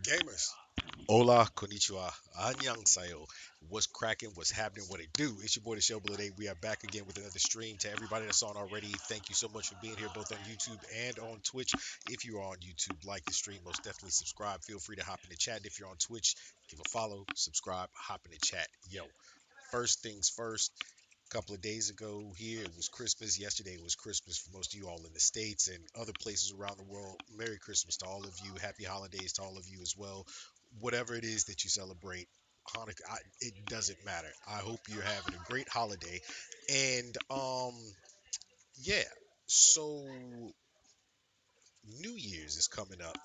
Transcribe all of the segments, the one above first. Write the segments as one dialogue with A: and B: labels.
A: Gamers. Hola, konnichiwa, annyeonghaseyo. What's cracking? What's happening? What it do? It's your boy, the Show Today. We are back again with another stream. To everybody that's on already, thank you so much for being here, both on YouTube and on Twitch. If you are on YouTube, like the stream, most definitely subscribe. Feel free to hop in the chat. If you're on Twitch, give a follow, subscribe, hop in the chat. Yo, first things first. Couple of days ago here it was Christmas. Yesterday was Christmas for most of you all in the States and other places around the world. Merry Christmas to all of you. Happy holidays to all of you as well. Whatever it is that you celebrate, Hanukkah, it doesn't matter. I hope you're having a great holiday. And yeah, so New Year's is coming up.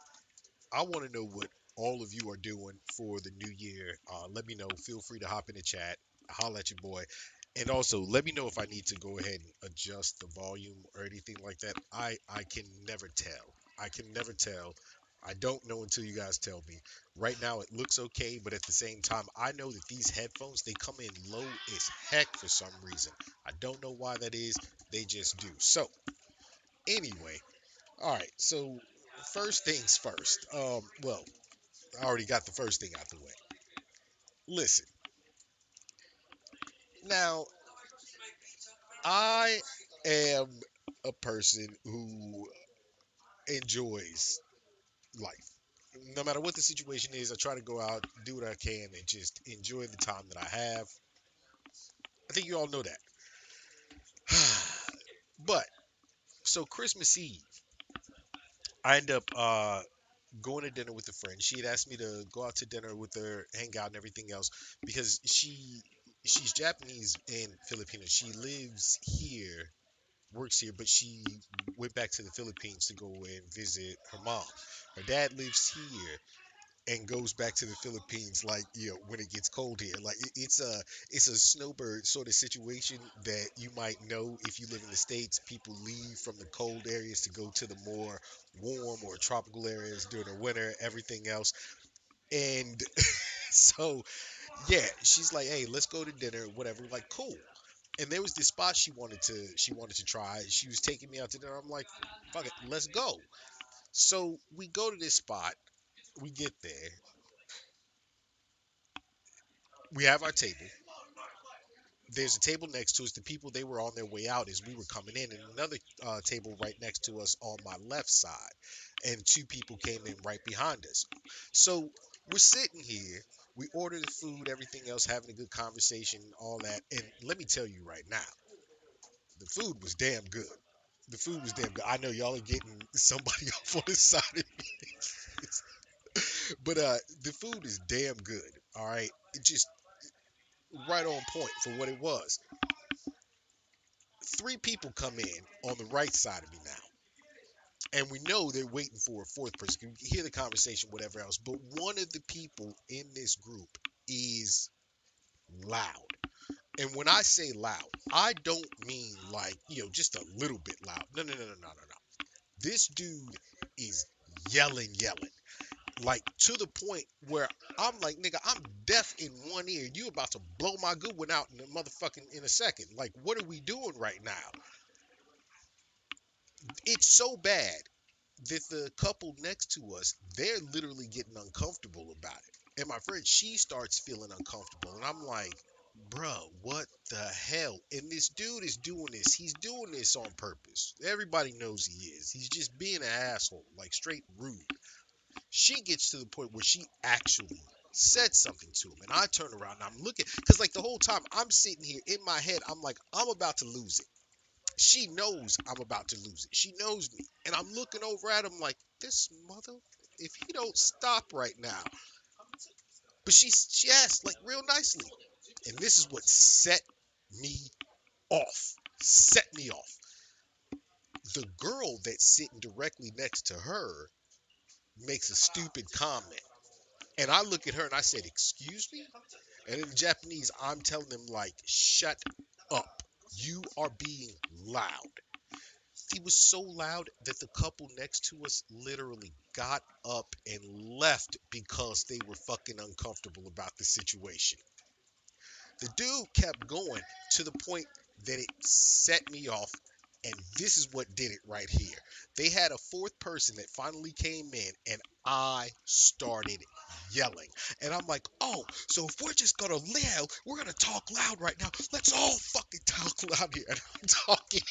A: I want to know what all of you are doing for the new year. Let me know. Feel free to hop in the chat. Holla at your boy. And also, let me know if I need to go ahead and adjust the volume or anything like that. I can never tell. I can never tell. I don't know until you guys tell me. Right now, it looks okay, but at the same time, I know that these headphones they come in low as heck for some reason. I don't know why that is. They just do. So, anyway, all right. So, first things first. Well, I already got the first thing out the way. Listen, now I am a person who enjoys life. No matter what the situation is, I try to go out, do what I can, and just enjoy the time that I have. I think you all know that. But so Christmas Eve, I end up going to dinner with a friend. She had asked me to go out to dinner with her, hang out, and everything else because she's Japanese and Filipino. She lives here, works here, but she went back to the Philippines to go and visit her mom. Her dad lives here and goes back to the Philippines like when it gets cold here. Like it's a snowbird sort of situation that you might know if you live in the States. People leave from the cold areas to go to the more warm or tropical areas during the winter, everything else. And so yeah, she's like, hey, let's go to dinner, whatever. Like, cool. And there was this spot she wanted to try. She was taking me out to dinner. I'm like, fuck it, let's go. So we go to this spot. We get there. We have our table. There's a table next to us. The people they were on their way out as we were coming in, and another table right next to us on my left side, and two people came in right behind us. So we're sitting here. We order the food, everything else, having a good conversation, all that. And let me tell you right now, the food was damn good. The food was damn good. I know y'all are getting somebody off on the side of me, but the food is damn good. All right, it just right on point for what it was. Three people come in on the right side of me now, and we know they're waiting for a fourth person. You can hear the conversation, whatever else. But one of the people in this group is loud. And when I say loud, I don't mean like, just a little bit loud. No, no, no, no, no, no, no. This dude is yelling, like to the point where I'm like, nigga, I'm deaf in one ear. You about to blow my good one out in the motherfucking in a second. Like, what are we doing right now? It's so bad that the couple next to us, they're literally getting uncomfortable about it. And my friend, she starts feeling uncomfortable. And I'm like, bruh, what the hell? And this dude is doing this. He's doing this on purpose. Everybody knows he is. He's just being an asshole, like straight rude. She gets to the point where she actually said something to him. And I turn around and I'm looking, because like the whole time I'm sitting here in my head, I'm like, I'm about to lose it. She knows I'm about to lose it. She knows me. And I'm looking over at him like, this mother, if he don't stop right now. But she asked like real nicely. And this is what set me off. Set me off. The girl that's sitting directly next to her makes a stupid comment. And I look at her and I said, excuse me? And in Japanese, I'm telling them like, shut up. You are being loud. He was so loud that the couple next to us literally got up and left because they were fucking uncomfortable about the situation. The dude kept going to the point that it set me off. And this is what did it right here. They had a fourth person that finally came in, and I started yelling. And I'm like, oh, so if we're just gonna yell, we're gonna talk loud right now. Let's all fucking talk loud here. And I'm talking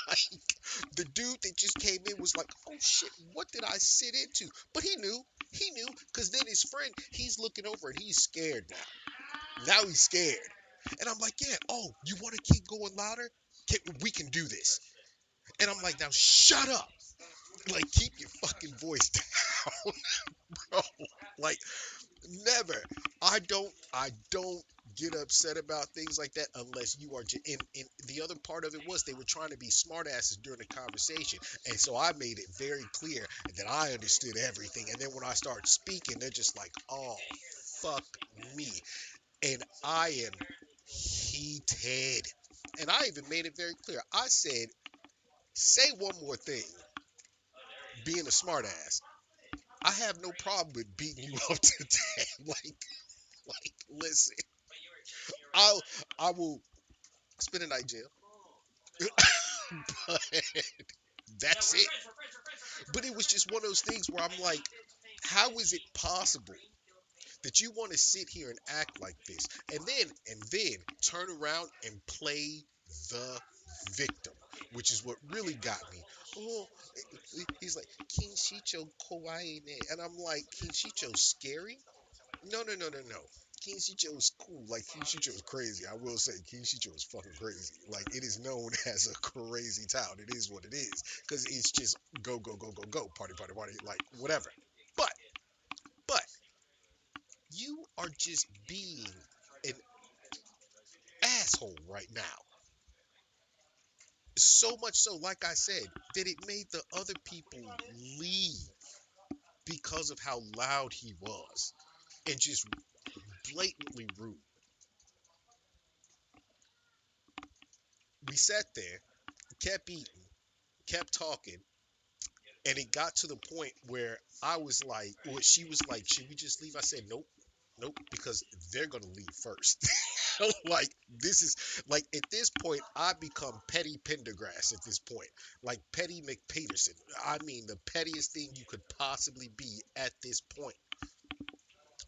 A: like the dude that just came in was like, oh shit, what did I sit into? But he knew. He knew, because then his friend, he's looking over and he's scared now. Now he's scared. And I'm like, yeah, oh, you want to keep going louder? We can do this. And I'm like, now shut up. Like, keep your fucking voice down, bro. Like, never. I don't get upset about things like that unless you are and the other part of it was they were trying to be smartasses during the conversation. And so I made it very clear that I understood everything. And then when I start speaking, they're just like, oh, fuck me. And I am heated. And I even made it very clear. I said, say one more thing, being a smartass. I have no problem with beating you up today. Listen, I'll, I will spend a night in jail. But that's it. But it was just one of those things where I'm like, how is it possible that you want to sit here and act like this, and then turn around and play the victim, which is what really got me. Oh, he's like King Shicho kawaii ne, and I'm like, King Shicho's scary? No, no, no, no, no. King Shicho is cool. Like, King Shicho is crazy. I will say King Shicho is fucking crazy. Like, it is known as a crazy town. It is what it is, because it's just go go go go go, party party party, like whatever. But but you are just being an asshole right now. So much so, like I said, that it made the other people leave because of how loud he was and just blatantly rude. We sat there, kept eating, kept talking, and it got to the point where I was like, well, she was like, should we just leave? I said, nope, nope, because they're gonna leave first. Like, this is like, at this point I become Petty Pendergrass at this point, like Petty McPeterson. I mean, the pettiest thing you could possibly be at this point.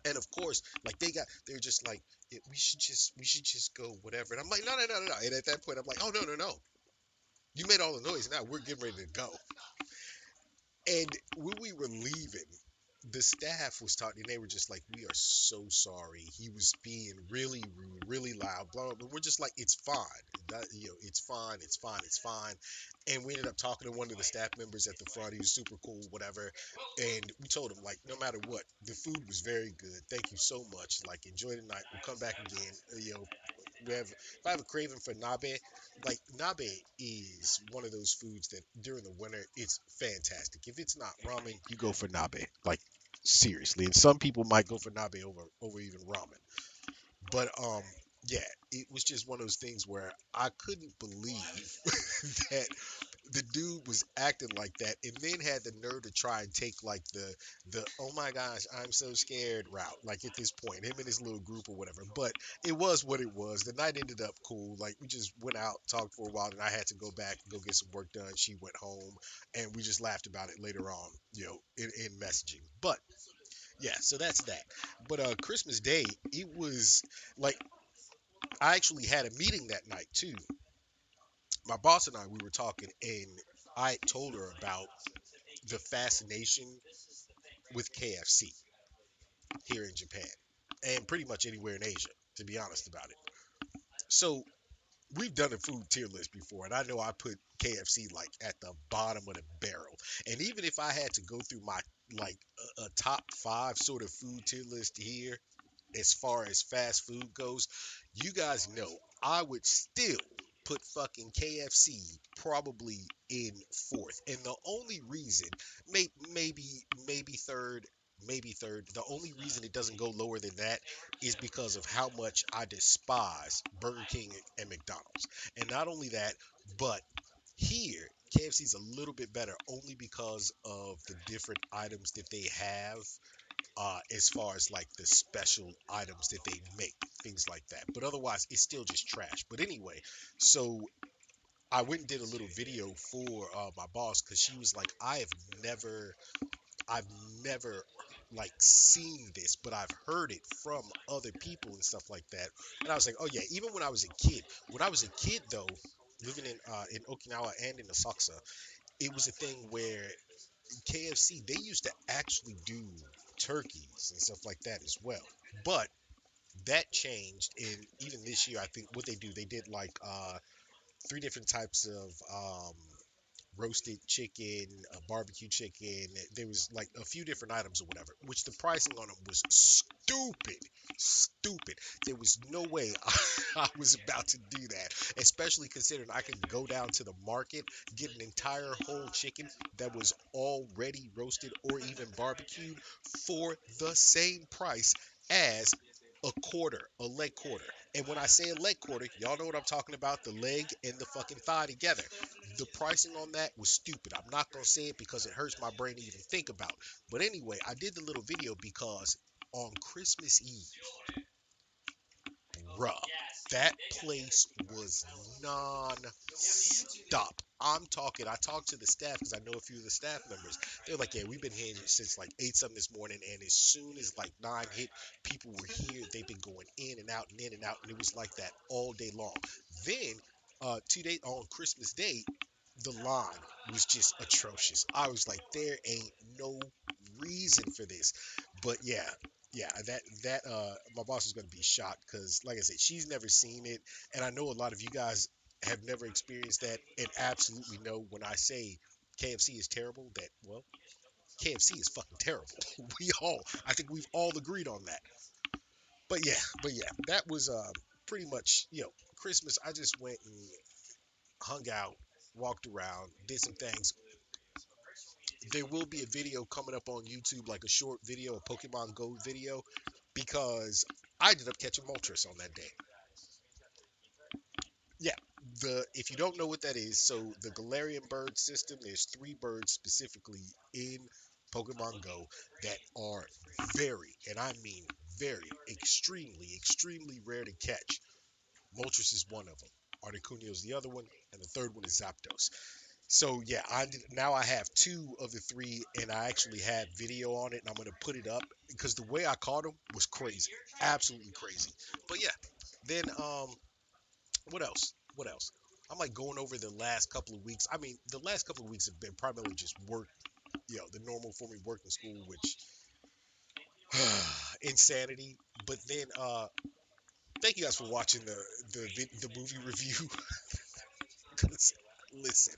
A: And of course, like they're just like, yeah, we should just go whatever. And I'm like, no, no, no, no, no. And at that point, I'm like, oh no, no, no. You made all the noise. Now we're getting ready to go. And when we were leaving, the staff was talking, and they were just like, "We are so sorry. He was being really rude, really loud, blah blah." But we're just like, "It's fine. It's fine. It's fine. It's fine." And we ended up talking to one of the staff members at the front. He was super cool, whatever. And we told him, like, no matter what, the food was very good. Thank you so much. Like, enjoy the night. We'll come back again. If I have a craving for nabe, like, nabe is one of those foods that during the winter it's fantastic. If it's not ramen, you go for nabe. Like, seriously. And some people might go for nabe over even ramen. But yeah, it was just one of those things where I couldn't believe that the dude was acting like that, and then had the nerve to try and take like the oh my gosh, I'm so scared route, like at this point, him and his little group or whatever. But it was what it was. The night ended up cool. Like, we just went out, talked for a while, and I had to go back and go get some work done. She went home, and we just laughed about it later on, in messaging. But yeah, so that's that. But Christmas Day, it was like, I actually had a meeting that night too. My boss and I, we were talking, and I told her about the fascination with KFC here in Japan, and pretty much anywhere in Asia, to be honest about it. So we've done a food tier list before, and I know I put KFC like at the bottom of the barrel. And even if I had to go through my, like, a top five sort of food tier list here, as far as fast food goes, you guys know I would still put fucking KFC probably in fourth. And the only reason, maybe third, maybe third. The only reason it doesn't go lower than that is because of how much I despise Burger King and McDonald's. And not only that, but here KFC is a little bit better only because of the different items that they have, as far as like the special items that they make, things like that. But otherwise, it's still just trash. But anyway, so I went and did a little video for my boss because she was like, never, I've never like seen this, but I've heard it from other people and stuff like that. And I was like, oh yeah, even when I was a kid though, living in Okinawa and in Osaka, it was a thing where KFC they used to actually do turkeys and stuff like that as well. But that changed, and even this year, I think what they did like three different types of roasted chicken, barbecue chicken. There was like a few different items or whatever, which the pricing on them was stupid. Stupid. There was no way I was about to do that, especially considering I could go down to the market, get an entire whole chicken that was already roasted or even barbecued for the same price as a leg quarter. And when I say a leg quarter, y'all know what I'm talking about, the leg and the fucking thigh together. The pricing on that was stupid. I'm not gonna say it because it hurts my brain to even think about. But anyway, I did the little video because on Christmas Eve, bruh, that place was non-stop. I talked to the staff because I know a few of the staff members. They're like, yeah, we've been here since like 8 something this morning, and as soon as like 9 hit, people were here. They've been going in and out and in and out, and it was like that all day long. Then, 2 days on Christmas Day, the line was just atrocious. I was like, there ain't no reason for this. But yeah, yeah, my boss is gonna be shocked because, like I said, she's never seen it, and I know a lot of you guys have never experienced that, and absolutely know when I say KFC is terrible, that well, KFC is fucking terrible. I think we've all agreed on that. But yeah, that was pretty much Christmas. I just went and hung out, walked around, did some things. There will be a video coming up on YouTube, like a short video, a Pokemon Go video, because I ended up catching Moltres on that day. Yeah, the if you don't know what that is, so the Galarian bird system, there's three birds specifically in Pokemon Go that are very, and I mean very, extremely rare to catch. Moltres is one of them. Articuno is the other one, and the third one is Zapdos. So yeah, now I have two of the three, and I actually have video on it, and I'm gonna put it up because the way I caught them was crazy, absolutely crazy. But yeah, then what else? What else? I'm like going over the last couple of weeks. I mean, the last couple of weeks have been primarily just work, the normal for me, work and school, which insanity. But then thank you guys for watching the movie review. 'Cause, listen,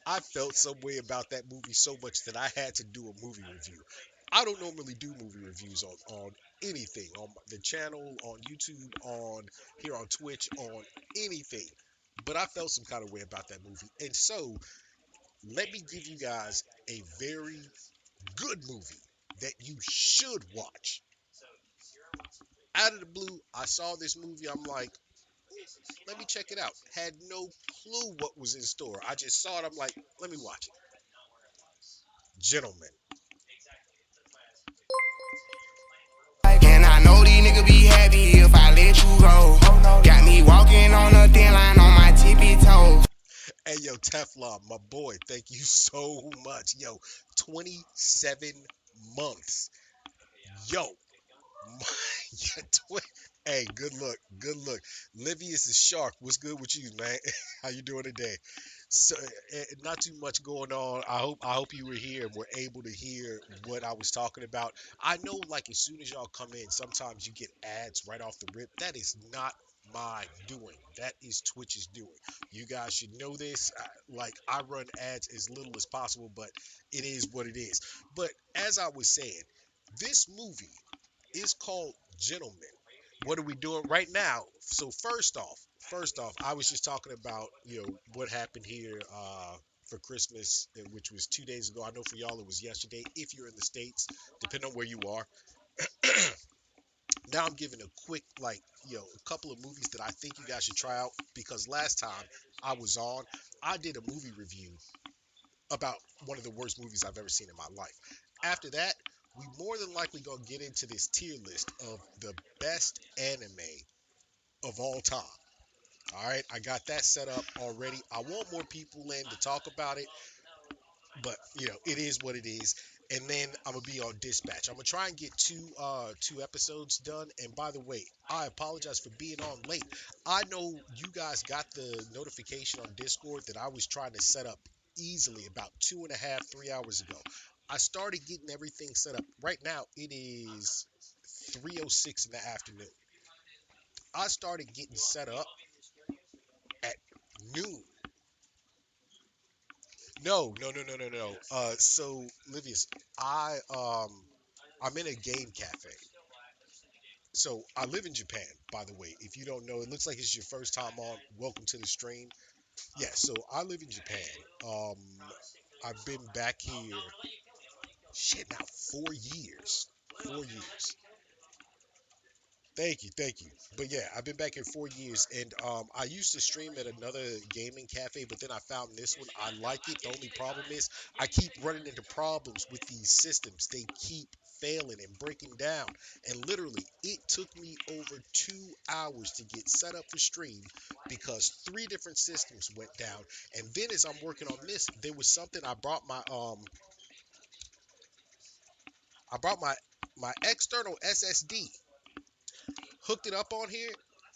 A: I felt some way about that movie so much that I had to do a movie review. I don't normally do movie reviews on anything on the channel, on YouTube, on here on Twitch, on anything. But I felt some kind of way about that movie. And so, let me give you guys a very good movie that you should watch. Out of the blue, I saw this movie. I'm like, let me check it out. Had no clue what was in store. I just saw it. I'm like, let me watch it. Gentlemen.
B: And I know these niggas be happy if I let you go. Got me walking on a thin line on my tippy toes.
A: Hey, yo, Teflon, my boy, thank you so much. Yo, 27 months. Yo, yeah, hey, good look, good look. Livius is Shark. What's good with you, man? How you doing today? So, not too much going on. I hope you were here and were able to hear what I was talking about. I know, like as soon as y'all come in, sometimes you get ads right off the rip. That is not my doing. That is Twitch's doing. You guys should know this. Like I run ads as little as possible, but it is what it is. But as I was saying, this movie is called Gentlemen. What are we doing right now? So first off, I was just talking about what happened here for Christmas, which was 2 days ago. I know for y'all it was yesterday. If you're in the states, depending on where you are. Now I'm giving a quick a couple of movies that I think you guys should try out because last time I was on, I did a movie review about one of the worst movies I've ever seen in my life. After that, we more than likely gonna get into this tier list of the best anime of all time. All right, I got that set up already. I want more people in to talk about it, but it is what it is. And then I'm gonna be on dispatch. I'm gonna try and get two episodes done. And by the way, I apologize for being on late. I know you guys got the notification on Discord that I was trying to set up easily about 2.5, 3 hours ago. I started getting everything set up. Right now it is 3:06 in the afternoon. I started getting set up at noon. No, no, no, no, no, no. So Livius, I'm in a game cafe. So I live in Japan, by the way. If you don't know, it looks like it's your first time on. Welcome to the stream. Yeah, so I live in Japan. Um, I've been back here, shit, now 4 years. 4 years. Thank you, thank you. But yeah, I've been back here 4 years, and I used to stream at another gaming cafe, but then I found this one. I like it. The only problem is I keep running into problems with these systems. They keep failing and breaking down, and literally, it took me over 2 hours to get set up for stream because three different systems went down. And then as I'm working on this, there was something I brought my external SSD, hooked it up on here,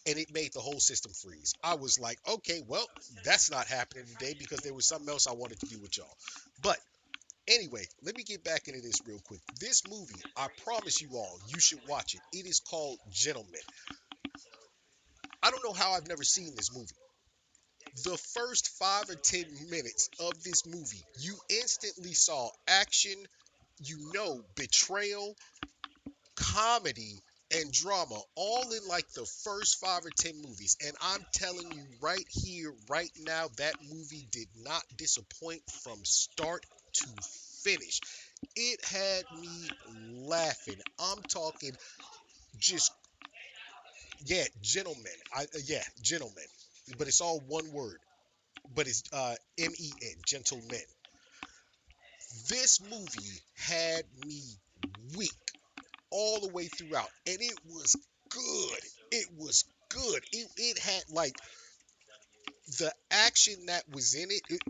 A: and it made the whole system freeze. I was like, okay, well, that's not happening today because there was something else I wanted to do with y'all. But anyway, let me get back into this real quick. This movie, I promise you all, you should watch it. It is called Gentlemen. I don't know how I've never seen this movie. The first 5 or 10 minutes of this movie, you instantly saw action, betrayal, comedy, and drama all in like the first 5 or 10 movies. And I'm telling you right here, right now, that movie did not disappoint from start to finish. It had me laughing. I'm talking just, yeah, gentlemen. Yeah, gentlemen. But it's all one word. But it's men, gentlemen. This movie had me weak all the way throughout, and it was good. It was good. It had like the action that was in it. It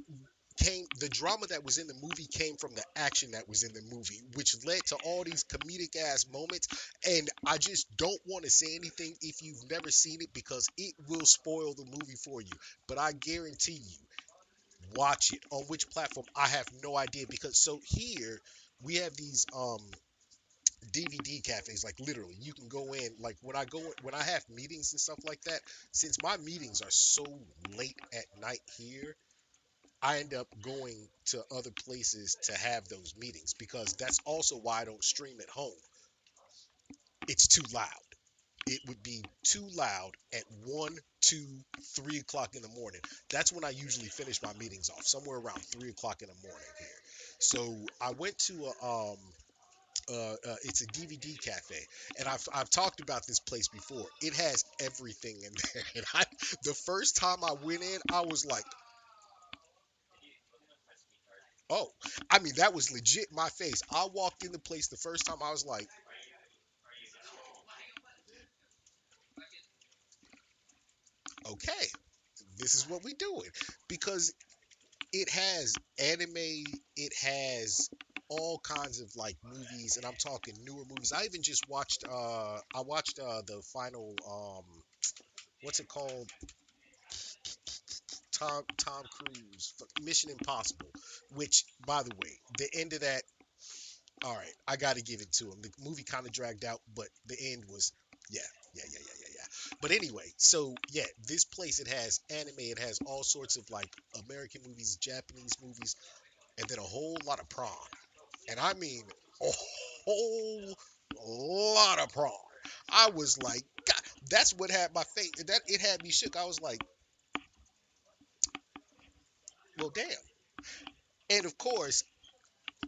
A: came the drama that was in the movie came from the action that was in the movie, which led to all these comedic ass moments. And I just don't want to say anything if you've never seen it because it will spoil the movie for you. But I guarantee you, watch it. On which platform? I have no idea because so here we have these DVD cafes, like literally you can go in, like when I have meetings and stuff like that, since my meetings are so late at night here, I end up going to other places to have those meetings because that's also why I don't stream at home. It's too loud. It would be too loud at 1, 2, 3 o'clock in the morning. That's when I usually finish my meetings off, somewhere around 3 o'clock in the morning here. So I went to it's a DVD cafe, and I've talked about this place before. It has everything in there, and the first time I went in, I was like, oh, I mean that was legit my face. I walked in the place the first time, I was like, okay, this is what we doing because it has anime, it has all kinds of like movies, and I'm talking newer movies. I even just watched I watched the final what's it called, Tom Cruise Mission Impossible, which by the way, the end of that, all right, I got to give it to him. The movie kind of dragged out, but the end was, yeah, yeah, yeah, yeah, yeah, yeah. But anyway, so yeah, this place, it has anime, it has all sorts of like American movies, Japanese movies, and then a whole lot of prawn. And I mean a whole lot of prawn. I was like, God, that's what had my face. That it had me shook. I was like, well, damn. And of course,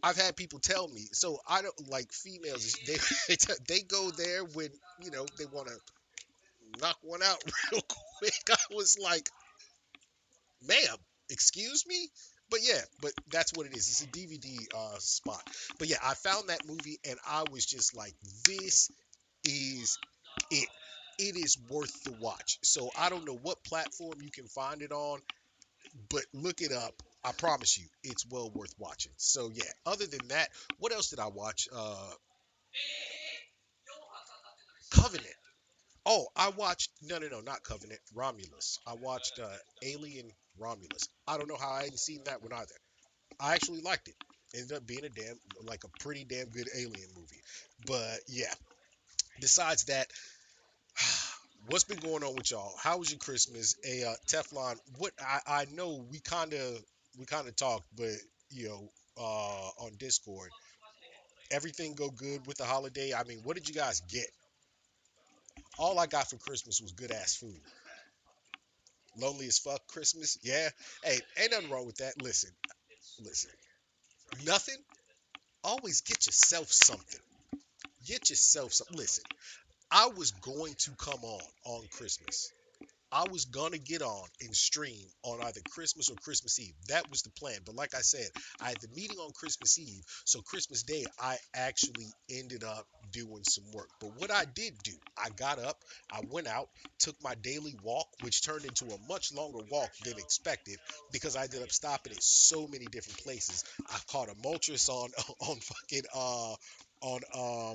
A: I've had people tell me. So I don't like females. They go there when they want to knock one out real quick. I was like, ma'am, excuse me. But yeah, but that's what it is. It's a DVD spot. But yeah, I found that movie and I was just like, this is it. it is worth the watch. So I don't know what platform you can find it on, but look it up. I promise you, it's well worth watching. So yeah. Other than that, what else did I watch? Covenant. Oh, I watched no, not Covenant. Romulus. I watched Alien Romulus. I don't know how I hadn't seen that one either. I actually liked it. Ended up being a like a pretty damn good alien movie. But yeah. Besides that, what's been going on with y'all? How was your Christmas? Hey, Teflon. What I know we kind of talked, but you know, on Discord, everything go good with the holiday. I mean, what did you guys get? All I got for Christmas was good ass food. Lonely as fuck Christmas. Yeah. Hey, ain't nothing wrong with that. Listen. Nothing. Always get yourself something. Get yourself some. Listen. I was going to come on Christmas. I was gonna get on and stream on either Christmas or Christmas Eve. That was the plan. But like I said, I had the meeting on Christmas Eve, so Christmas Day I actually ended up doing some work. But what I did do, I got up, I went out, took my daily walk, which turned into a much longer walk than expected because I ended up stopping at so many different places. I caught a Moltres on on fucking on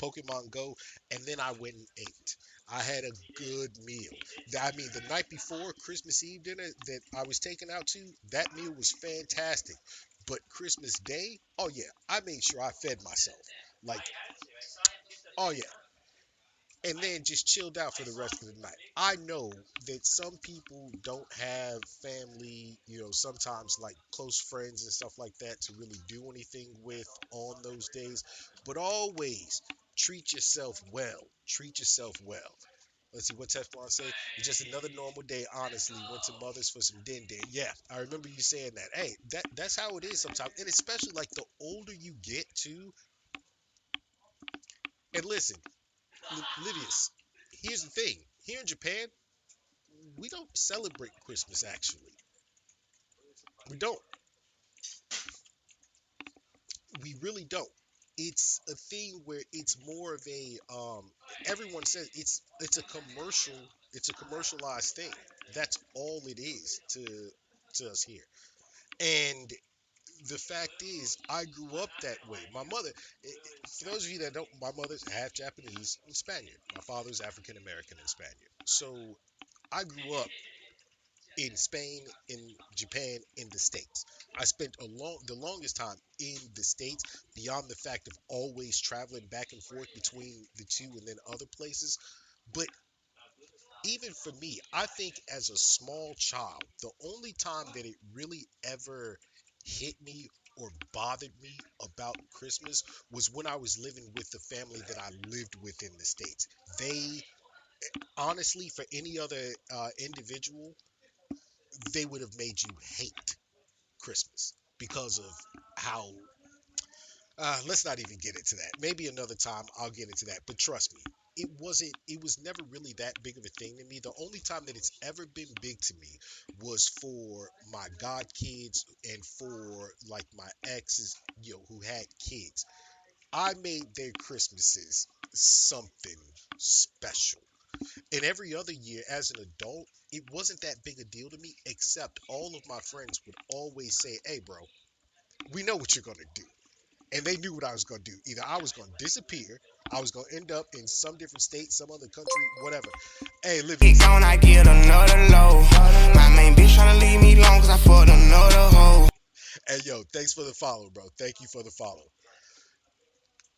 A: Pokemon Go, and then I went and ate. I had a good meal. I mean, the night before Christmas Eve dinner that I was taken out to, that meal was fantastic. But Christmas Day, oh yeah, I made sure I fed myself. Like, oh yeah, and then just chilled out for the rest of the night. I know that some people don't have family, sometimes like close friends and stuff like that to really do anything with on those days, but always treat yourself well. Treat yourself well. Let's see what Teflon say. It's just another normal day. Honestly, went to Mother's for some din din. Yeah, I remember you saying that. Hey, that's how it is sometimes, and especially like the older you get too. And listen, Livius, here's the thing. Here in Japan, we don't celebrate Christmas actually. We don't. We really don't. It's a thing where it's more of a everyone says it's a commercialized thing. That's all it is to us here. And the fact is, I grew up that way. My mother, for those of you that don't, my mother's half Japanese and Spaniard. My father's African American and Spaniard. So I grew up in Spain, in Japan, in the States. I spent the longest time in the States beyond the fact of always traveling back and forth between the two and then other places. But even for me, I think as a small child, the only time that it really ever hit me or bothered me about Christmas was when I was living with the family that I lived with in the States. They, honestly, for any other individual, they would have made you hate Christmas because of how. Let's not even get into that. Maybe another time I'll get into that. But trust me, it wasn't. It was never really that big of a thing to me. The only time that it's ever been big to me was for my god kids and for like my exes, who had kids. I made their Christmases something special. And every other year as an adult, it wasn't that big a deal to me, except all of my friends would always say, "Hey, bro, we know what you're going to do." And they knew what I was going to do. Either I was going to disappear, I was going to end up in some different state, some other country, whatever. Hey,
B: Get
A: Livius.
B: gone, I get another low. My main bitch tryna leave me alone cause I fucked another hoe.
A: Hey, yo, thanks for the follow, bro. Thank you for the follow.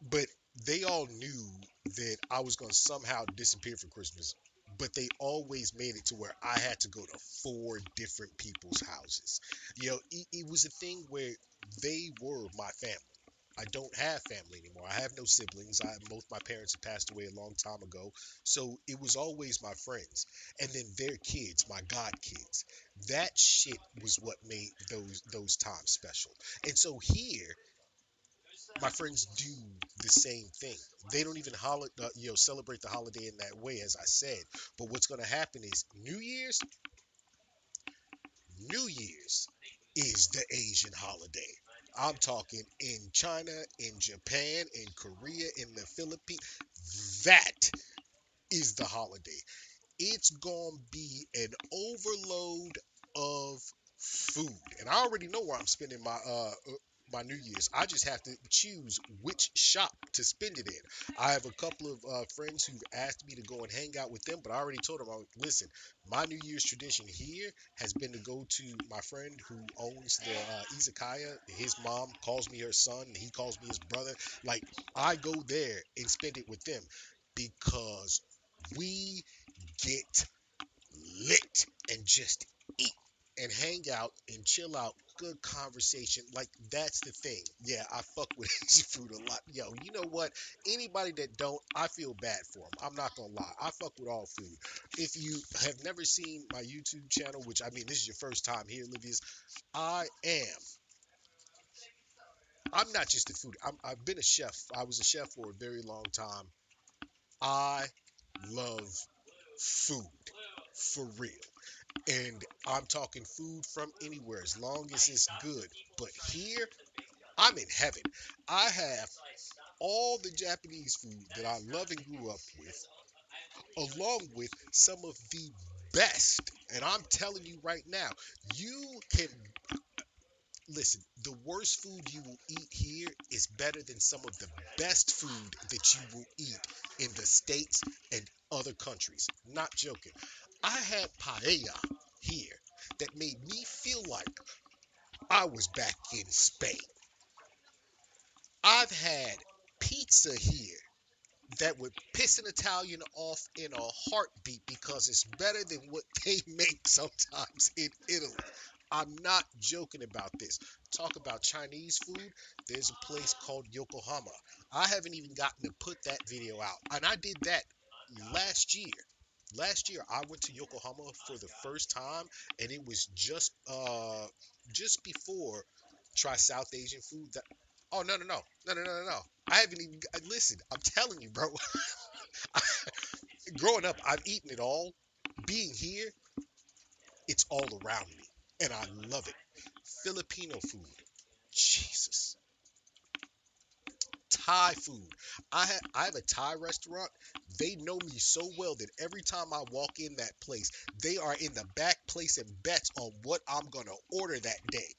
A: But they all knew that I was going to somehow disappear for Christmas. But they always made it to where I had to go to four different people's houses. It was a thing where they were my family. I don't have family anymore. I have no siblings. Both my parents have passed away a long time ago. So it was always my friends. And then their kids, my god kids. That shit was what made those times special. And so here, my friends do the same thing. They don't even celebrate the holiday in that way, as I said. But what's going to happen is New Year's is the Asian holiday. I'm talking in China, in Japan, in Korea, in the Philippines. That is the holiday. It's gonna be an overload of food, and I already know where I'm spending my New Year's. I just have to choose which shop to spend it in. I have a couple of friends who've asked me to go and hang out with them, but I already told them, listen, my New Year's tradition here has been to go to my friend who owns the izakaya. His mom calls me her son, and he calls me his brother. Like, I go there and spend it with them because we get lit and just eat and hang out and chill out. Good conversation. Like, that's the thing. Yeah, I fuck with Asian food a lot. Yo, you know what? Anybody that don't, I feel bad for them. I'm not gonna lie. I fuck with all food. If you have never seen my YouTube channel, which I mean, this is your first time here, Livius, I am. I'm not just a food. I've been a chef. I was a chef for a very long time. I love food for real. And I'm talking food from anywhere as long as it's good. But here, I'm in heaven. I have all the Japanese food that I love and grew up with, along with some of the best. And I'm telling you right now, you can listen, the worst food you will eat here is better than some of the best food that you will eat in the States and other countries. Not joking. I had paella here that made me feel like I was back in Spain. I've had pizza here that would piss an Italian off in a heartbeat because it's better than what they make sometimes in Italy. I'm not joking about this. Talk about Chinese food. There's a place called Yokohama. I haven't even gotten to put that video out. And I did that last year. Last year I went to Yokohama for the first time, and it was just before try South Asian food. That oh no. I haven't even listen. I'm telling you, bro. Growing up, I've eaten it all. Being here, it's all around me, and I love it. Filipino food, Jesus. Thai food. I have a Thai restaurant. They know me so well that every time I walk in that place, they are in the back placing bets on what I'm gonna order that day.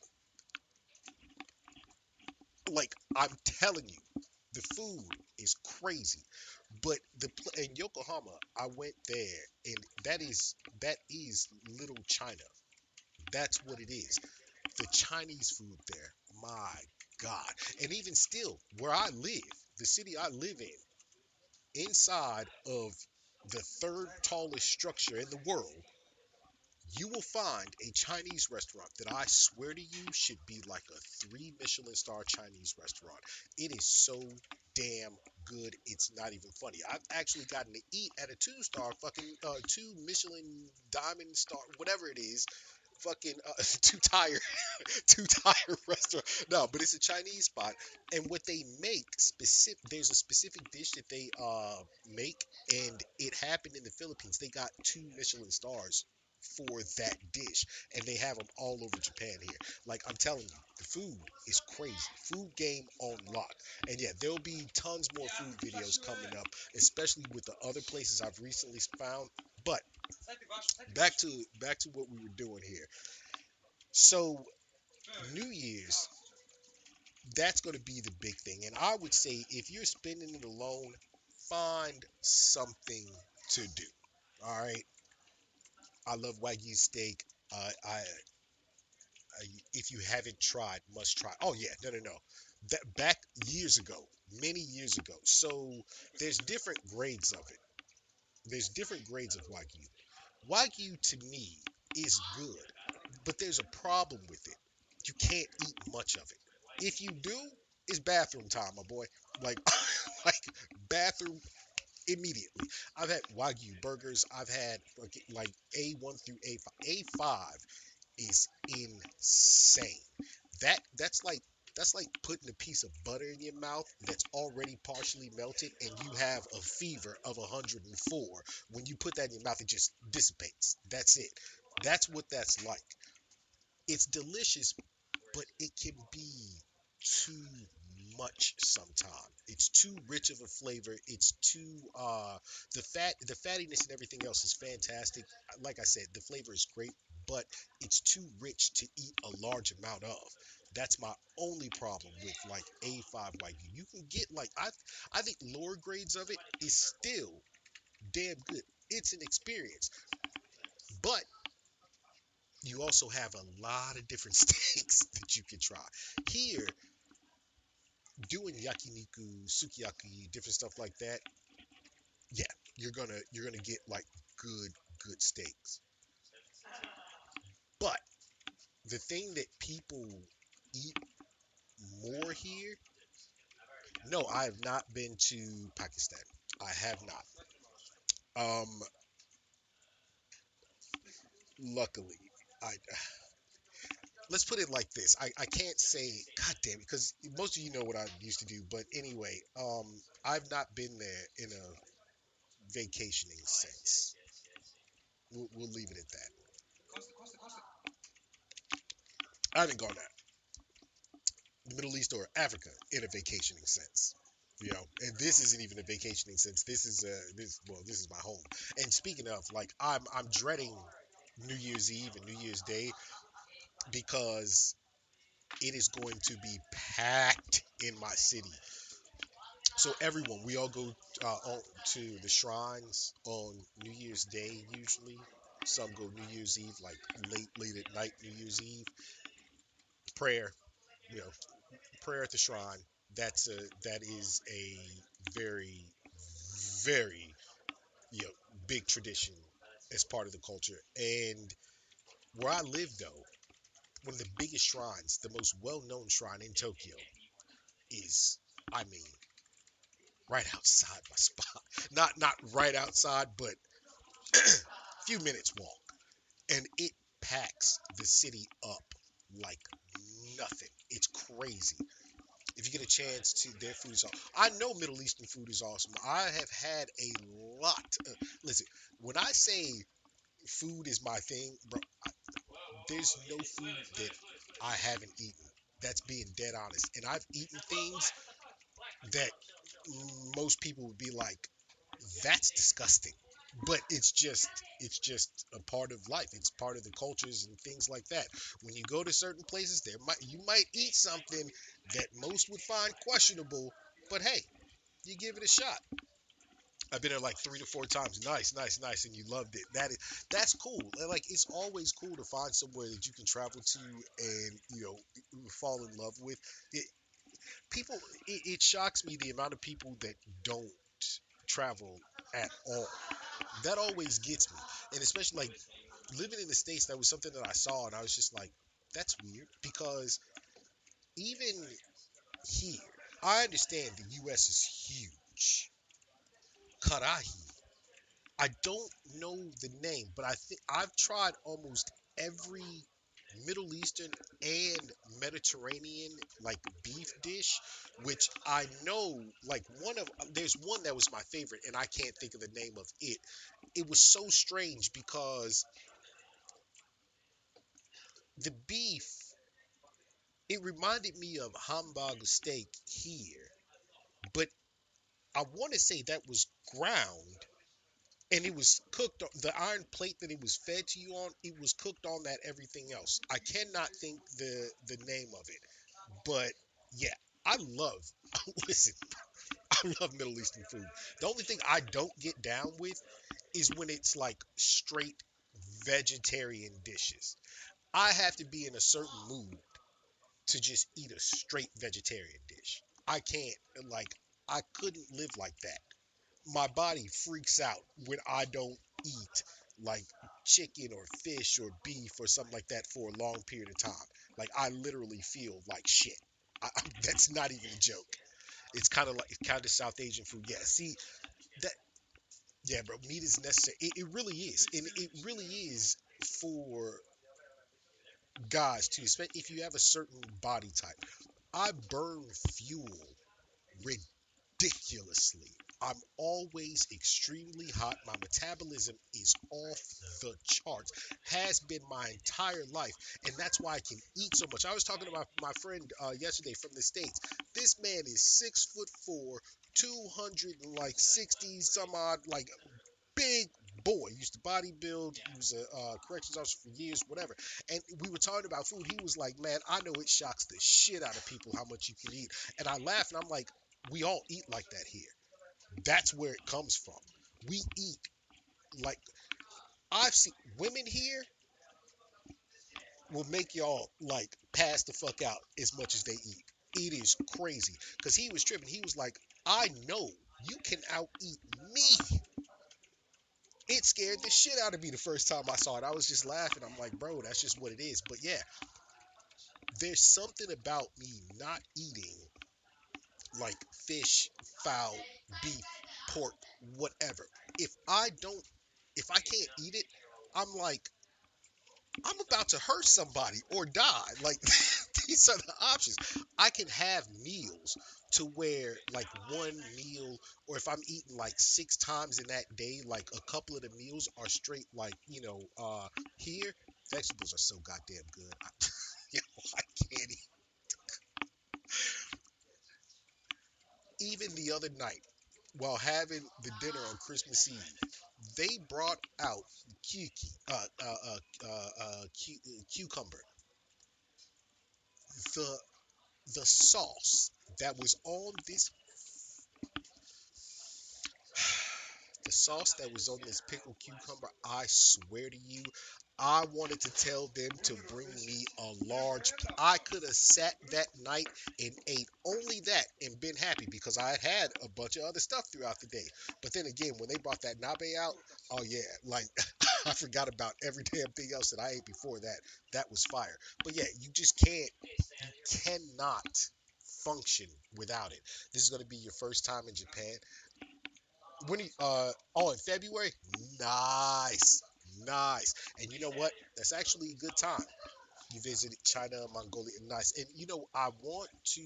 A: Like, I'm telling you, the food is crazy. But in Yokohama, I went there, and that is Little China. That's what it is. The Chinese food there, my God. And even still, where I live, the city I live in, inside of the third tallest structure in the world, you will find a Chinese restaurant that I swear to you should be like a three Michelin star Chinese restaurant. It is so damn good. It's not even funny. I've actually gotten to eat at a two-star fucking two Michelin diamond star, whatever it is, fucking two tire two tire restaurant. No, but it's a Chinese spot, and what they make specific. There's a specific dish that they make, and it happened in the Philippines. They got two Michelin stars for that dish, and they have them all over Japan here. Like, I'm telling you, the food is crazy. Food game on lock. And yeah, there'll be tons more food videos coming up, especially with the other places I've recently found. But back to what we were doing here. So New Year's, that's going to be the big thing. And I would say if you're spending it alone, find something to do. All right. I love Wagyu steak. If you haven't tried, must try. Oh yeah, no. That back years ago, many years ago. So there's different grades of it. There's different grades of Wagyu. Wagyu to me is good, but there's a problem with it. You can't eat much of it. If you do, it's bathroom time, my boy. Like, like bathroom immediately. I've had Wagyu burgers. I've had like A1 through A5. A5 is insane. That's like putting a piece of butter in your mouth that's already partially melted, and you have a fever of 104. When you put that in your mouth, it just dissipates. That's it. That's what that's like. It's delicious, but it can be too much sometimes. It's too rich of a flavor. It's too the fattiness and everything else is fantastic. Like I said, the flavor is great, but it's too rich to eat a large amount of. That's my only problem with like A5 Wagyu. You can get like I think lower grades of it is still damn good. It's an experience, but you also have a lot of different steaks that you can try. Here, doing yakiniku, sukiyaki, different stuff like that, yeah, you're gonna get like good steaks. But the thing that people eat more here, no, I have not been to Pakistan. I have not. Luckily, I let's put it like this. I can't say God damn it because most of you know what I used to do. But anyway, I've not been there in a vacationing sense. We'll leave it at that. I haven't gone out the Middle East or Africa in a vacationing sense. You know, and this isn't even a vacationing sense. This is my home. And speaking of, like, I'm dreading New Year's Eve and New Year's Day because it is going to be packed in my city. So everyone, we all go to the shrines on New Year's Day usually. Some go New Year's Eve, like late at night, New Year's Eve prayer. You know, prayer at the shrine. That is a very very you know big tradition as part of the culture. And where I live though, one of the biggest shrines, the most well-known shrine in Tokyo is, I mean, right outside my spot. Not right outside, but a few minutes walk. And it packs the city up like nothing. It's crazy. If you get a chance to, their food is awesome. I know Middle Eastern food is awesome. I have had a lot. Listen, when I say food is my thing, bro, there's no food that I haven't eaten. That's being dead honest. And I've eaten things that most people would be like, that's disgusting. But it's just a part of life. It's part of the cultures and things like that. When you go to certain places, you might eat something that most would find questionable, but hey, you give it a shot. I've been there like 3 to 4 times. Nice, nice, nice, and you loved it. That's cool. Like it's always cool to find somewhere that you can travel to and fall in love with. It, people, it shocks me the amount of people that don't travel at all. That always gets me, and especially like living in the states. That was something that I saw, and I was just like, that's weird because even here, I understand the U.S. is huge. Karahi. I don't know the name, but I think I've tried almost every Middle Eastern and Mediterranean like beef dish, which I know like there's one that was my favorite and I can't think of the name of it. It was so strange because the beef, it reminded me of Hamburg steak here, but I want to say that was ground and it was cooked on the iron plate that it was fed to you on. It was cooked on that everything else. I cannot think the name of it, but yeah, I love. Listen, I love Middle Eastern food. The only thing I don't get down with is when it's like straight vegetarian dishes. I have to be in a certain mood to just eat a straight vegetarian dish. I can't like I couldn't live like that. My body freaks out when I don't eat like chicken or fish or beef or something like that for a long period of time. Like I literally feel like shit. That's not even a joke. It's kind of South Asian food. Yeah, see that. Yeah, bro. Meat is necessary. It really is, and it really is for guys too. Especially if you have a certain body type. I burn fuel ridiculously. I'm always extremely hot. My metabolism is off the charts. Has been my entire life, and that's why I can eat so much. I was talking about my friend yesterday from the states. This man is 6'4", 200 and like 60 some odd, like big boy. He used to bodybuild. He was a corrections officer for years, whatever. And we were talking about food. He was like, "Man, I know it shocks the shit out of people how much you can eat." And I laughed, and I'm like, "We all eat like that here. That's where it comes from. We eat like I've seen women here will make y'all like pass the fuck out as much as they eat. It is crazy." Because he was tripping. He was like, "I know you can out eat me." It scared the shit out of me the first time I saw it. I was just laughing. I'm like, bro, that's just what it is. But yeah, there's something about me not eating like fish, fowl, beef, pork, whatever. If I don't, if I can't eat it, I'm like, I'm about to hurt somebody or die. Like, these are the options. I can have meals to where, like, one meal, or if I'm eating like 6 times in that day, like, a couple of the meals are straight, like, here, vegetables are so goddamn good. Yo, I can't even the other night, while having the dinner on Christmas Eve, they brought out cucumber. The the sauce that was on this the sauce that was on this pickled cucumber, I swear to you, I wanted to tell them to bring me a large. I could have sat that night and ate only that and been happy because I had a bunch of other stuff throughout the day. But then again, when they brought that nabe out, oh yeah, like I forgot about every damn thing else that I ate before that. That was fire. But yeah, you just cannot function without it. This is going to be your first time in Japan. When in February? Nice. Nice. And you know what? That's actually a good time. You visited China, Mongolia, nice. And I want to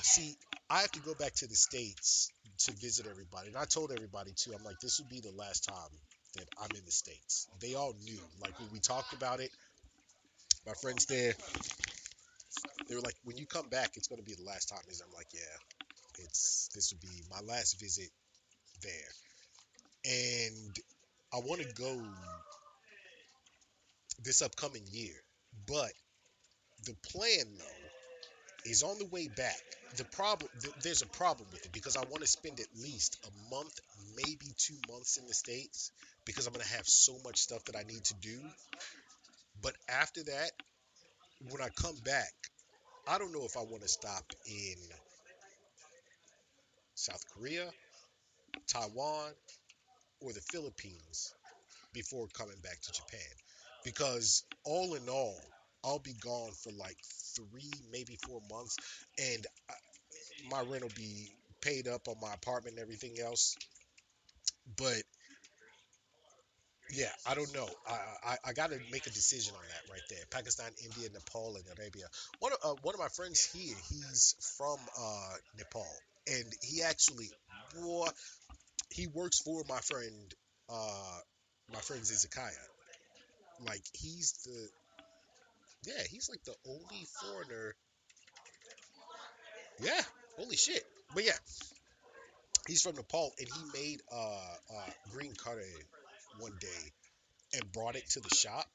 A: see. I have to go back to the States to visit everybody. And I told everybody too. I'm like, this would be the last time that I'm in the States. They all knew. Like when we talked about it, my friends there, they were like, when you come back, it's gonna be the last time. I'm like, yeah, this would be my last visit there. And I want to go this upcoming year. But the plan, though, is on the way back. There's a problem with it because I want to spend at least a month, maybe 2 months in the States because I'm going to have so much stuff that I need to do. But after that, when I come back, I don't know if I want to stop in South Korea, Taiwan, or the Philippines before coming back to Japan. Because all in all, I'll be gone for like 3, maybe 4 months, and my rent will be paid up on my apartment and everything else. But yeah, I don't know. I got to make a decision on that right there. Pakistan, India, Nepal, and Arabia. One of my friends here, he's from Nepal, and he actually, boy, he works for my friend's Izakaya. Like he's like the only foreigner. Yeah, holy shit. But yeah, he's from Nepal and he made green curry one day and brought it to the shop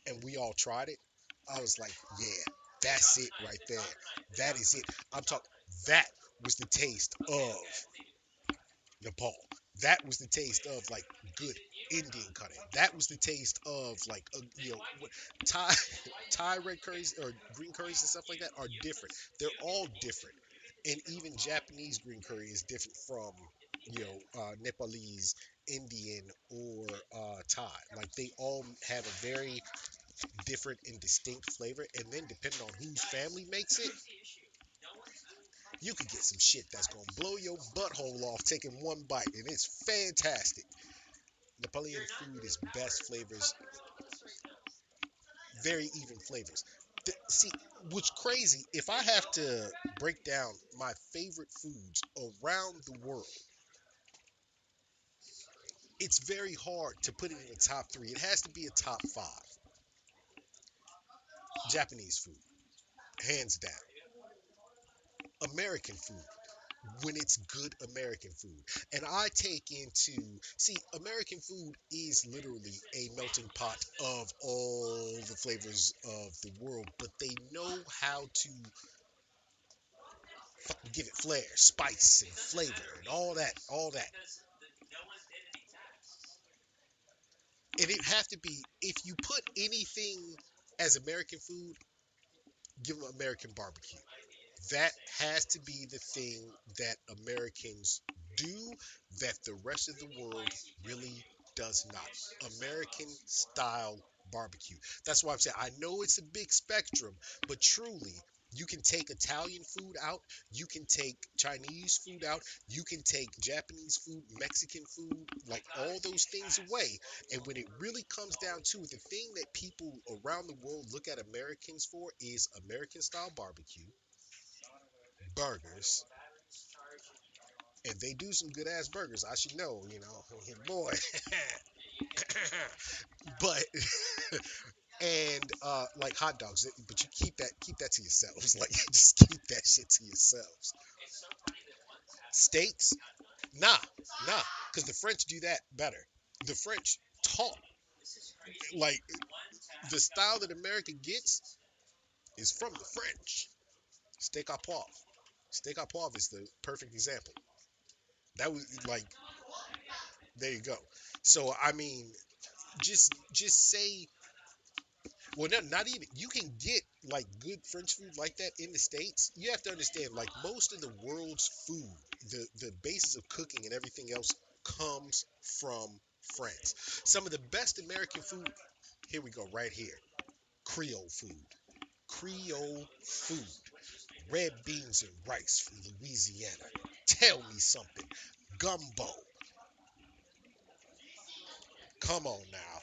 A: and we all tried it. I was like, yeah, that's it right there. That is it. I'm talking. That was the taste of Nepal. That was the taste of like good Indian cutting. That was the taste of like Thai Thai red curries or green curries and stuff like that are different. They're all different, and even Japanese green curry is different from Nepalese, Indian, or Thai. Like they all have a very different and distinct flavor, and then depending on whose family makes it, you could get some shit that's gonna blow your butthole off taking one bite, and it's fantastic. Napoleon food is best flavors, very even flavors. See, what's crazy, if I have to break down my favorite foods around the world, it's very hard to put it in the top three. It has to be a top five. Japanese food, hands down. American food, when it's good American food. And I take into, see, American food is literally a melting pot of all the flavors of the world, but they know how to fucking give it flair, spice, and flavor, and all that, all that. And it have to be, if you put anything as American food, give them American barbecue. That has to be the thing that Americans do that the rest of the world really does not. American style barbecue. That's why I'm saying I know it's a big spectrum, but truly, you can take Italian food out, you can take Chinese food out, you can take Japanese food, Mexican food, like all those things away. And when it really comes down to it, the thing that people around the world look at Americans for is American style barbecue, burgers, and they do some good ass burgers. I should know, boy. But and like hot dogs, but you keep that to yourselves. Like just keep that shit to yourselves. Steaks, nah, nah, because the French do that better. The French taught like the style that America gets is from the French. Steak à poivre. Steak à poivre is the perfect example. That was like there you go. So I mean, just say, well, not even, you can get like good French food like that in the States. You have to understand, like most of the world's food, the basis of cooking and everything else comes from France. Some of the best American food, here we go, right here. Creole food. Creole food. Red beans and rice from Louisiana. Tell me something. Gumbo. Come on now.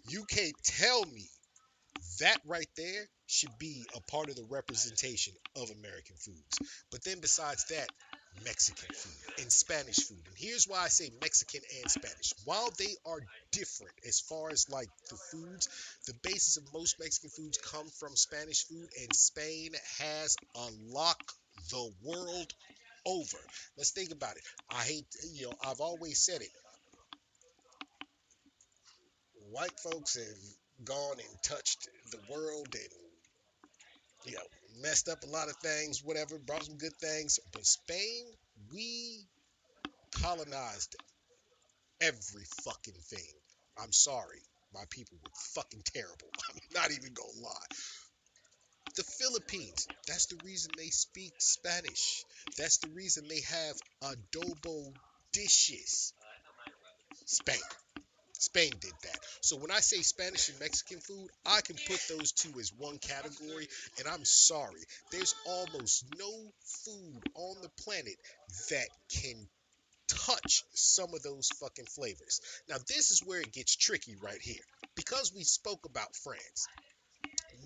A: You can't tell me that right there should be a part of the representation of American foods. But then besides that, Mexican food and Spanish food. And here's why I say Mexican and Spanish. While they are different as far as like the foods, the basis of most Mexican foods come from Spanish food, and Spain has unlocked the world over. Let's think about it. I hate, I've always said it. White folks have gone and touched the world and you know, messed up a lot of things, whatever, brought some good things. But Spain, we colonized every fucking thing. I'm sorry. My people were fucking terrible. I'm not even gonna lie. The Philippines, that's the reason they speak Spanish. That's the reason they have adobo dishes. Spain. Spain did that. So when I say Spanish and Mexican food, I can put those two as one category. And I'm sorry, there's almost no food on the planet that can touch some of those fucking flavors. Now, this is where it gets tricky right here. Because we spoke about France,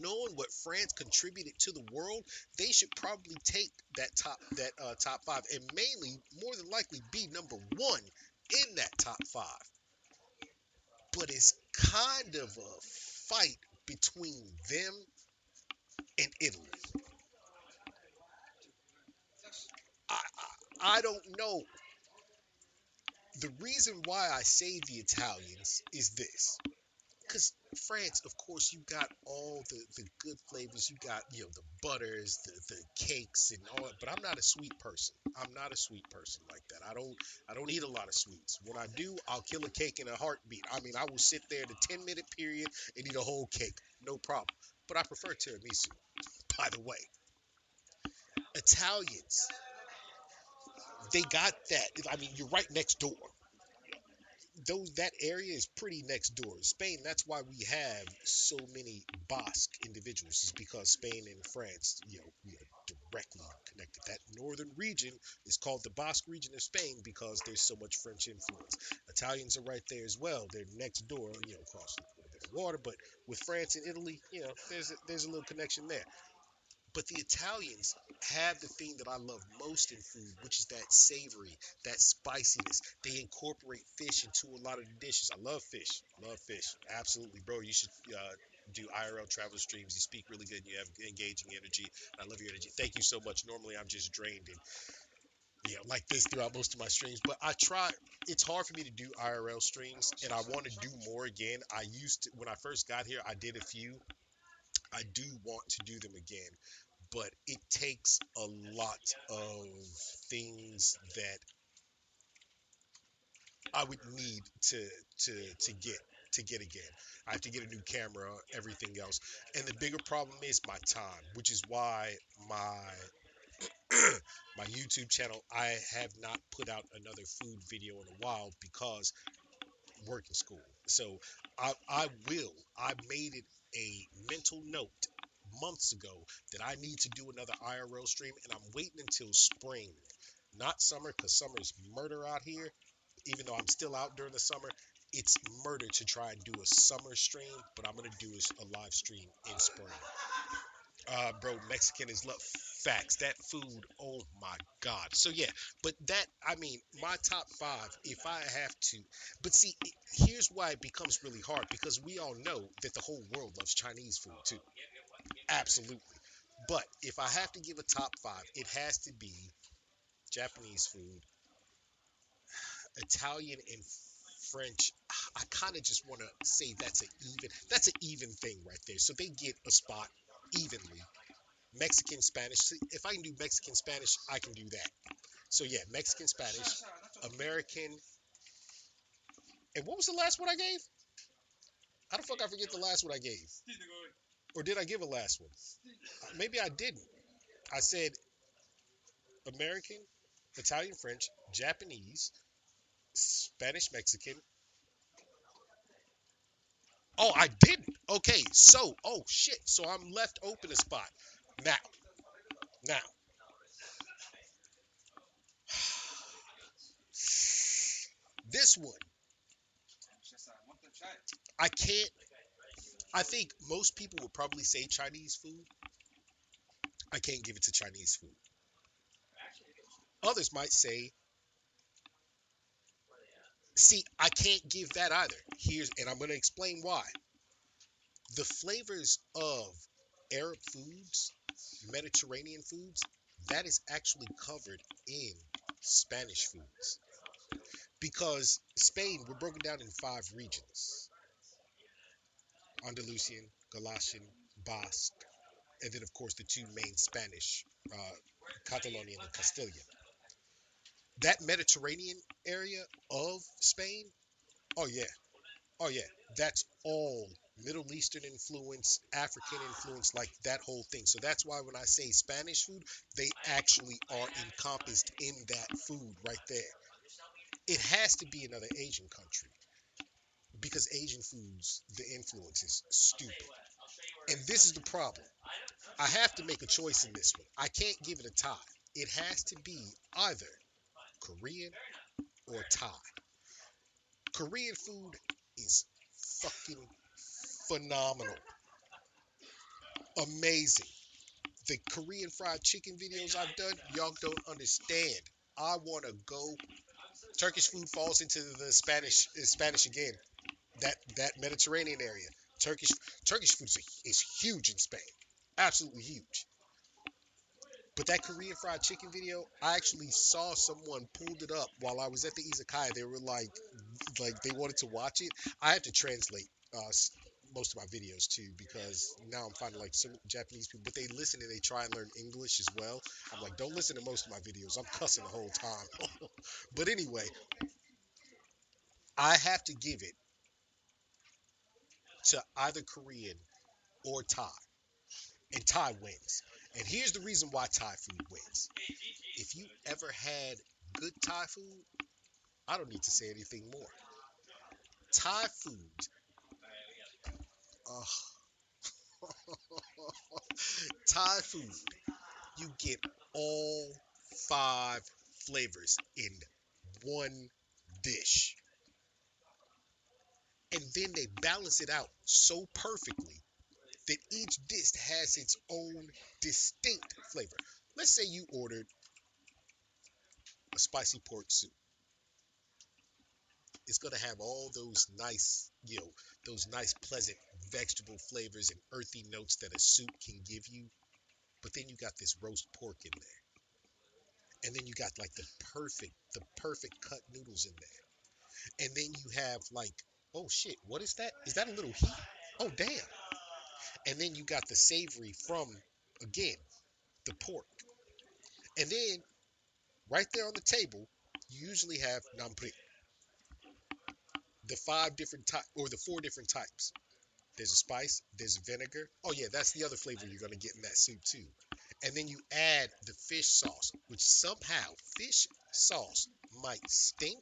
A: knowing what France contributed to the world, they should probably take top five and mainly, more than likely, be number one in that top five. But it's kind of a fight between them and Italy. I don't know. The reason why I say the Italians is this. Because France, of course, you got all the good flavors. You got, the butters, the cakes and all that. But I'm not a sweet person. I'm not a sweet person like that. I don't eat a lot of sweets. When I do, I'll kill a cake in a heartbeat. I mean, I will sit there in a 10-minute period and eat a whole cake. No problem. But I prefer tiramisu, by the way. Italians, they got that. I mean, you're right next door. That area is pretty next door. Spain, that's why we have so many Basque individuals, is because Spain and France, we are directly connected. That northern region is called the Basque region of Spain because there's so much French influence. Italians are right there as well. They're next door, across. the water. But with France and Italy, there's a little connection there. But the Italians have the thing that I love most in food, which is that savory, that spiciness. They incorporate fish into a lot of the dishes. I love fish. Love fish. Absolutely, bro. You should do IRL travel streams. You speak really good and you have engaging energy. I love your energy. Thank you so much. Normally, I'm just drained and like this throughout most of my streams. But I try. It's hard for me to do IRL streams, and I want to do more again. I used to when I first got here. I did a few. I do want to do them again, but it takes a lot of things that I would need to to get to get again. I have to get a new camera, everything else. And the bigger problem is my time, which is why my my YouTube channel, I have not put out another food video in a while because work and school. So I will. I made it a mental note months ago that I need to do another IRL stream, and I'm waiting until spring, not summer, because summer is murder out here. Even though I'm still out during the summer, it's murder to try and do a summer stream, but I'm gonna do a live stream in spring. Bro, Mexican is love. Facts. That food, oh my God. So yeah, but that, I mean, my top five, if I have to, but see, here's why it becomes really hard because we all know that the whole world loves Chinese food too. Absolutely. But if I have to give a top five, it has to be Japanese food, Italian, and French. I kind of just want to say that's an even thing right there. So they get a spot evenly. Mexican, Spanish. See, if I can do Mexican, Spanish, I can do that. So yeah, Mexican, Spanish, American, and what was the last one I gave? How the fuck I forget the last one I gave? Or did I give a last one? Maybe I didn't. I said American, Italian, French, Japanese, Spanish, Mexican. Oh, I didn't. Okay, so oh shit. So I'm left open a spot. Now, now, this one, I can't. I think most people would probably say Chinese food. I can't give it to Chinese food. Others might say, see, I can't give that either. And I'm going to explain why. The flavors of Arab foods, Mediterranean foods, that is actually covered in Spanish foods. Because Spain, we're broken down in five regions: Andalusian, Galician, Basque, and then, of course, the two main Spanish, Catalonian and Castilian. That Mediterranean area of Spain, oh, yeah, oh yeah, that's all Middle Eastern influence, African influence, like that whole thing. So that's why when I say Spanish food, they actually are encompassed in that food right there. It has to be another Asian country because Asian foods, the influence is stupid. And this is the problem. I have to make a choice in this one. I can't give it a tie. It has to be either Korean or Thai. Korean food is fucking phenomenal. Amazing. The Korean fried chicken videos I've done, y'all don't understand. I want to go. Turkish food falls into the Spanish again. That Mediterranean area. Turkish Turkish food is huge in Spain. Absolutely huge. But that Korean fried chicken video, I actually saw someone pulled it up while I was at the izakaya. They were like they wanted to watch it. I have to translate most of my videos too because now I'm finding like some Japanese people, but they listen and they try and learn English as well. I'm like, don't listen to most of my videos. I'm cussing the whole time. But anyway, I have to give it to either Korean or Thai, and Thai wins. And here's the reason why Thai food wins. If you ever had good Thai food, I don't need to say anything more. Thai food, uh, Thai food, you get all five flavors in one dish. And then they balance it out so perfectly that each dish has its own distinct flavor. Let's say you ordered a spicy pork soup. It's gonna have all those nice, those nice pleasant vegetable flavors and earthy notes that a soup can give you. But then you got this roast pork in there, and then you got like the perfect cut noodles in there, and then you have like, oh shit, what is that? Is that a little heat? Oh damn! And then you got the savory from, again, the pork, and then right there on the table, you usually have nampri, the five different type or the four different types. There's a spice, there's a vinegar. Oh yeah, that's the other flavor you're gonna get in that soup too. And then you add the fish sauce, which somehow fish sauce might stink,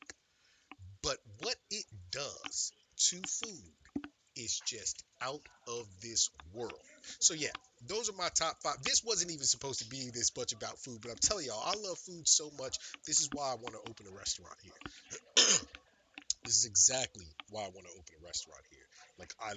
A: but what it does to food is just out of this world. So yeah, those are my top five. This wasn't even supposed to be this much about food, but I'm telling y'all, I love food so much. This is why I want to open a restaurant here. This is exactly why I want to open a restaurant here. Like, I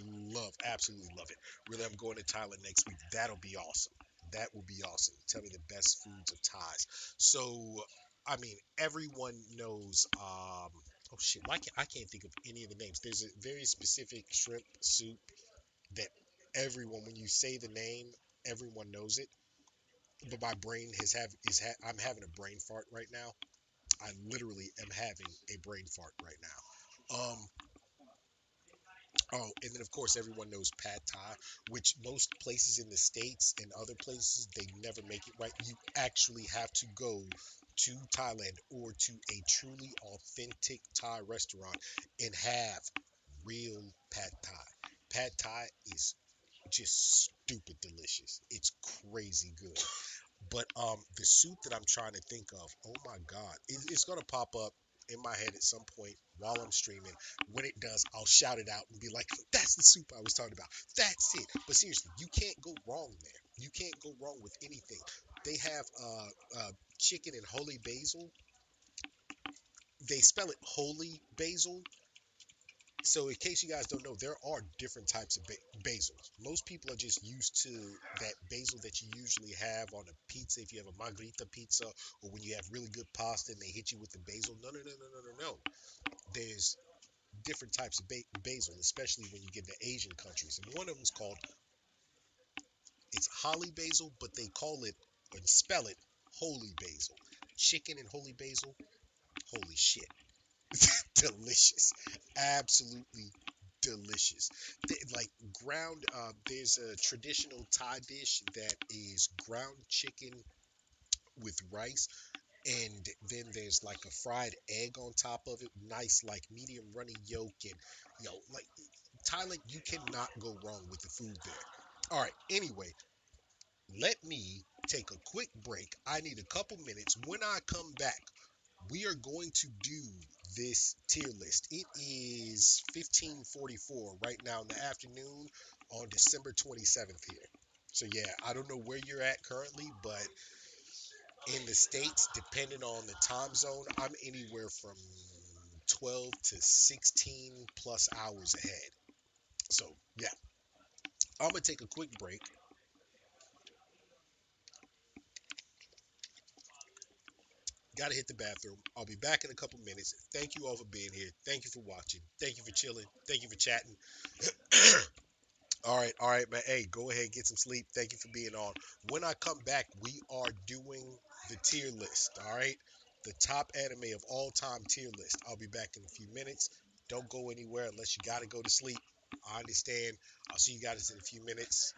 A: absolutely love it. Really, I'm going to Thailand next week. That'll be awesome. That will be awesome. Tell me the best foods of Thais. So, I mean, everyone knows. Oh shit, I can't think of any of the names. There's a very specific shrimp soup that everyone, when you say the name, everyone knows it. But my brain I'm having a brain fart right now. I literally am having a brain fart right now. Oh, and then of course everyone knows pad thai, which most places in the states and other places they never make it right. You actually have to go to Thailand or to a truly authentic Thai restaurant and have real pad thai. Pad thai is just stupid delicious. It's crazy good. But the soup that I'm trying to think of, oh my God, it's gonna pop up in my head at some point while I'm streaming. When it does, I'll shout it out and be like, "That's the soup I was talking about. That's it." But seriously, you can't go wrong there. You can't go wrong with anything. They have chicken and holy basil. They spell it holy basil. So, in case you guys don't know, there are different types of basils. Most people are just used to that basil that you usually have on a pizza if you have a margherita pizza, or when you have really good pasta and they hit you with the basil. No, no, no, no, no, no, no. There's different types of basil, especially when you get into Asian countries. And one of them is called, it's holly basil, but they call it and spell it holy basil. Chicken and holy basil, holy shit. Delicious. Absolutely delicious. Like ground, there's a traditional Thai dish that is ground chicken with rice, and then there's like a fried egg on top of it, nice like medium runny yolk, and like Thailand, you cannot go wrong with the food there. All right. Anyway, let me take a quick break. I need a couple minutes. When I come back, we are going to do this tier list. It is 15:44 right now in the afternoon on December 27th here. So yeah, I don't know where you're at currently, but in the States, depending on the time zone, I'm anywhere from 12 to 16 plus hours ahead. So yeah, I'm gonna take a quick break. Gotta hit the bathroom. I'll be back in a couple minutes. Thank you all for being here. Thank you for watching. Thank you for chilling. Thank you for chatting. All right, man. Hey, go ahead, get some sleep. Thank you for being on. When I come back, we are doing the tier list. All right, the top anime of all time tier list. I'll be back in a few minutes. Don't go anywhere unless you gotta go to sleep. I understand. I'll see you guys in a few minutes.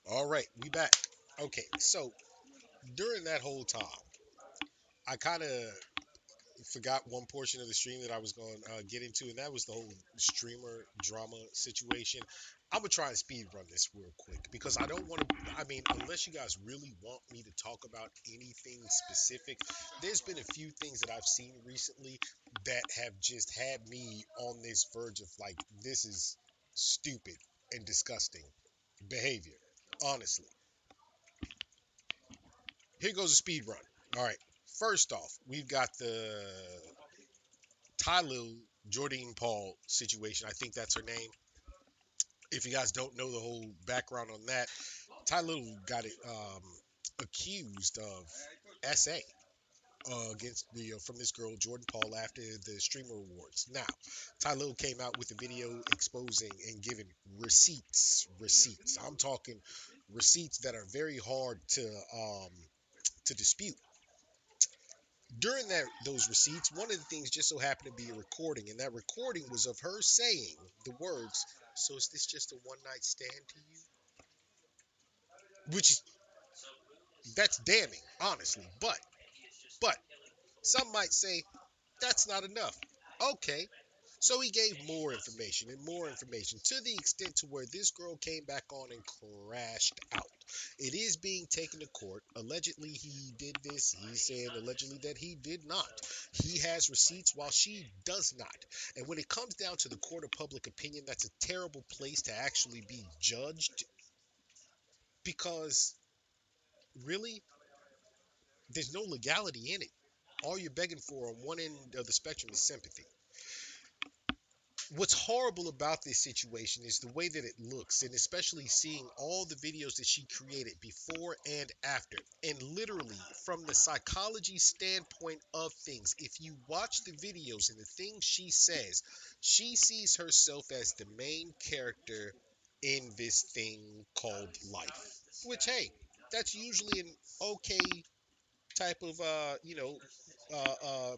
A: All right, we back. Okay, so during that whole time, I kind of forgot one portion of the stream that I was going to get into, and that was the whole streamer drama situation. I'm gonna try and speed run this real quick because I don't want to. I mean, unless you guys really want me to talk about anything specific, there's been a few things that I've seen recently that have just had me on this verge of like, this is stupid and disgusting behavior. Honestly, here goes a speed run. All right. First off, we've got the Tyloo Jordan Paul situation. I think that's her name. If you guys don't know the whole background on that, Tyloo got it accused of SA against the from this girl Jordan Paul after the Streamer Awards. Now, Tyloo came out with a video exposing and giving receipts. I'm talking receipts that are very hard to dispute. During those receipts, one of the things just so happened to be a recording, and that recording was of her saying the words, "So is this just a one night stand to you?" Which is that's damning, honestly. But some might say that's not enough. Okay. So he gave more information and more information to the extent to where this girl came back on and crashed out. It is being taken to court. Allegedly he did this. He's saying allegedly that he did not. He has receipts while she does not. And when it comes down to the court of public opinion, that's a terrible place to actually be judged because really there's no legality in it. All you're begging for on one end of the spectrum is sympathy. What's horrible about this situation is the way that it looks, and especially seeing all the videos that she created before and after. And literally, from the psychology standpoint of things, if you watch the videos and the things she says, she sees herself as the main character in this thing called life. Which, hey, that's usually an okay type of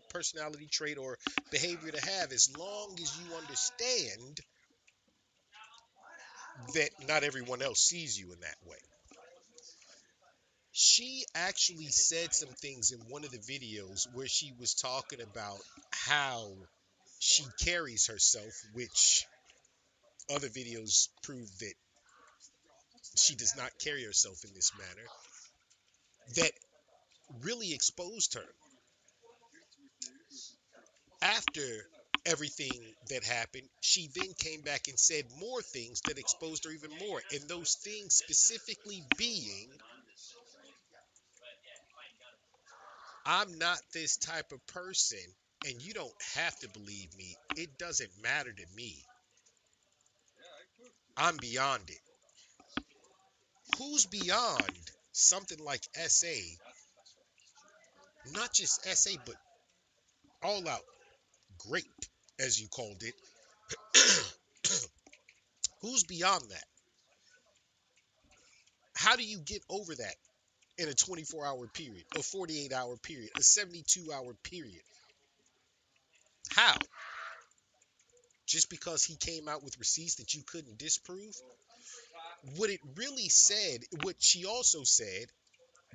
A: personality trait or behavior to have, as long as you understand that not everyone else sees you in that way. She actually said some things in one of the videos where she was talking about how she carries herself, which other videos prove that she does not carry herself in this manner, that really exposed her. After everything that happened, she then came back and said more things that exposed her even more. And those things specifically being, I'm not this type of person, and you don't have to believe me. It doesn't matter to me. I'm beyond it. Who's beyond something like SA? Not just SA, but all out grape, as you called it. Who's beyond that? How do you get over that in a 24-hour period, a 48-hour period, a 72-hour period? How? Just because he came out with receipts that you couldn't disprove? What it really said, what she also said,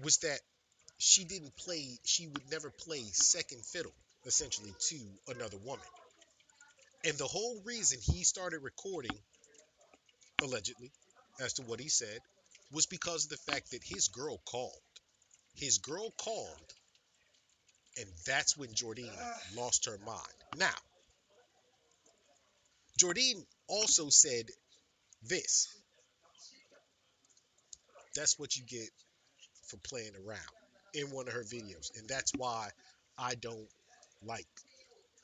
A: was that she would never play second fiddle, essentially, to another woman. And the whole reason he started recording, allegedly, as to what he said, was because of the fact that his girl called. His girl called, and that's when Jordine lost her mind. Now, Jordine also said this. That's what you get for playing around in one of her videos. And that's why I don't like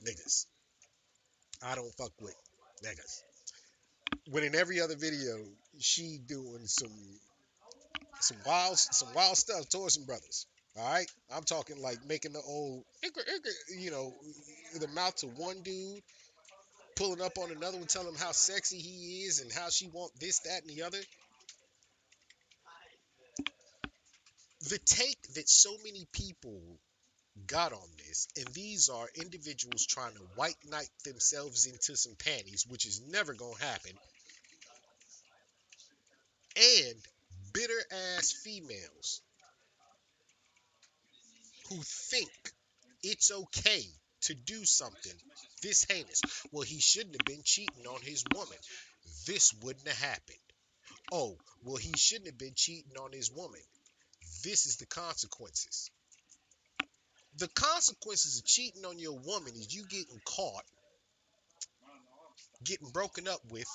A: niggas. I don't fuck with niggas. When in every other video, she doing some wild stuff towards some brothers. All right, I'm talking like making the old, the mouth to one dude, pulling up on another one, telling him how sexy he is and how she want this, that, and the other. The take that so many people got on this, and these are individuals trying to white knight themselves into some panties, which is never gonna happen, and bitter ass females who think it's okay to do something this heinous. Well, he shouldn't have been cheating on his woman. This wouldn't have happened. Oh, well, he shouldn't have been cheating on his woman. This is the consequences. The consequences of cheating on your woman is you getting caught, getting broken up with,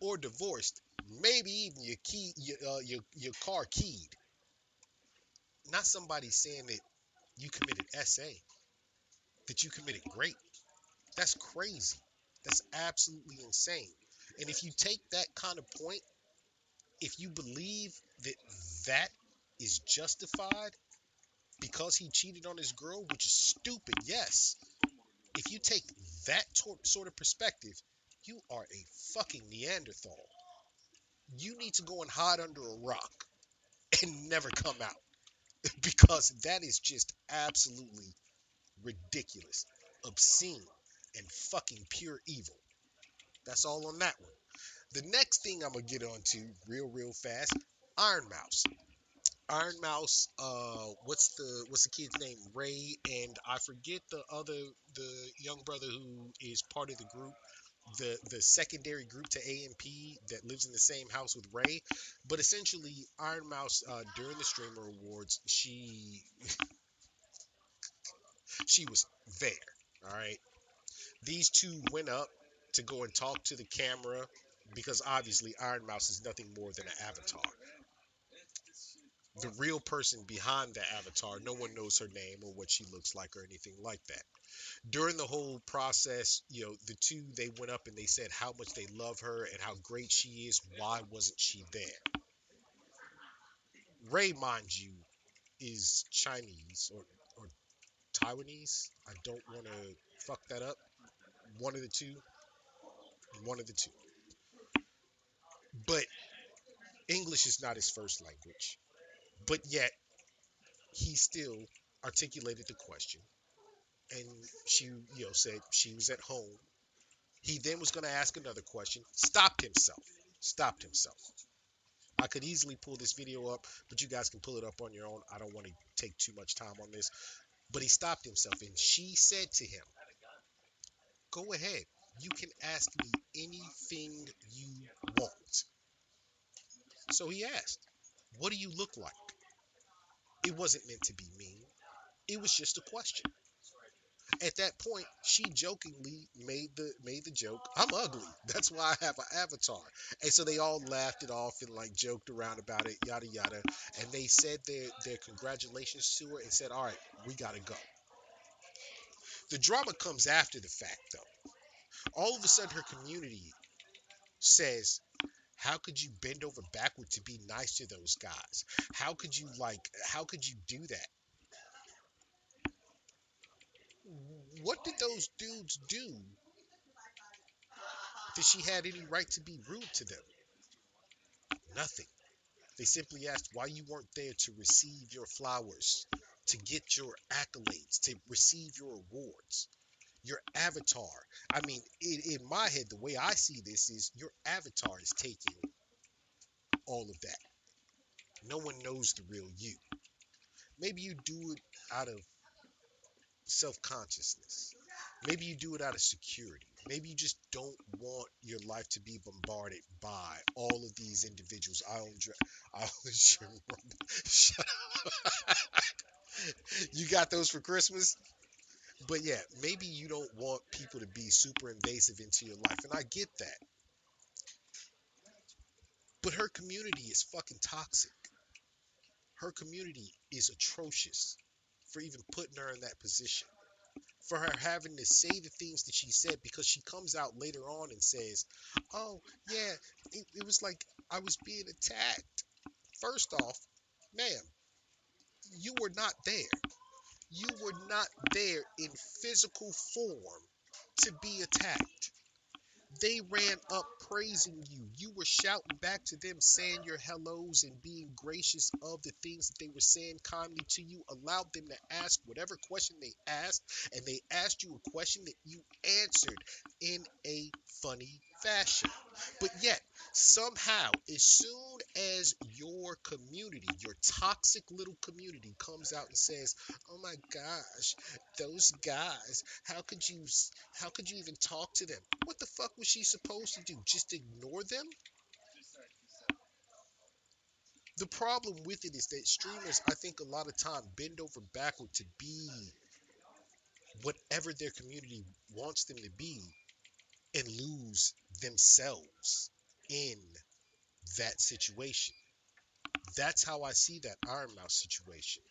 A: or divorced. Maybe even your car keyed. Not somebody saying that you committed SA, that you committed rape. That's crazy. That's absolutely insane. And if you take that kind of point, if you believe that that is justified because he cheated on his girl, which is stupid, yes. If you take that sort of perspective, you are a fucking Neanderthal. You need to go and hide under a rock and never come out because that is just absolutely ridiculous, obscene, and fucking pure evil. That's all on that one. The next thing I'm gonna get onto real fast, Iron Mouse. Iron Mouse, what's the kid's name? Ray, and I forget the young brother who is part of the group, the secondary group to AMP that lives in the same house with Ray. But essentially, Iron Mouse during the Streamer Awards, she was there. All right, these two went up to go and talk to the camera because obviously Iron Mouse is nothing more than an avatar. The real person behind the avatar, no one knows her name or what she looks like or anything like that. During the whole process, the two, they went up and they said how much they love her and how great she is. Why wasn't she there? Ray, mind you, is Chinese or Taiwanese. I don't want to fuck that up. One of the two. One of the two. But English is not his first language. But yet, he still articulated the question. And she, said she was at home. He then was going to ask another question. Stopped himself. Stopped himself. I could easily pull this video up, but you guys can pull it up on your own. I don't want to take too much time on this. But he stopped himself, and she said to him, go ahead. You can ask me anything you want. So he asked, what do you look like? It wasn't meant to be mean. It was just a question. At that point, she jokingly made the joke, I'm ugly. That's why I have an avatar. And so they all laughed it off and like joked around about it, yada yada. And they said their congratulations to her and said, all right, we gotta go. The drama comes after the fact though. All of a sudden her community says, how could you bend over backward to be nice to those guys? How could you do that? What did those dudes do that she had any right to be rude to them? Nothing. They simply asked why you weren't there to receive your flowers, to get your accolades, to receive your awards, your avatar. I mean, in my head, the way I see this is your avatar is taking all of that. No one knows the real you. Maybe you do it out of self-consciousness. Maybe you do it out of security. Maybe you just don't want your life to be bombarded by all of these individuals. I only shut up. You got those for Christmas? But yeah, maybe you don't want people to be super invasive into your life, and I get that. But her community is fucking toxic. Her community is atrocious for even putting her in that position. For her having to say the things that she said, because she comes out later on and says, oh, yeah, it was like I was being attacked. First off, ma'am, you were not there. You were not there in physical form to be attacked. They ran up praising you. You were shouting back to them, saying your hellos and being gracious of the things that they were saying kindly to you. Allowed them to ask whatever question they asked, and they asked you a question that you answered in a funny fashion. But yet, somehow, as soon as your community, your toxic little community comes out and says, "Oh my gosh, those guys, how could you even talk to them?" What the fuck was she supposed to do? Just ignore them? The problem with it is that streamers, I think a lot of time bend over backward to be whatever their community wants them to be and lose themselves in that situation. That's how I see that Iron Mouse situation.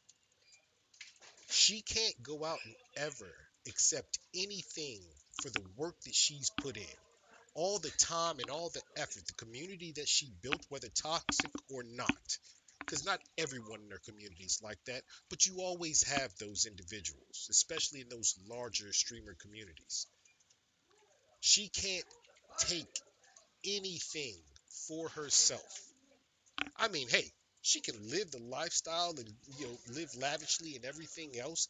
A: She can't go out and ever accept anything for the work that she's put in. All the time and all the effort, the community that she built, whether toxic or not. Because not everyone in her community is like that, but you always have those individuals, especially in those larger streamer communities. She can't take anything for herself. I mean, hey, she can live the lifestyle and live lavishly and everything else,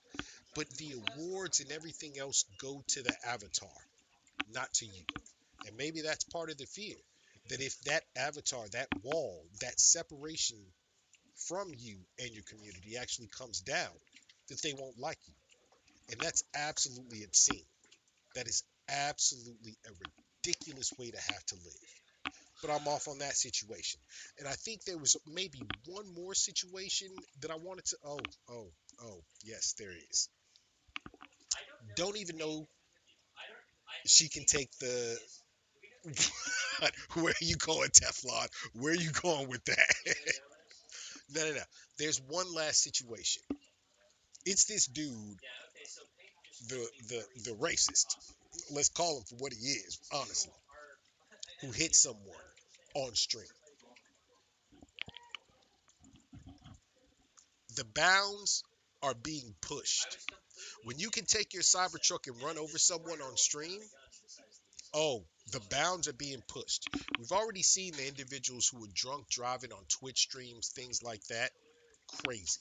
A: but the awards and everything else go to the avatar, not to you. And maybe that's part of the fear that if that avatar, that wall, that separation from you and your community actually comes down, that they won't like you. And that's absolutely obscene. That is absolutely a ridiculous way to have to live. But I'm off on that situation. And I think there was maybe one more situation that I wanted to. Yes, there is. Don't even know she can take the. Where are you going, Teflon? Where are you going with that? No, no, no. There's one last situation. It's this dude, the racist. Let's call him for what he is, honestly, who hit someone on stream. The bounds are being pushed. When you can take your Cybertruck and run over someone on stream, oh, the bounds are being pushed. We've already seen the individuals who were drunk driving on Twitch streams, things like that. Crazy.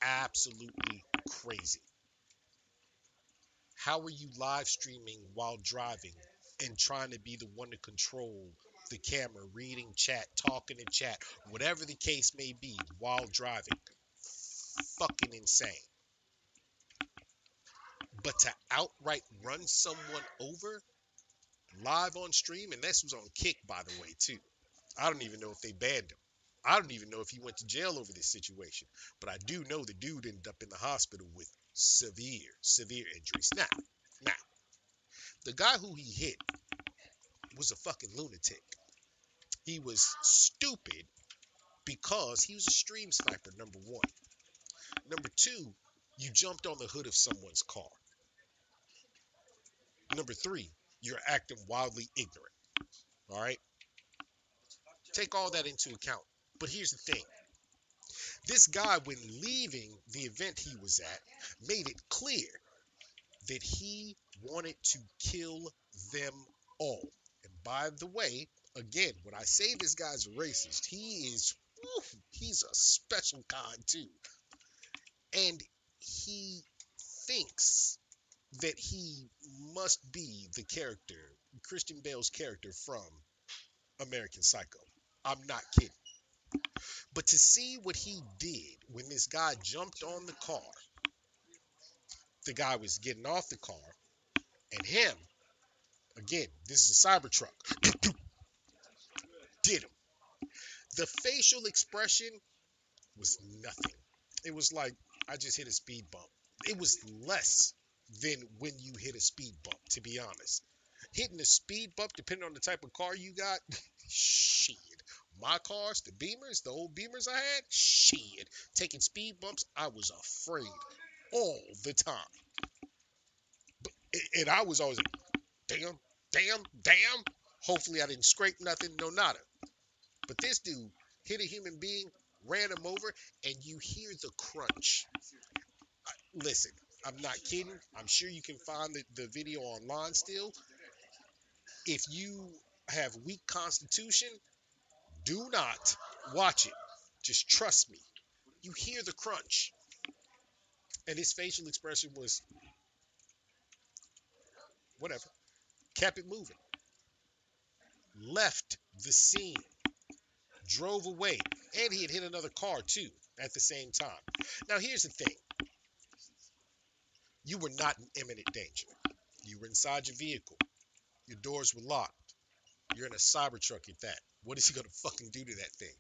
A: Absolutely crazy. How are you live streaming while driving and trying to be the one to control the camera, reading chat, talking to chat, whatever the case may be while driving? Fucking insane. But to outright run someone over live on stream, and this was on Kick, by the way, too. I don't even know if they banned him. I don't even know if he went to jail over this situation. But I do know the dude ended up in the hospital with severe injuries. Now, the guy who he hit was a fucking lunatic. He was stupid because he was a stream sniper, number one. Number two, you jumped on the hood of someone's car. Number three, you're acting wildly ignorant. All right? Take all that into account. But here's the thing. This guy, when leaving the event he was at, made it clear that he wanted to kill them all. And by the way, again, when I say this guy's a racist, he's a special kind too. And he thinks that he must be the character, Christian Bale's character from American Psycho. I'm not kidding. But to see what he did when this guy jumped on the car, the guy was getting off the car, and him, again, this is a Cybertruck, did him. The facial expression was nothing. It was like, I just hit a speed bump. It was less than when you hit a speed bump, to be honest. Hitting a speed bump, depending on the type of car you got, shit. My cars, the Beamers, the old Beamers I had, shit. Taking speed bumps, I was afraid all the time. And I was always like, damn, damn, damn. Hopefully I didn't scrape nothing, no nada. But this dude hit a human being, ran him over, and you hear the crunch. Listen, I'm not kidding. I'm sure you can find the video online still. If you have weak constitution, do not watch it. Just trust me. You hear the crunch. And his facial expression was whatever. Kept it moving. left the scene, drove away, and he had hit another car too at the same time. Now, here's the thing: you were not in imminent danger. You were inside your vehicle. Your doors were locked. You're in a Cybertruck at that. What is he gonna fucking do to that thing?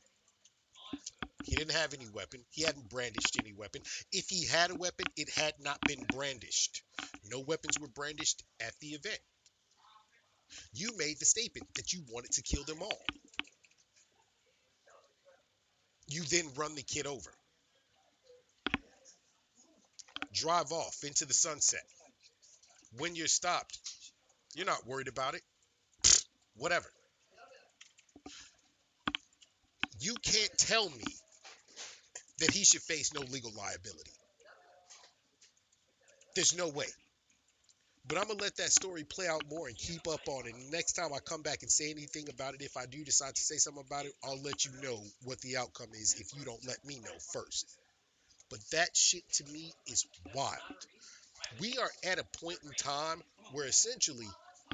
A: He didn't have any weapon. He hadn't brandished any weapon. If he had a weapon, it had not been brandished. No weapons were brandished at the event. You made the statement that you wanted to kill them all. You then run the kid over, drive off into the sunset. When you're stopped, you're not worried about it. Whatever. You can't tell me that he should face no legal liability. There's no way. But I'm gonna let that story play out more and keep up on it. And next time I come back and say anything about it, if I do decide to say something about it, I'll let you know what the outcome is if you don't let me know first. But that shit to me is wild. We are at a point in time where essentially,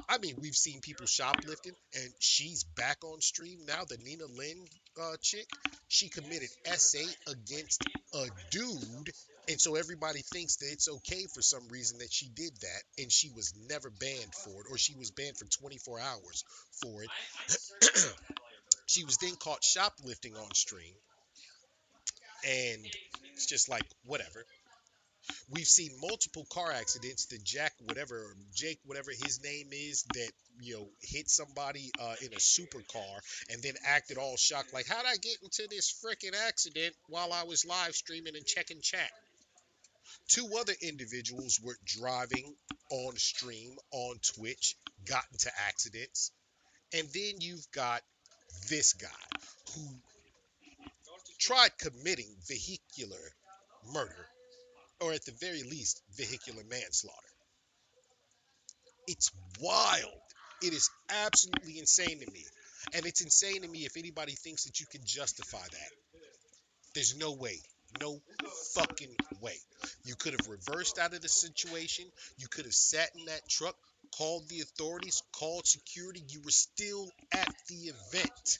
A: I mean, we've seen people shoplifting, and she's back on stream now. The Nina Lynn chick, she committed SA against a dude, and so everybody thinks that it's okay for some reason that she did that, and she was never banned for it, or she was banned for 24 hours for it. She was then caught shoplifting on stream, and it's just like whatever. We've seen multiple car accidents that Jake, whatever his name is, that hit somebody in a supercar and then acted all shocked, like, how'd I get into this freaking accident while I was live streaming and checking chat? Two other individuals were driving on stream on Twitch, got into accidents, and then you've got this guy who tried committing vehicular murder, or at the very least, vehicular manslaughter. It's wild. It is absolutely insane to me. And it's insane to me if anybody thinks that you can justify that. There's no way. No fucking way. You could have reversed out of the situation. You could have sat in that truck, called the authorities, called security. You were still at the event.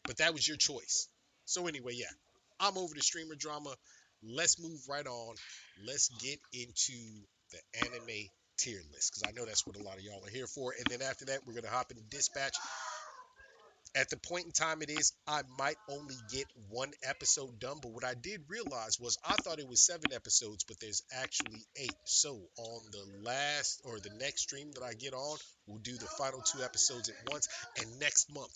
A: But that was your choice. So anyway, yeah. I'm over the streamer drama. Let's move right on. Let's get into the anime tier list, because I know that's what a lot of y'all are here for. And then after that, we're going to hop into dispatch. At the point in time it is, I might only get one episode done, but what I did realize was I thought it was 7 episodes, but there's actually 8. So on the last or the next stream that I get on, we'll do the final 2 episodes at once. And not next month,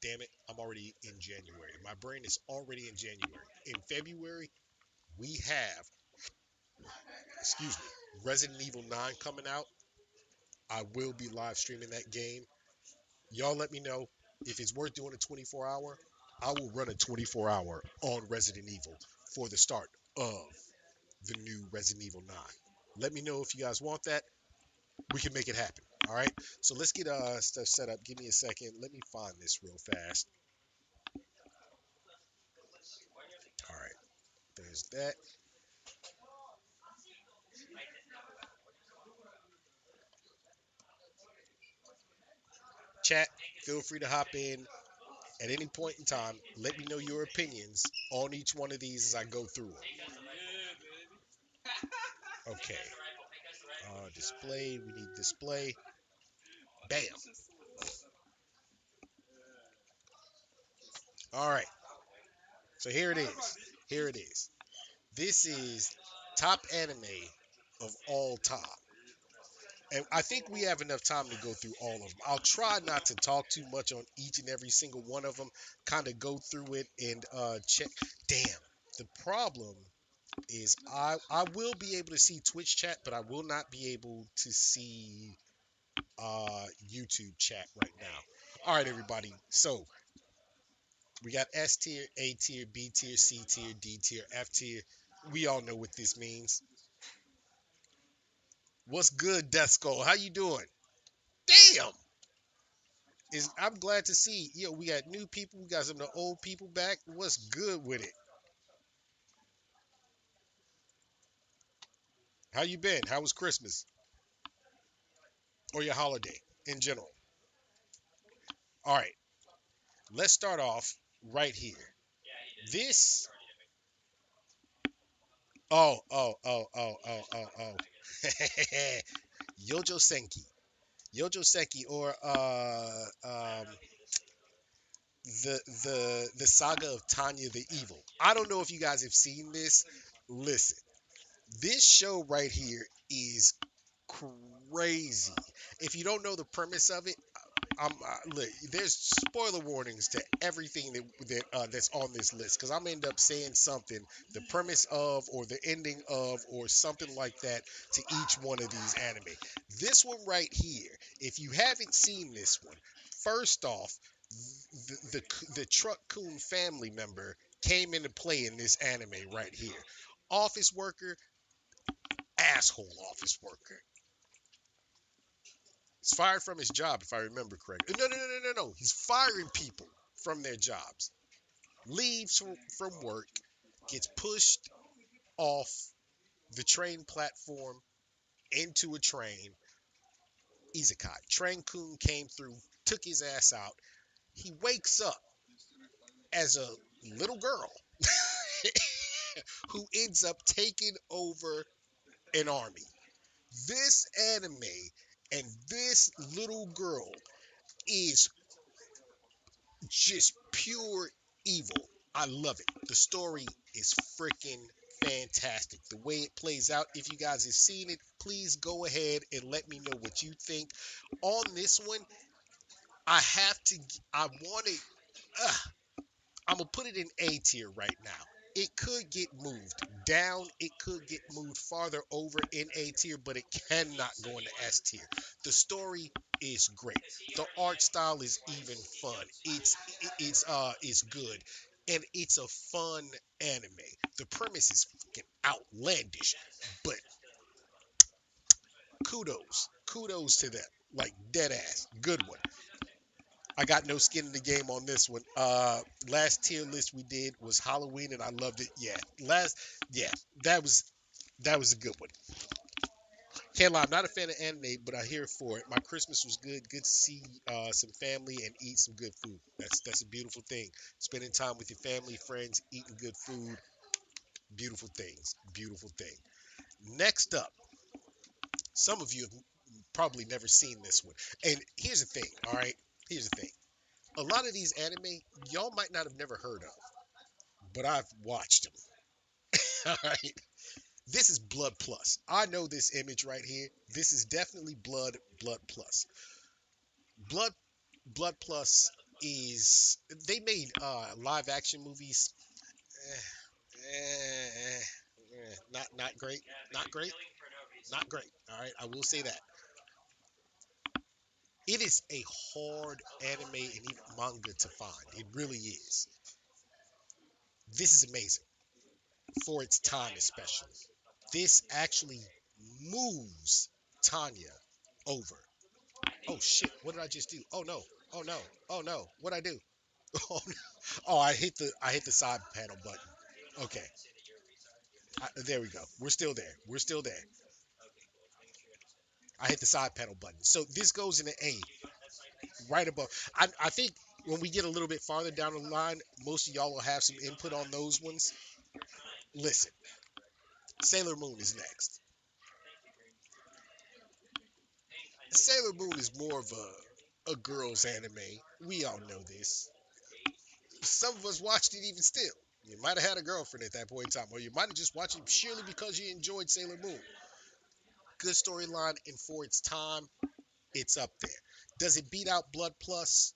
A: damn it, I'm already in January. My brain is already in January. In February, we have, excuse me, Resident Evil 9 coming out. I will be live streaming that game. Y'all let me know if it's worth doing a 24-hour. I will run a 24-hour on Resident Evil for the start of the new Resident Evil 9. Let me know if you guys want that. We can make it happen. All right. So let's get stuff set up. Give me a second. Let me find this real fast. All right. There's that. Chat, feel free to hop in at any point in time. Let me know your opinions on each one of these as I go through them. Okay. Display. We need display. Bam. All right. So here it is. Here it is. This is top anime of all time. And I think we have enough time to go through all of them. I'll try not to talk too much on each and every single one of them. Kind of go through it and check. Damn. The problem is I will be able to see Twitch chat, but I will not be able to see YouTube chat right now. All right, everybody. So we got S tier, A tier, B tier, C tier, D tier, F tier. We all know what this means. What's good, Death Skull? How you doing? Damn! I'm glad to see. We got new people. We got some of the old people back. What's good with it? How you been? How was Christmas? or your holiday in general. All right, let's start off right here. This. Oh. Yojo Senki. Yojo Senki, or the saga of Tanya the Evil. I don't know if you guys have seen this. Listen, this show right here is crazy. If you don't know the premise of it, look, there's spoiler warnings to everything that's on this list because I'm end up saying something, the premise of, or the ending of, or something like that to each one of these anime. This one right here, if you haven't seen this one, first off, the Truck Coon family member came into play in this anime right here. Office worker, asshole office worker. He's fired from his job, if I remember correctly. No. He's firing people from their jobs. Leaves from work, gets pushed off the train platform into a train. Isekai. Train Kun came through, took his ass out. He wakes up as a little girl who ends up taking over an army. This anime and this little girl is just pure evil. I love it. The story is freaking fantastic. The way it plays out, if you guys have seen it, please go ahead and let me know what you think. On this one, I have to, I want to, I'm going to put it in A tier right now. It could get moved down. It could get moved farther over in A tier, but it cannot go into S tier. The story is great. The art style is even fun. It's good, and it's a fun anime. The premise is fucking outlandish, but kudos to them. Like dead ass, good one. I got no skin in the game on this one. Last tier list we did was Halloween, and I loved it. Yeah, that was that was a good one. Can't lie, I'm not a fan of anime, but I'm here for it. My Christmas was good. Good to see some family and eat some good food. That's a beautiful thing. Spending time with your family, friends, eating good food, beautiful things. Beautiful thing. Next up, some of you have probably never seen this one. And here's the thing, all right? Here's the thing. A lot of these anime, y'all might not have never heard of, but I've watched them. All right. This is Blood Plus. I know this image right here. This is definitely Blood Plus. Blood Blood Plus is they made live action movies. Not great. Not great. Not great. All right, I will say that. It is a hard anime and even manga to find. It really is. This is amazing for its time, especially. This actually moves Tanya over. Oh shit! What did I just do? Oh no! Oh no! Oh no! What I do? Oh no! Oh, I hit the side panel button. Okay, there we go. We're still there. We're still there. I hit the side panel button. So this goes into A, right above. I think when we get a little bit farther down the line, most of y'all will have some input on those ones. Listen, Sailor Moon is next. Sailor Moon is more of a girls anime. We all know this. Some of us watched it even still. You might have had a girlfriend at that point in time, or you might have just watched it purely because you enjoyed Sailor Moon. Good storyline, and for its time, it's up there. Does it beat out Blood Plus?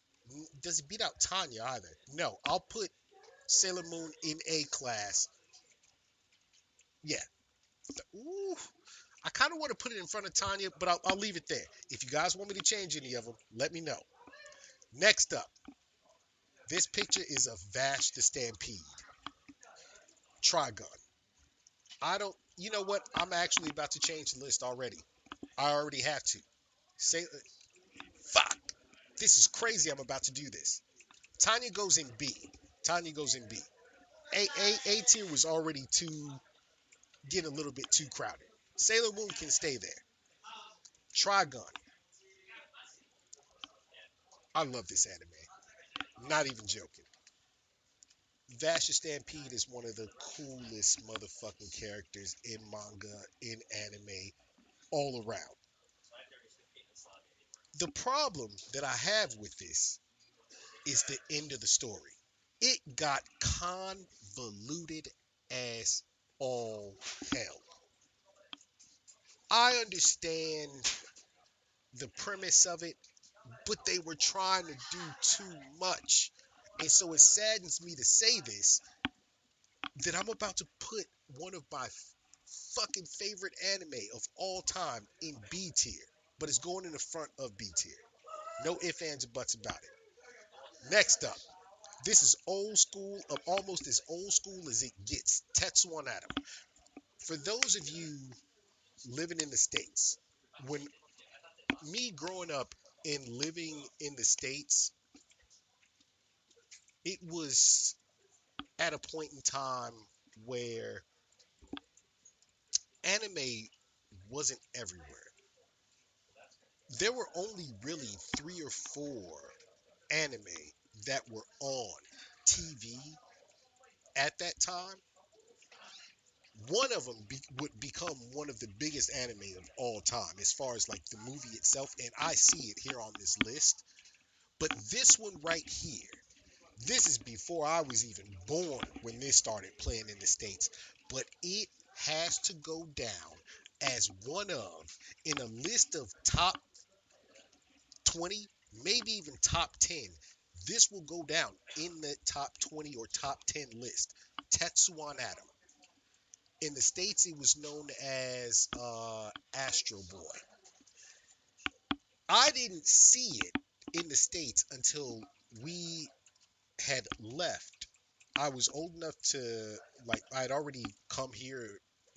A: Does it beat out Tanya either? No. I'll put Sailor Moon in A class. Yeah. Ooh. I kind of want to put it in front of Tanya, but I'll leave it there. If you guys want me to change any of them, let me know. Next up, this picture is of Vash the Stampede. Trigun. I don't. You know what? I'm actually about to change the list already. I already have to. Say, fuck. This is crazy. I'm about to do this. Tanya goes in B. Tanya goes in B. A tier was already getting a little bit too crowded. Sailor Moon can stay there. Trigun. I love this anime. Not even joking. Vasher Stampede is one of the coolest motherfucking characters in manga, in anime, all around. The problem that I have with this is the end of the story. It got convoluted as all hell. I understand the premise of it, but they were trying to do too much. And so it saddens me to say this, that I'm about to put one of my fucking favorite anime of all time in B tier, but it's going in the front of B tier. No ifs, ands, or buts about it. Next up, this is old school, almost as old school as it gets. Tetsuan Atom. For those of you living in the States, when me growing up and living in the States, it was at a point in time where anime wasn't everywhere. There were only really three or four anime that were on TV at that time. One of them would become one of the biggest anime of all time as far as like the movie itself, and I see it here on this list. But this one right here, this is before I was even born when this started playing in the States, but it has to go down as one of, in a list of top 20, maybe even top 10. This will go down in the top 20 or top 10 list. Tetsuan Atom. In the States, it was known as Astro Boy. I didn't see it in the States until we had left. I was old enough to, like, I'd already come here,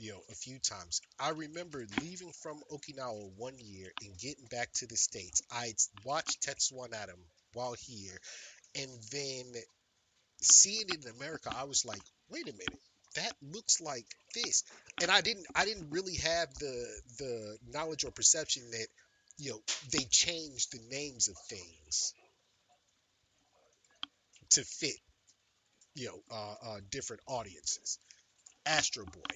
A: a few times. I remember leaving from Okinawa one year and getting back to the States. I'd watched Tetsuan Atom while here, and then seeing it in America, I was like, wait a minute, that looks like this. And I didn't really have the knowledge or perception that, they changed the names of things to fit, different audiences. Astro Boy.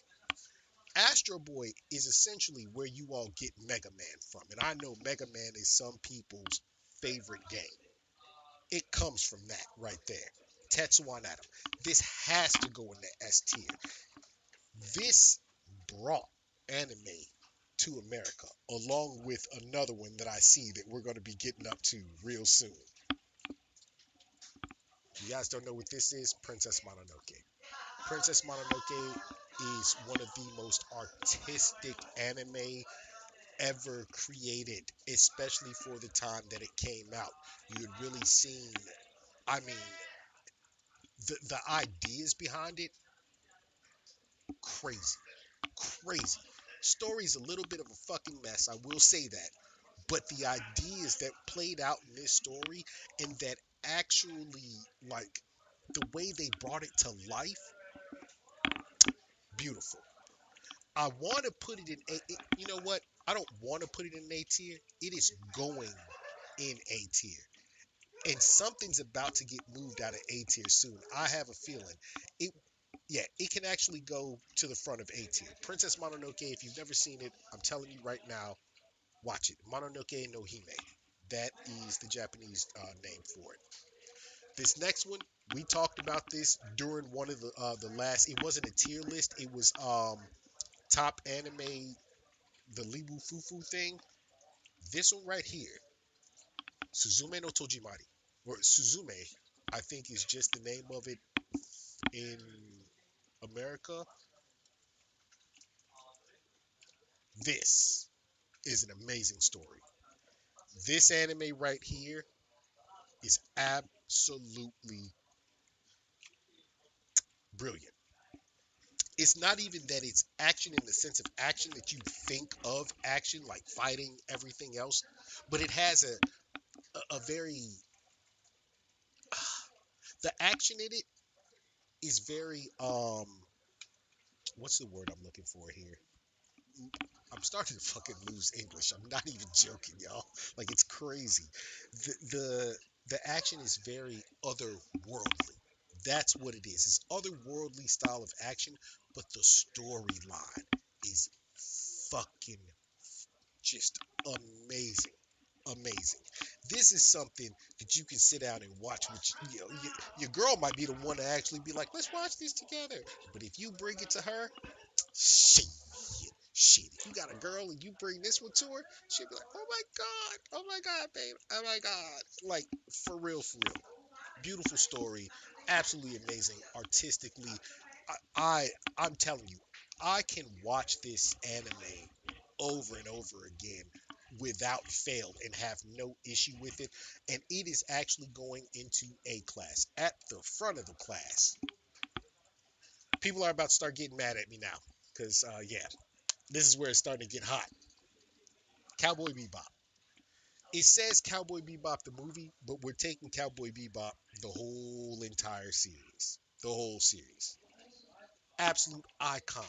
A: Astro Boy is essentially where you all get Mega Man from. And I know Mega Man is some people's favorite game. It comes from that right there. Tetsuan Atom. This has to go in the S tier. This brought anime to America, along with another one that I see that we're going to be getting up to real soon. You guys don't know what this is? Princess Mononoke. Princess Mononoke is one of the most artistic anime ever created, especially for the time that it came out. You had really seen, I mean, the ideas behind it, crazy, crazy. Story's a little bit of a fucking mess, I will say that. But the ideas that played out in this story, and that actually, like, the way they brought it to life, beautiful. I want to put it in you know what? I don't want to put it in A tier. It is going in A tier. And something's about to get moved out of A tier soon. I have a feeling. It Yeah, it can actually go to the front of A tier. Princess Mononoke, if you've never seen it, I'm telling you right now, watch it. Mononoke no Hime. That is the Japanese name for it. This next one, we talked about this during one of the last. It wasn't a tier list. It was top anime, the Libu Fufu thing. This one right here, Suzume no Tojimari, or Suzume, I think is just the name of it in America. This is an amazing story. This anime right here is absolutely brilliant. It's not even that it's action in the sense of action that you think of action, like fighting, everything else, but it has a very, the action in it is very, what's the word I'm looking for here? I'm starting to fucking lose English. I'm not even joking, y'all. Like, it's crazy. The The action is very otherworldly. That's what it is. It's otherworldly style of action, but the storyline is fucking just amazing. Amazing. This is something that you can sit down and watch with your girl might be the one to actually be like, let's watch this together. But if you bring it to her, shit, shit. If you got a girl and you bring this one to her, she'll be like, oh my god, babe, oh my god. Like, for real, for real. Beautiful story, absolutely amazing artistically. I I'm telling you, I can watch this anime over and over again without fail and have no issue with it. And it is actually going into A class at the front of the class. People are about to start getting mad at me now because yeah, this is where it's starting to get hot. Cowboy Bebop. It says Cowboy Bebop the movie, but we're taking Cowboy Bebop the whole entire series. The whole series. Absolute icon.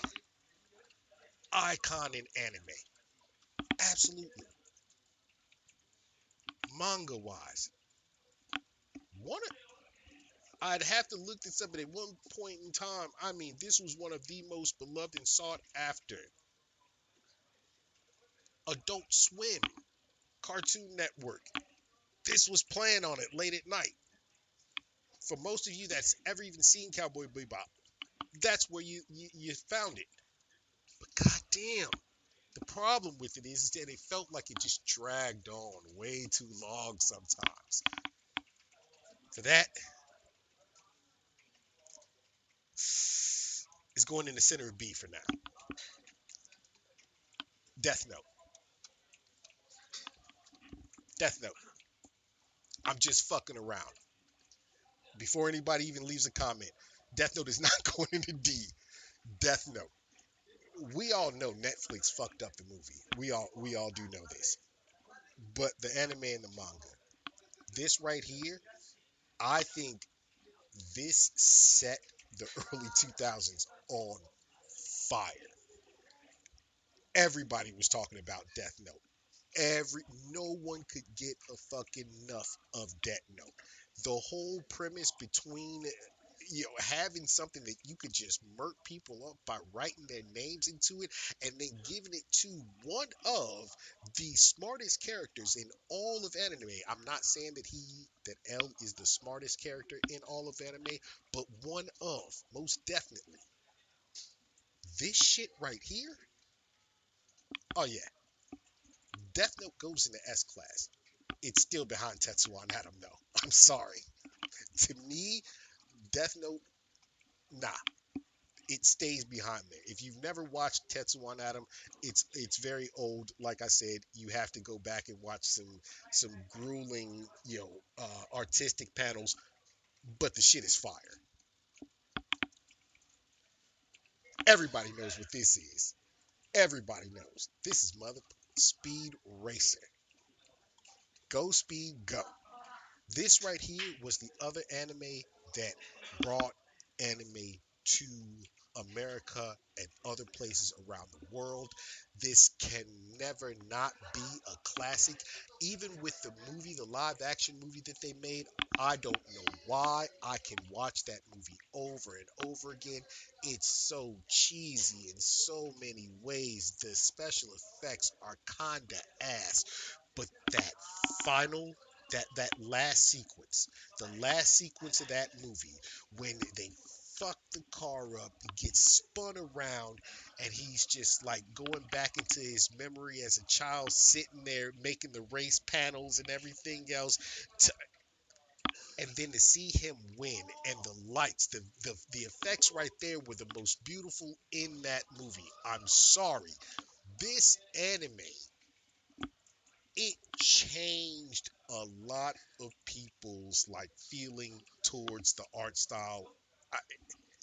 A: Icon in anime. Absolutely. Manga wise. One I'd have to look this up, but at one point in time, I mean, this was one of the most beloved and sought after Adult Swim, Cartoon Network. This was playing on it late at night. For most of you that's ever even seen Cowboy Bebop, that's where you found it. But goddamn, the problem with it is that it felt like it just dragged on way too long sometimes. For that, it's going in the center of B for now. Death Note. Death Note. I'm just fucking around. Before anybody even leaves a comment, Death Note is not going into D. Death Note. We all know Netflix fucked up the movie. We all do know this. But the anime and the manga. This right here, I think this set the early 2000s on fire. Everybody was talking about Death Note. Every No one could get a fucking enough of Death Note. The whole premise between having something that you could just murk people up by writing their names into it and then giving it to one of the smartest characters in all of anime. I'm not saying that L is the smartest character in all of anime, but one of, most definitely. This shit right here, oh yeah, Death Note goes into S class. It's still behind Tetsuo and Adam though. I'm sorry. To me, Death Note, nah, it stays behind there. If you've never watched Tetsuo and Adam, it's very old. Like I said, you have to go back and watch some grueling, artistic panels. But the shit is fire. Everybody knows what this is. Everybody knows this is Mother Speed Racer. Go Speed Go. This right here was the other anime that brought anime to America and other places around the world. This can never not be a classic. Even with the movie, the live action movie that they made, I don't know why. I can watch that movie over and over again. It's so cheesy in so many ways. The special effects are kinda ass, but final that last sequence of that movie when they fuck the car up, he gets spun around, and he's just like going back into his memory as a child, sitting there making the race panels and everything else, to, and then to see him win and the lights, the effects right there were the most beautiful in that movie. I'm sorry, this anime, it changed a lot of people's like feeling towards the art style. I,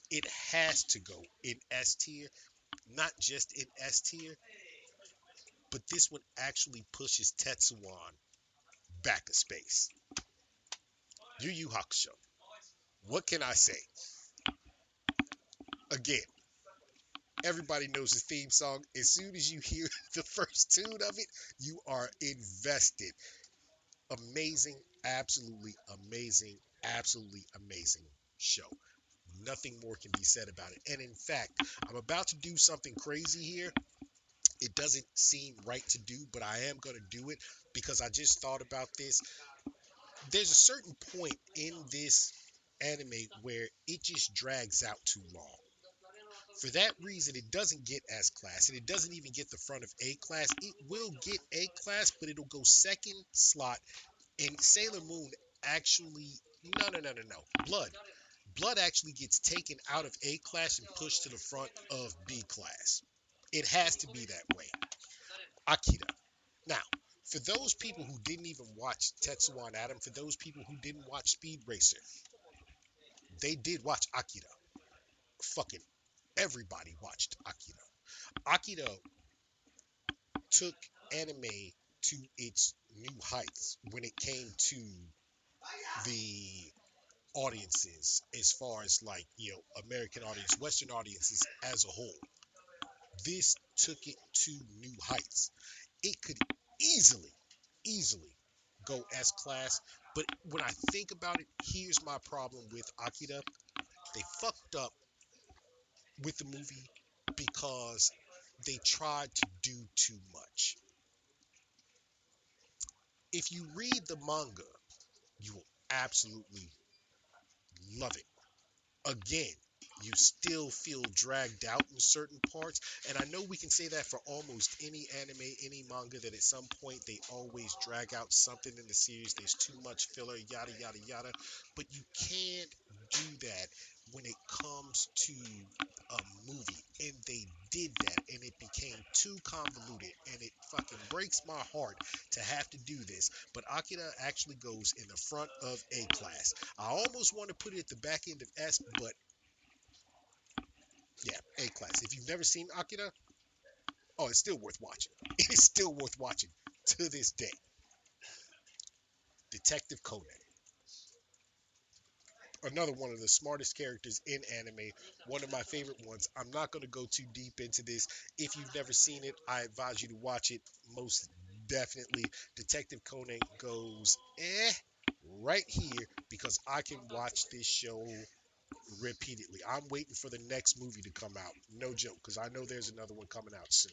A: it has to go in S tier, not just in S tier, but this one actually pushes Tetsuan back a space. Yu Yu Hakusho. What can I say? Again, everybody knows the theme song. As soon as you hear the first tune of it, you are invested. Amazing, Absolutely amazing, absolutely amazing show. Nothing more can be said about it. And in fact, I'm about to do something crazy here. It doesn't seem right to do, but I am going to do it because I just thought about this. There's a certain point in this anime where it just drags out too long. For that reason, it doesn't get S class, and it doesn't even get the front of A class. It will get A class, but it'll go second slot. And Sailor Moon actually, no. Blood actually gets taken out of A class and pushed to the front of B class. It has to be that way. Akira. Now, for those people who didn't even watch Tetsuo and Adam, for those people who didn't watch Speed Racer, they did watch Akira. Fucking everybody watched Akira. Akira took anime to its new heights when it came to the audiences, as far as like, American audience, Western audiences as a whole. This took it to new heights. It could easily, easily go S class. But when I think about it, here's my problem with Akira. They fucked up with the movie because they tried to do too much. If you read the manga, you will absolutely love it. Again, you still feel dragged out in certain parts. And I know we can say that for almost any anime, any manga, that at some point they always drag out something in the series. There's too much filler, yada, yada, yada. But you can't do that when it comes to a movie. And they did that, and it became too convoluted. And it fucking breaks my heart to have to do this. But Akira actually goes in the front of A class. I almost want to put it at the back end of S, but yeah, A class. If you've never seen Akira, oh, it's still worth watching. It's still worth watching to this day. Detective Conan, another one of the smartest characters in anime, one of my favorite ones. I'm not going to go too deep into this. If you've never seen it, I advise you to watch it. Most definitely, Detective Conan goes right here because I can watch this show repeatedly. I'm waiting for the next movie to come out. No joke, because I know there's another one coming out soon.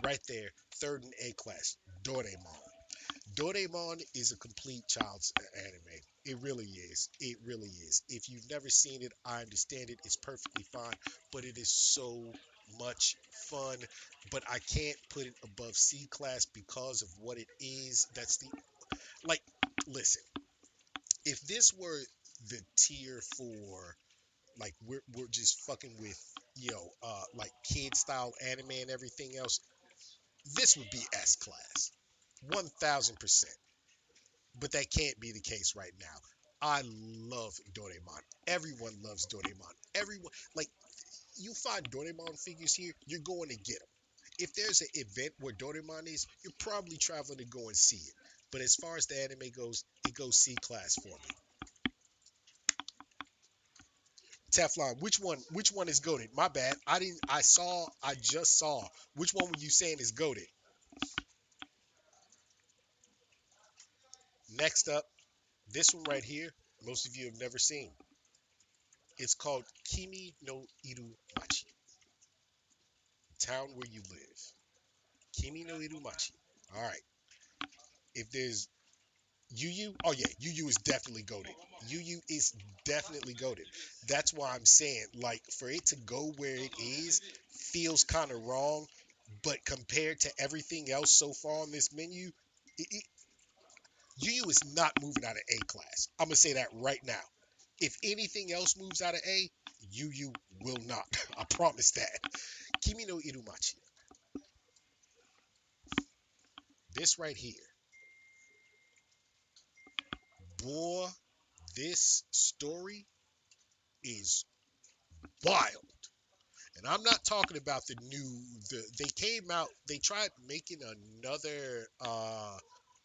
A: Right there, third in A class, Doraemon. Doraemon is a complete child's anime. It really is. It really is. If you've never seen it, I understand it. It's perfectly fine, but it is so much fun. But I can't put it above C class because of what it is. That's the like. Listen, if this were the tier for like we're just fucking with like kid style anime and everything else, this would be S class, 1000%. But that can't be the case right now. I love Doraemon. Everyone loves Doraemon. Everyone, like, you find Doraemon figures here, you're going to get them. If there's an event where Doraemon is, you're probably traveling to go and see it. But as far as the anime goes, it goes C class for me. Teflon, which one is goaded? My bad. I just saw. Which one were you saying is goaded? Next up, this one right here, most of you have never seen. It's called Kimi no Iru Machi, town where you live. Kimi no Iru Machi. All right. If there's Yu Yu, oh yeah, Yu Yu is definitely goaded. Yu Yu is definitely goaded. That's why I'm saying, like, for it to go where it is feels kind of wrong, but compared to everything else so far on this menu, Yu Yu is not moving out of A class. I'm gonna say that right now. If anything else moves out of A, Yu Yu will not. I promise that. Kimi no Irumachi. This right here, boy, this story is wild. And I'm not talking about they came out, they tried making another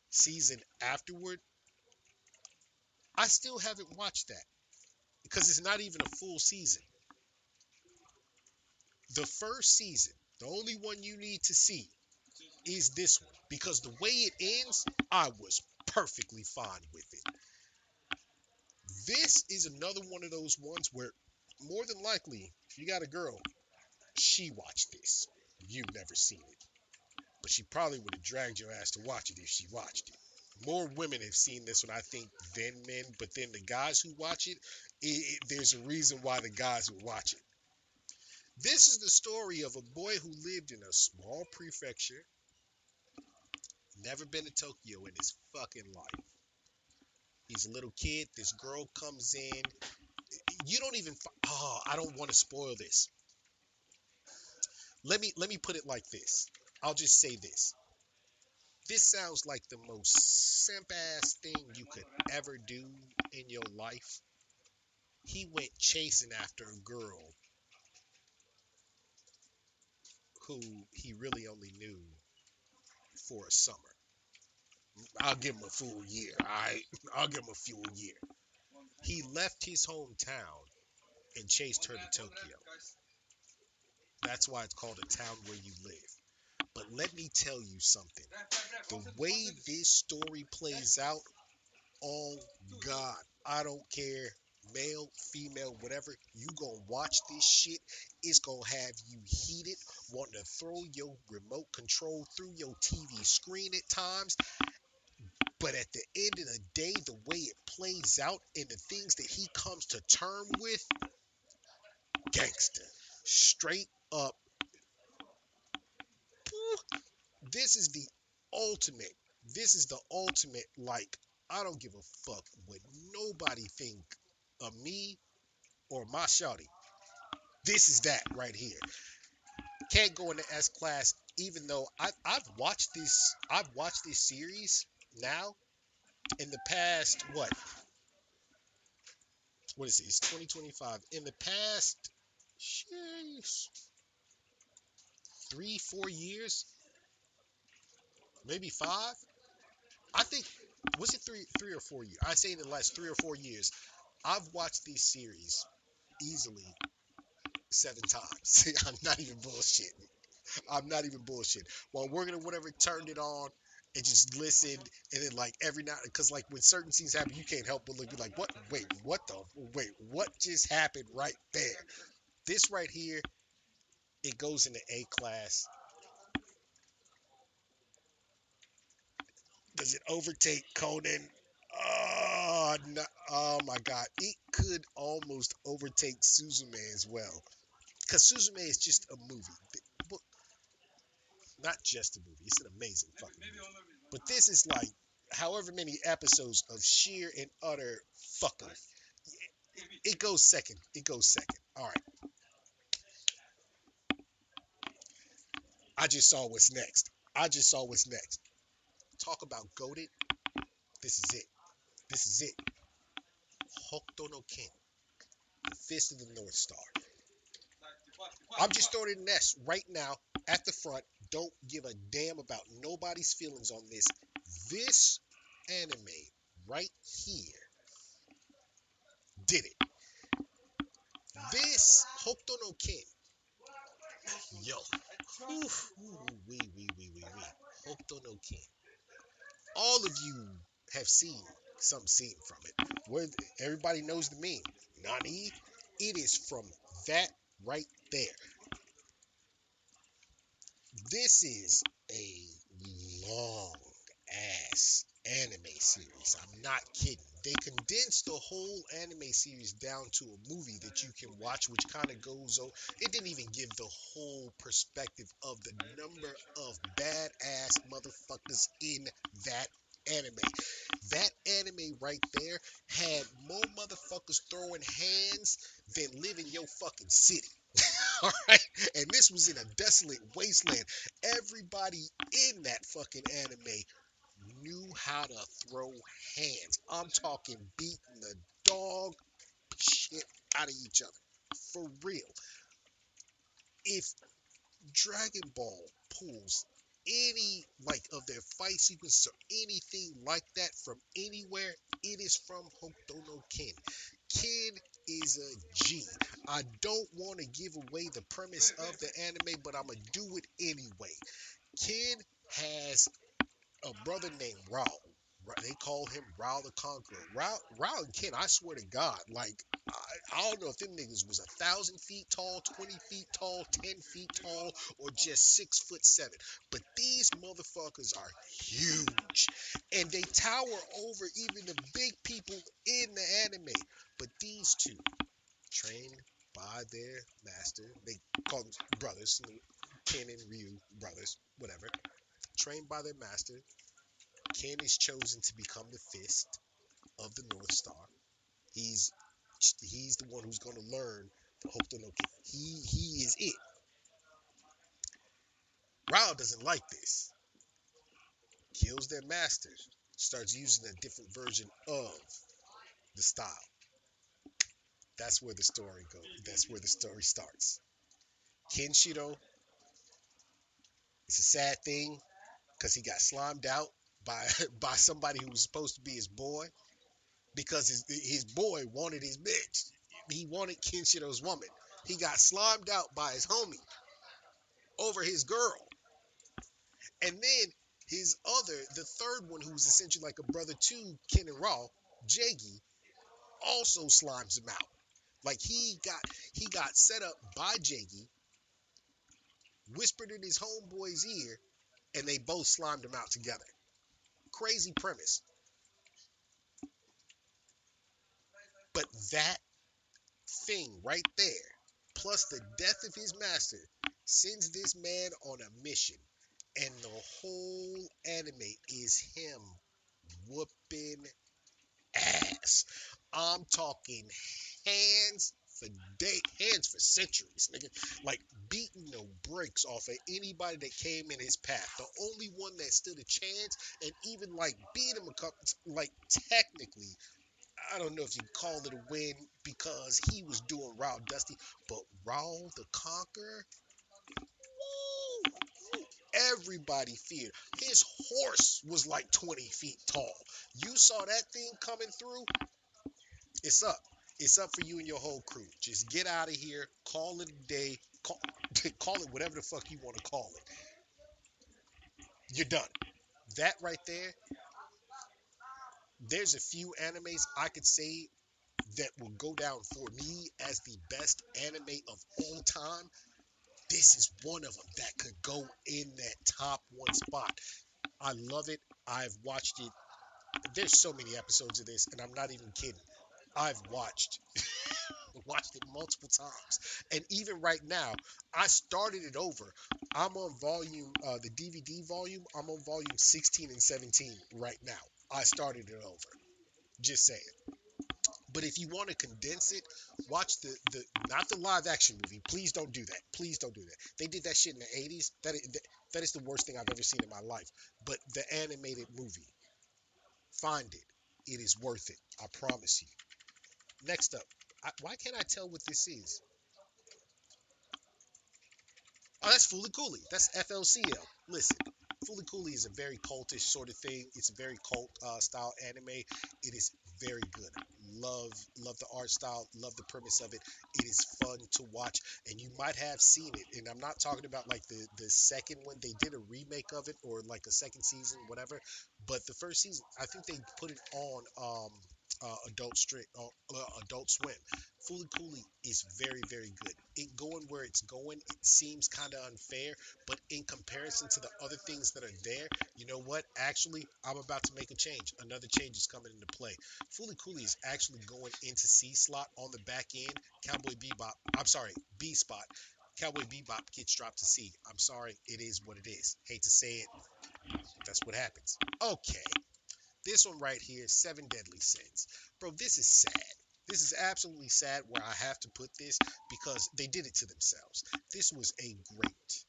A: season afterward. I still haven't watched that because it's not even a full season. The first season, the only one you need to see is this one because the way it ends, I was perfectly fine with it. This is another one of those ones where more than likely, if you got a girl, she watched this. You've never seen it. But she probably would have dragged your ass to watch it if she watched it. More women have seen this one, I think, than men. But then the guys who watch there's a reason why the guys would watch it. This is the story of a boy who lived in a small prefecture, never been to Tokyo in his fucking life. He's a little kid. This girl comes in. You don't even. Oh, I don't want to spoil this. Let me put it like this. I'll just say this. This sounds like the most simp ass thing you could ever do in your life. He went chasing after a girl who he really only knew for a summer. I'll give him a full year, alright? I'll give him a full year. He left his hometown and chased her to Tokyo. That's why it's called a town where you live. But let me tell you something. The way this story plays out, oh God, I don't care, male, female, whatever, you gonna watch this shit, it's gonna have you heated, wanting to throw your remote control through your TV screen at times. But at the end of the day, the way it plays out and the things that he comes to term with, gangster. Straight up. This is the ultimate. This is the ultimate, like, I don't give a fuck what nobody think of me or my shawty. This is that right here. Can't go into S class, even though I've watched this. I've watched this series now in the past. What is it? It's 2025. In the past, sheesh, 3, 4 years, maybe 5. I think was it three or 4 years? I say in the last 3 or 4 years, I've watched these series easily 7 times. I'm not even bullshitting. I'm not even bullshit. While working or whatever, turned it on and just listened. And then like every now, because like when certain scenes happen, you can't help but look, be like, what? What just happened right there? This right here, it goes into A class. Does it overtake Conan? Oh, no, oh my God! It could almost overtake Suzume as well, because Suzume is just a movie. Well, not just a movie. It's an amazing fucking movie. But this is like however many episodes of sheer and utter fuckery. It goes second. It goes second. All right. I just saw what's next. I just saw what's next. Talk about goaded. This is it. This is it. Hokuto no Ken, the Fist of the North Star. I'm just throwing it in this right now at the front. Don't give a damn about nobody's feelings on this. This anime right here did it. This Hokuto no Ken, yo, wee. Hokuto no Ken. All of you have seen some scene from it. Where everybody knows the meme. Nani? It is from that right there. This is a long ass anime series. I'm not kidding. They condensed the whole anime series down to a movie that you can watch, which kind of goes over. It didn't even give the whole perspective of the number of badass motherfuckers in that anime. That anime right there had more motherfuckers throwing hands than live in your fucking city. All right, and this was in a desolate wasteland. Everybody in that fucking anime knew how to throw hands. I'm talking beating the dog shit out of each other. For real. If Dragon Ball pulls any like of their fight sequences or anything like that from anywhere, it is from Hokuto no Ken. Ken is a G. I don't want to give away the premise of the anime, but I'm gonna do it anyway. Ken has a brother named Raul. They call him Rao the Conqueror. Rao and Ken, I swear to God, like I don't know if them niggas was 1,000 feet tall, 20 feet tall, 10 feet tall, or just 6'7". But these motherfuckers are huge, and they tower over even the big people in the anime. But these two, trained by their master, they call them brothers, Ken and Ryu brothers, whatever. Trained by their master, Ken is chosen to become the fist of the North Star. He's he's the one who's going to learn the Hokuto no Ken. He is it. Rao doesn't like this. Kills their master. Starts using a different version of the style. That's where the story goes. That's where the story starts. Kenshiro, it's a sad thing because he got slimed out by by somebody who was supposed to be his boy because his boy wanted his bitch. He wanted Kenshiro's woman. He got slimed out by his homie over his girl. And then the third one, who's essentially like a brother to Ken and Raw, Jaggy, also slimes him out. Like he got set up by Jaggy, whispered in his homeboy's ear, and they both slimed him out together. Crazy premise. But that thing right there, plus the death of his master, sends this man on a mission. And the whole anime is him whooping ass. I'm talking hands for hands for centuries, nigga. Like beating the brakes off of anybody that came in his path. The only one that stood a chance, and even like beat him a couple, like technically, I don't know if you call it a win because he was doing Raw Dusty, but Raw the Conqueror, woo, everybody feared. His horse was like 20 feet tall. You saw that thing coming through, it's up. It's up for you and your whole crew. Just get out of here. Call it a day. Call it whatever the fuck you want to call it. You're done. That right there, there's a few animes I could say that will go down for me as the best anime of all time. This is one of them that could go in that top one spot. I love it. I've watched it. There's so many episodes of this, and I'm not even kidding. I've watched it multiple times. And even right now, I started it over. I'm on the DVD volume, I'm on volume 16 and 17 right now. I started it over. Just saying. But if you want to condense it, watch not the live action movie. Please don't do that. Please don't do that. They did that shit in the 80s. That is the worst thing I've ever seen in my life. But the animated movie, find it. It is worth it. I promise you. Next up, why can't I tell what this is? Oh, that's Fooly Cooley. That's FLCL. Listen, Fooly Cooley is a very cultish sort of thing. It's a very cult style anime. It is very good. Love the art style. Love the premise of it. It is fun to watch, and you might have seen it. And I'm not talking about like the second one. They did a remake of it, or like a second season, whatever. But the first season, I think they put it on Adult Swim. Fooly Cooley is very, very good. It going where it's going, it seems kind of unfair, but in comparison to the other things that are there, you know what? Actually, I'm about to make a change. Another change is coming into play. Fooly Cooley is actually going into C slot on the back end. Cowboy Bebop, I'm sorry, B spot. Cowboy Bebop gets dropped to C. I'm sorry, it is what it is. Hate to say it, that's what happens. Okay, this one right here, Seven Deadly Sins. Bro, this is sad. This is absolutely sad where I have to put this because they did it to themselves. This was a great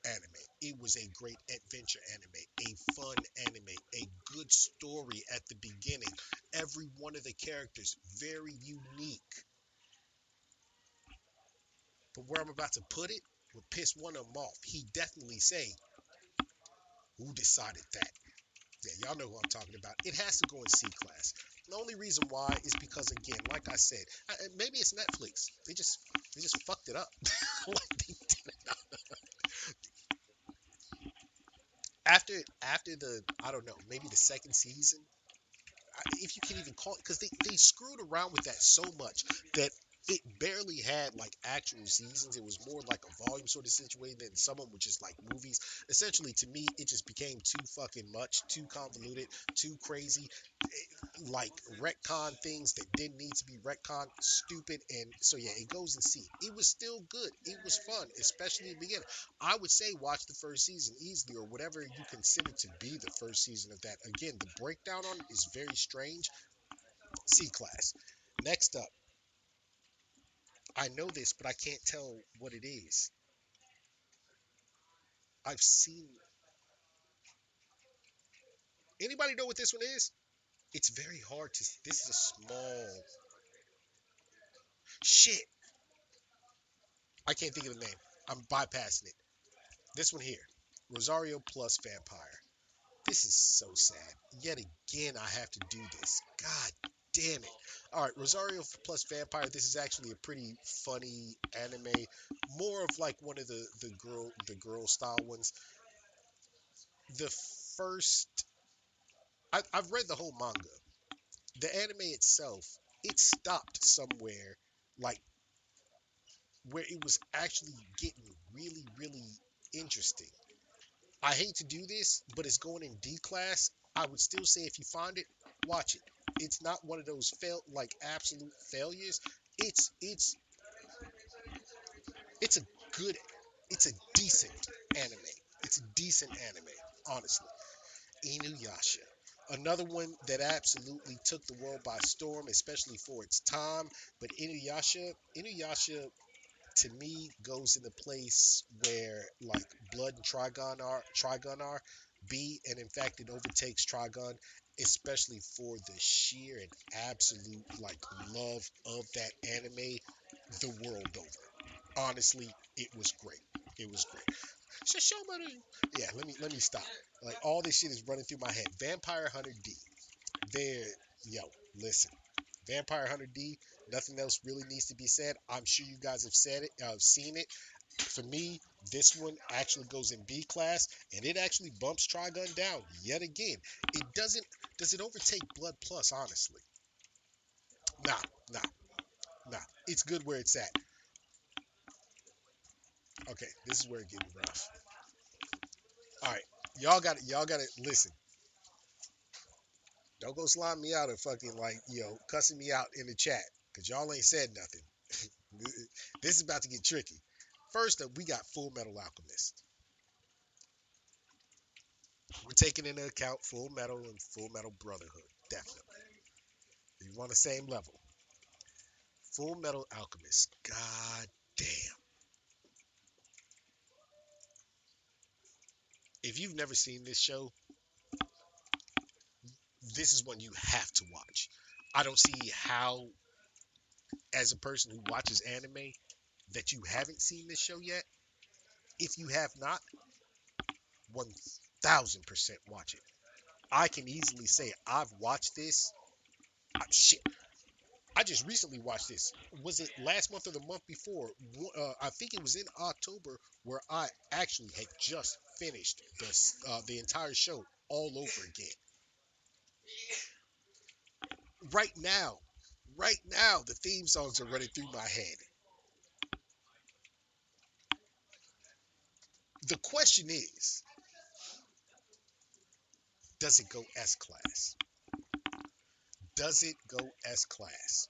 A: anime. It was a great adventure anime, a fun anime, a good story at the beginning. Every one of the characters very unique. But where I'm about to put it would piss one of them off. He definitely say, "Who decided that?" Yeah, y'all know who I'm talking about. It has to go in C class. The only reason why is because, again, like I said, maybe it's Netflix. They just fucked it up. Like they did it. After the, I don't know, maybe the second season, if you can even call it, because they screwed around with that so much that it barely had like actual seasons. It was more like a volume sort of situation than some of them were just like movies. Essentially, to me, it just became too fucking much, too convoluted, too crazy, like retcon things that didn't need to be retcon, stupid. And so yeah, it goes and see. It was still good. It was fun, especially in the beginning. I would say watch the first season easily, or whatever you consider to be the first season of that. Again, the breakdown on it is very strange. C class. Next up, I know this, but I can't tell what it is. I've seen. Anybody know what this one is? It's very hard to. This is a small. Shit. I can't think of the name. I'm bypassing it. This one here. Rosario plus Vampire. This is so sad. Yet again, I have to do this. God damn it. All right, Rosario plus Vampire. This is actually a pretty funny anime, more of like one of the girl style ones. The first, I've read the whole manga. The anime itself, it stopped somewhere, like where it was actually getting really, really interesting. I hate to do this, but it's going in D class. I would still say if you find it, watch it. It's not one of those like absolute failures. It's it's a good, it's a decent anime. It's a decent anime, honestly. Inuyasha. Another one that absolutely took the world by storm, especially for its time. But Inuyasha to me goes in the place where like Blood and Trigun are be, and in fact it overtakes Trigun, especially for the sheer and absolute like love of that anime the world over. Honestly, it was great. It was great. Shishomari. Yeah, let me stop. Like all this shit is running through my head. Vampire Hunter D. There, yo, listen. Vampire Hunter D. Nothing else really needs to be said. I'm sure you guys have said it, seen it. For me, this one actually goes in B class, and it actually bumps Trigun down yet again. It doesn't. Does it overtake Blood Plus? Honestly, nah, nah, nah. It's good where it's at. Okay, this is where it getting rough. All right, y'all got to listen. Don't go slime me out or fucking like cussing me out in the chat, cause y'all ain't said nothing. This is about to get tricky. First up, we got Full Metal Alchemist. We're taking into account Full Metal and Full Metal Brotherhood, definitely. You want the same level. Full Metal Alchemist. God damn. If you've never seen this show, this is one you have to watch. I don't see how, as a person who watches anime, that you haven't seen this show yet. If you have not, 1000% watch it. I can easily say I've watched this. Shit, I just recently watched this. Was it last month or the month before? I think it was in October where I actually had just finished the entire show all over again. Right now, right now, the theme songs are running through my head. The question is, does it go S class? Does it go S class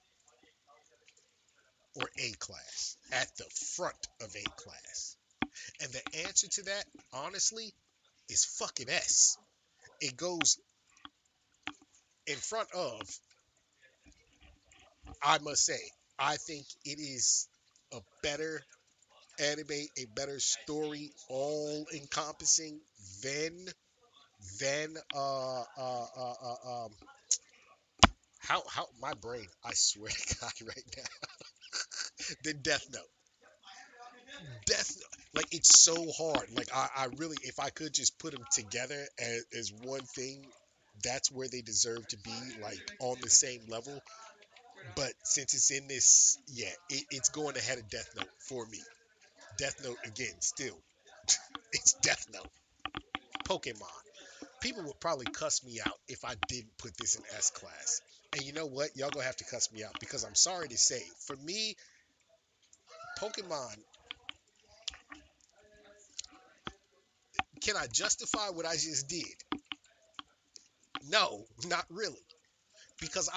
A: or A class at the front of A class? And the answer to that, honestly, is fucking S. It goes in front of, I must say, I think it is a better anime, a better story, all encompassing than than how my brain, I swear to God right now, than Death Note. Death like it's so hard. Like I really, if I could just put them together as one thing, that's where they deserve to be, like on the same level. But since it's in this, yeah, it's going ahead of Death Note for me. Death Note again, still, it's Death Note. Pokemon. People would probably cuss me out if I didn't put this in S class. And you know what? Y'all gonna have to cuss me out because I'm sorry to say, for me, Pokemon, can I justify what I just did? No, not really. Because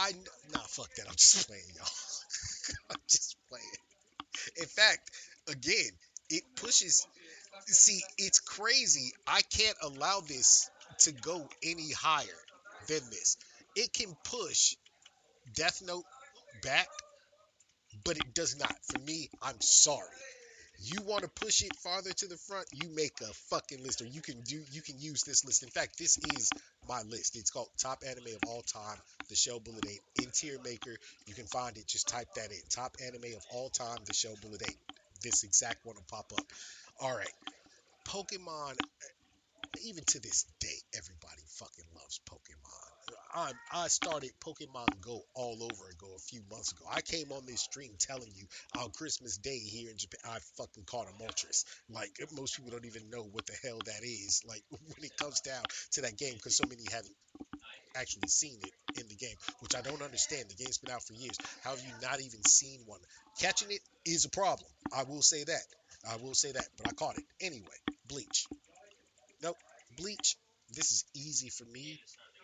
A: nah, fuck that. I'm just playing, y'all. I'm just playing. In fact, again, it pushes. See, it's crazy. I can't allow this to go any higher than this. It can push Death Note back, but it does not. For me, I'm sorry. You want to push it farther to the front, you make a fucking list, or you can use this list. In fact, this is my list. It's called Top Anime of All Time, The Show Bullet 8. In Tier Maker, you can find it. Just type that in. Top Anime of All Time, The Show Bullet 8. This exact one will pop up. All right. Pokemon, even to this day, everybody fucking loves Pokemon. I started Pokemon Go all over ago a few months ago. I came on this stream telling you on Christmas Day here in Japan, I fucking caught a Moltres. Like, most people don't even know what the hell that is. Like, when it comes down to that game, because so many haven't actually seen it in the game, which I don't understand. The game's been out for years. How have you not even seen one? Catching it is a problem. I will say that. I will say that. But I caught it. Anyway, Bleach. Nope. Bleach. This is easy for me.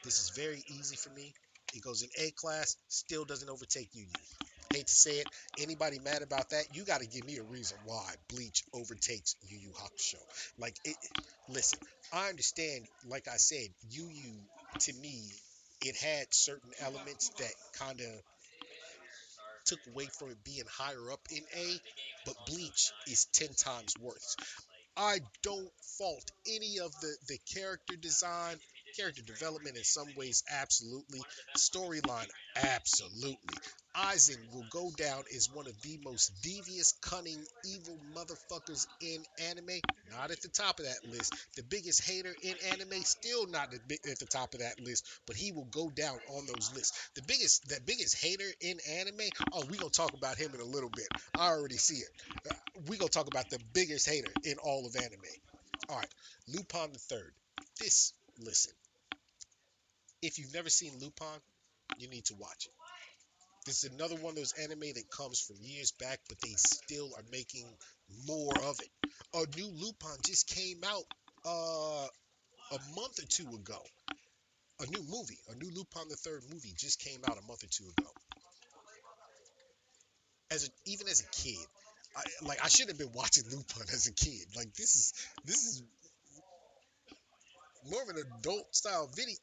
A: This is very easy for me. It goes in A class. Still doesn't overtake Yu Yu. Hate to say it. Anybody mad about that? You got to give me a reason why Bleach overtakes Yu Yu Hakusho. Like it. Listen, I understand. Like I said, Yu Yu to me, it had certain elements that kind of took away from it being higher up in A, but Bleach is 10 times worse. I don't fault any of the character design, character development in some ways, absolutely. Storyline, absolutely. Aizen will go down as one of the most devious, cunning, evil motherfuckers in anime. Not at the top of that list. The biggest hater in anime, still not at the top of that list, but he will go down on those lists. The biggest hater in anime. Oh, we gonna talk about him in a little bit. I already see it. We gonna talk about the biggest hater in all of anime. All right, Lupin the Third. This, listen, if you've never seen Lupin, you need to watch it. This is another one of those anime that comes from years back, but they still are making more of it. A new Lupin just came out a month or two ago. A new movie, a new Lupin the Third movie just came out a month or two ago. Even as a kid, I should have been watching Lupin as a kid. Like this is more of an adult style video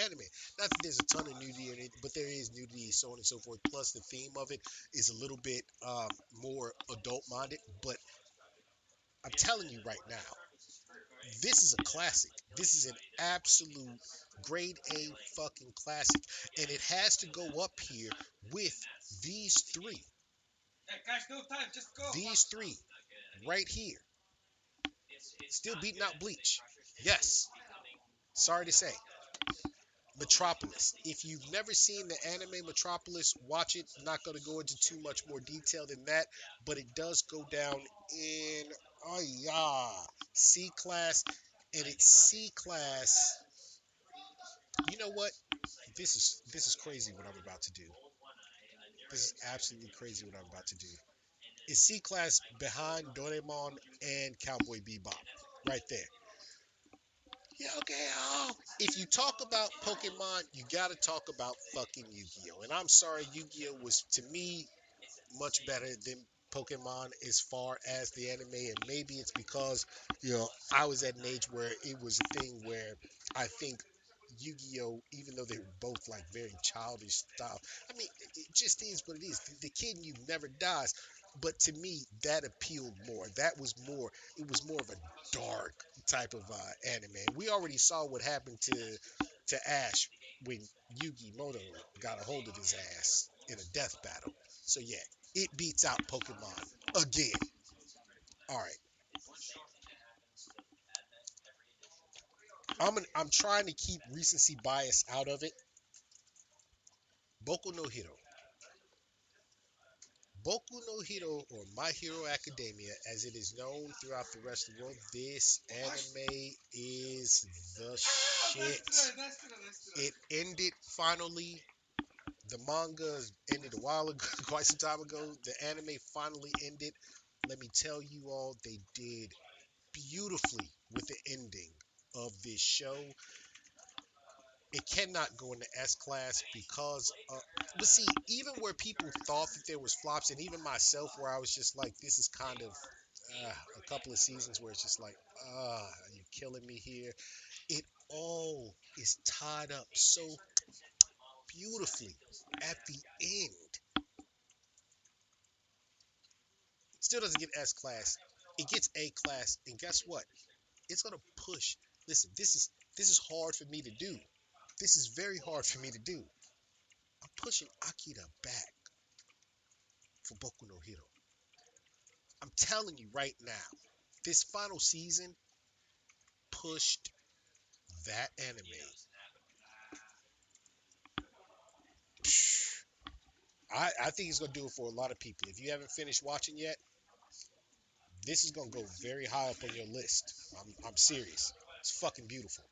A: anime. Not that there's a ton of nudity in it, but there is nudity, so on and so forth. Plus, the theme of it is a little bit more adult minded. But I'm telling you right now, this is a classic. This is an absolute grade A fucking classic, and it has to go up here with these three. These three right here, still beating out Bleach. Yes, sorry to say. Metropolis. If you've never seen the anime Metropolis, watch it. I'm not going to go into too much more detail than that, but it does go down in oh yeah, C class, and it's C class. You know what? This is crazy what I'm about to do. This is absolutely crazy what I'm about to do. It's C class behind Doraemon and Cowboy Bebop, right there. Yeah, okay. If you talk about Pokemon, you gotta talk about fucking Yu-Gi-Oh! And I'm sorry, Yu-Gi-Oh! Was to me much better than Pokemon as far as the anime, and maybe it's because I was at an age where it was a thing where I think Yu-Gi-Oh, even though they were both like very childish style, I mean, it just is what it is. The kid in you never dies. But to me, that appealed more. That was more. It was more of a dark type of anime. We already saw what happened to Ash when Yugi Moto got a hold of his ass in a death battle. So yeah, it beats out Pokemon again. All right, I'm trying to keep recency bias out of it. Boku no Hero. Boku no Hero, or My Hero Academia, as it is known throughout the rest of the world, this anime is the shit. It ended finally. The manga ended a while ago, quite some time ago. The anime finally ended. Let me tell you all, they did beautifully with the ending of this show. It cannot go into S class because, but see, even where people thought that there was flops, and even myself, where I was just like, this is kind of a couple of seasons where it's just like, you're killing me here. It all is tied up so beautifully at the end. Still doesn't get S class. It gets A class, and guess what? It's gonna push. Listen, this is hard for me to do. This is very hard for me to do. I'm pushing Akira back for Boku no Hero. I'm telling you right now, this final season pushed that anime. I think it's gonna do it for a lot of people. If you haven't finished watching yet, this is gonna go very high up on your list. I'm serious. It's fucking beautiful.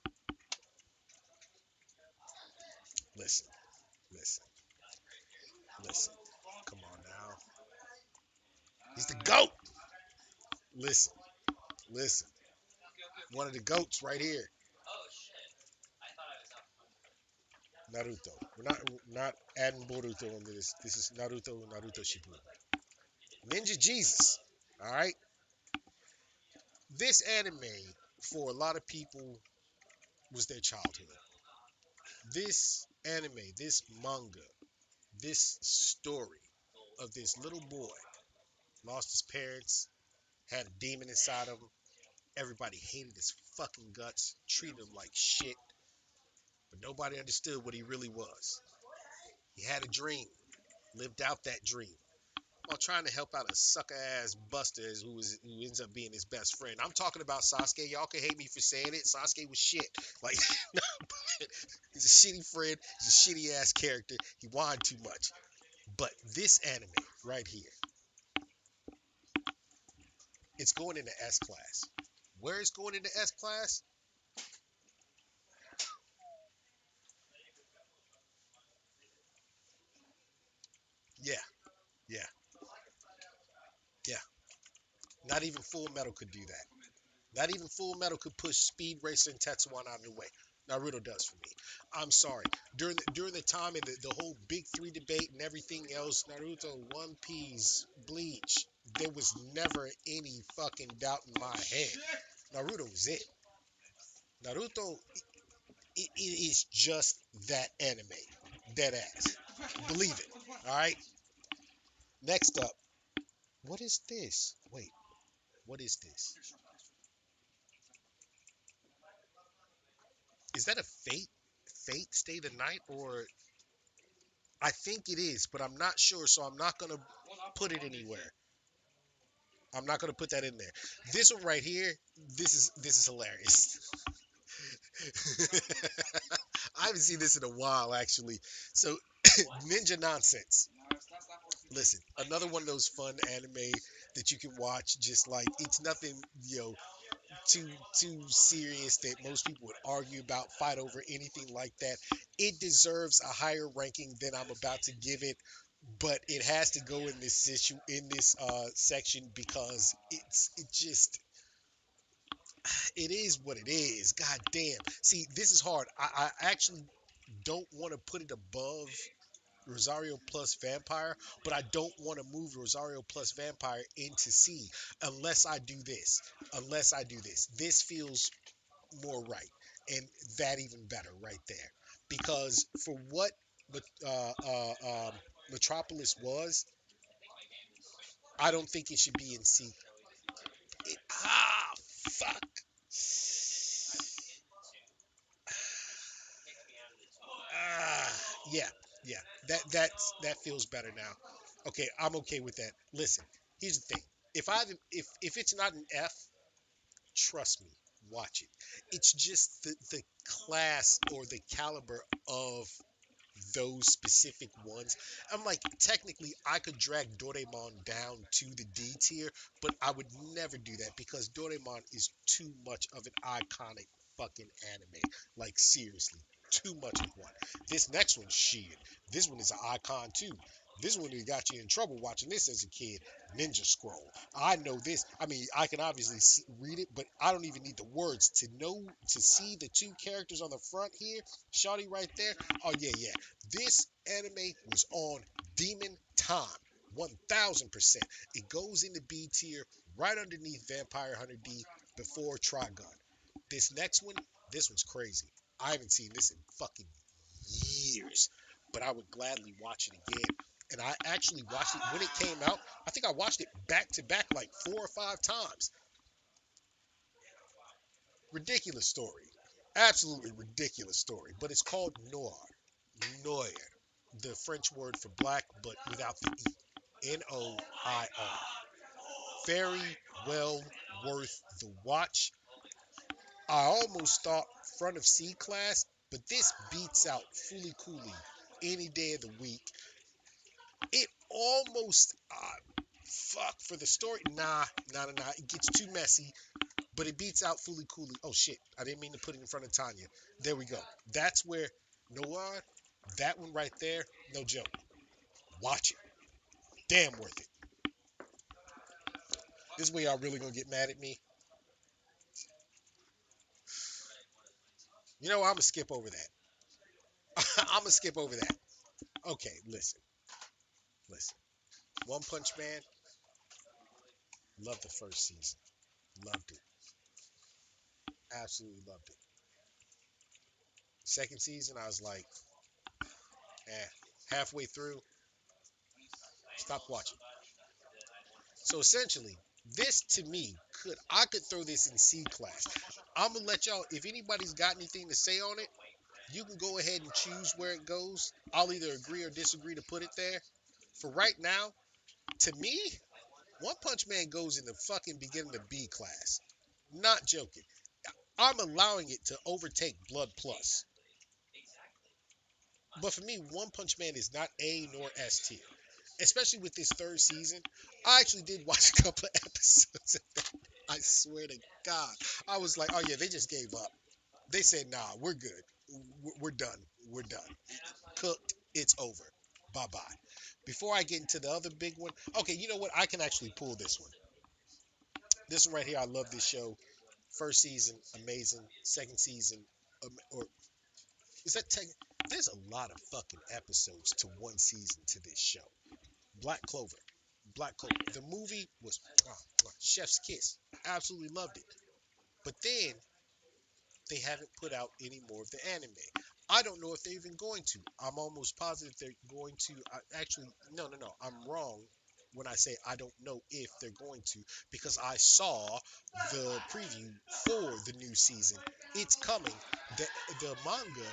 A: Listen, listen, listen. Come on now. He's the GOAT. Listen, listen. One of the GOATs right here. Naruto. We're not adding Boruto into this. This is Naruto Shippuden. Ninja Jesus. All right. This anime for a lot of people was their childhood. This anime, this manga, this story of this little boy lost his parents, had a demon inside of him. Everybody hated his fucking guts, treated him like shit, but nobody understood what he really was. He had a dream, lived out that dream, while trying to help out a sucker ass Buster who ends up being his best friend. I'm talking about Sasuke. Y'all can hate me for saying it. Sasuke was shit. Like he's a shitty friend. He's a shitty ass character. He whined too much. But this anime right here, it's going into S class. Where it's going into S class? Yeah, yeah, yeah. Not even Full Metal could do that. Not even Full Metal could push Speed Racer and Tetsuan out of the way. Naruto does for me. I'm sorry. During the time of the whole Big Three debate and everything else, Naruto, One Piece, Bleach, there was never any fucking doubt in my head. Naruto was it. Naruto, it is just that anime. Dead ass. Believe it. All right. Next up, what is this? Wait, what is this? Is that a Fate Stay the Night, or I think it is, but I'm not sure, so I'm not gonna put it anywhere. I'm not gonna put that in there. This one right here, this is hilarious. I haven't seen this in a while actually. So Ninja Nonsense. Listen, another one of those fun anime that you can watch. Just like it's nothing, too serious that most people would argue about, fight over anything like that. It deserves a higher ranking than I'm about to give it, but it has to go in this section because it just it is what it is. God damn. See, this is hard. I actually don't want to put it above Rosario plus Vampire, but I don't want to move Rosario plus Vampire into C unless I do this. Unless I do this. This feels more right, and that even better right there, because for what Metropolis was, I don't think it should be in C. Fuck. Ah, yeah, yeah. That feels better now. Okay, I'm okay with that. Listen, here's the thing. If it's not an F, trust me, watch it. It's just the class or the caliber of those specific ones. I'm like, technically, I could drag Doraemon down to the D tier, but I would never do that because Doraemon is too much of an iconic fucking anime. Like, seriously, too much of one. This next one, shit. This one is an icon too. This one that got you in trouble watching this as a kid. Ninja Scroll. I know this. I mean, I can obviously read it, but I don't even need the words to know to see the two characters on the front here. Shawty right there. Oh yeah, yeah. This anime was on Demon Time. 1000%. It goes into B tier right underneath Vampire Hunter D before Trigun. This next one, this one's crazy. I haven't seen this in fucking years, but I would gladly watch it again. And I actually watched it when it came out. I think I watched it back to back like 4 or 5 times. Ridiculous story. Absolutely ridiculous story. But it's called Noir. Noir. The French word for black, but without the E. Noir. Very well worth the watch. I almost thought front of C class, but this beats out Fully Cooley any day of the week. It almost fuck for the story. Nah. It gets too messy, but it beats out Fully Cooley. Oh shit, I didn't mean to put it in front of Tanya. There we go. That's where Noir, that one right there, no joke. Watch it. Damn worth it. This way y'all really gonna get mad at me. You know, I'm gonna skip over that. I'm gonna skip over that. Okay, listen. One Punch Man, loved the first season. Loved it. Absolutely loved it. Second season, I was like, eh. Halfway through, stopped watching. So essentially, this to me I could throw this in C class. I'm gonna let y'all. If anybody's got anything to say on it, you can go ahead and choose where it goes. I'll either agree or disagree to put it there. For right now, to me, One Punch Man goes in the fucking beginning of B class. Not joking. I'm allowing it to overtake Blood Plus. But for me, One Punch Man is not A nor S tier. Especially with this third season. I actually did watch a couple of episodes. I swear to God. I was like, oh yeah, they just gave up. They said, nah, we're good. We're done. We're done. Cooked. It's over. Bye bye. Before I get into the other big one, okay, you know what? I can actually pull this one. This one right here, I love this show. First season, amazing. Second season, or is that tech? There's a lot of fucking episodes to one season to this show. Black Clover. Black Clover. The movie was chef's kiss. Absolutely loved it. But then they haven't put out any more of the anime. I don't know if they're even going to. I'm almost positive they're going to. Actually, no. I'm wrong when I say I don't know if they're going to because I saw the preview for the new season. It's coming. The the manga.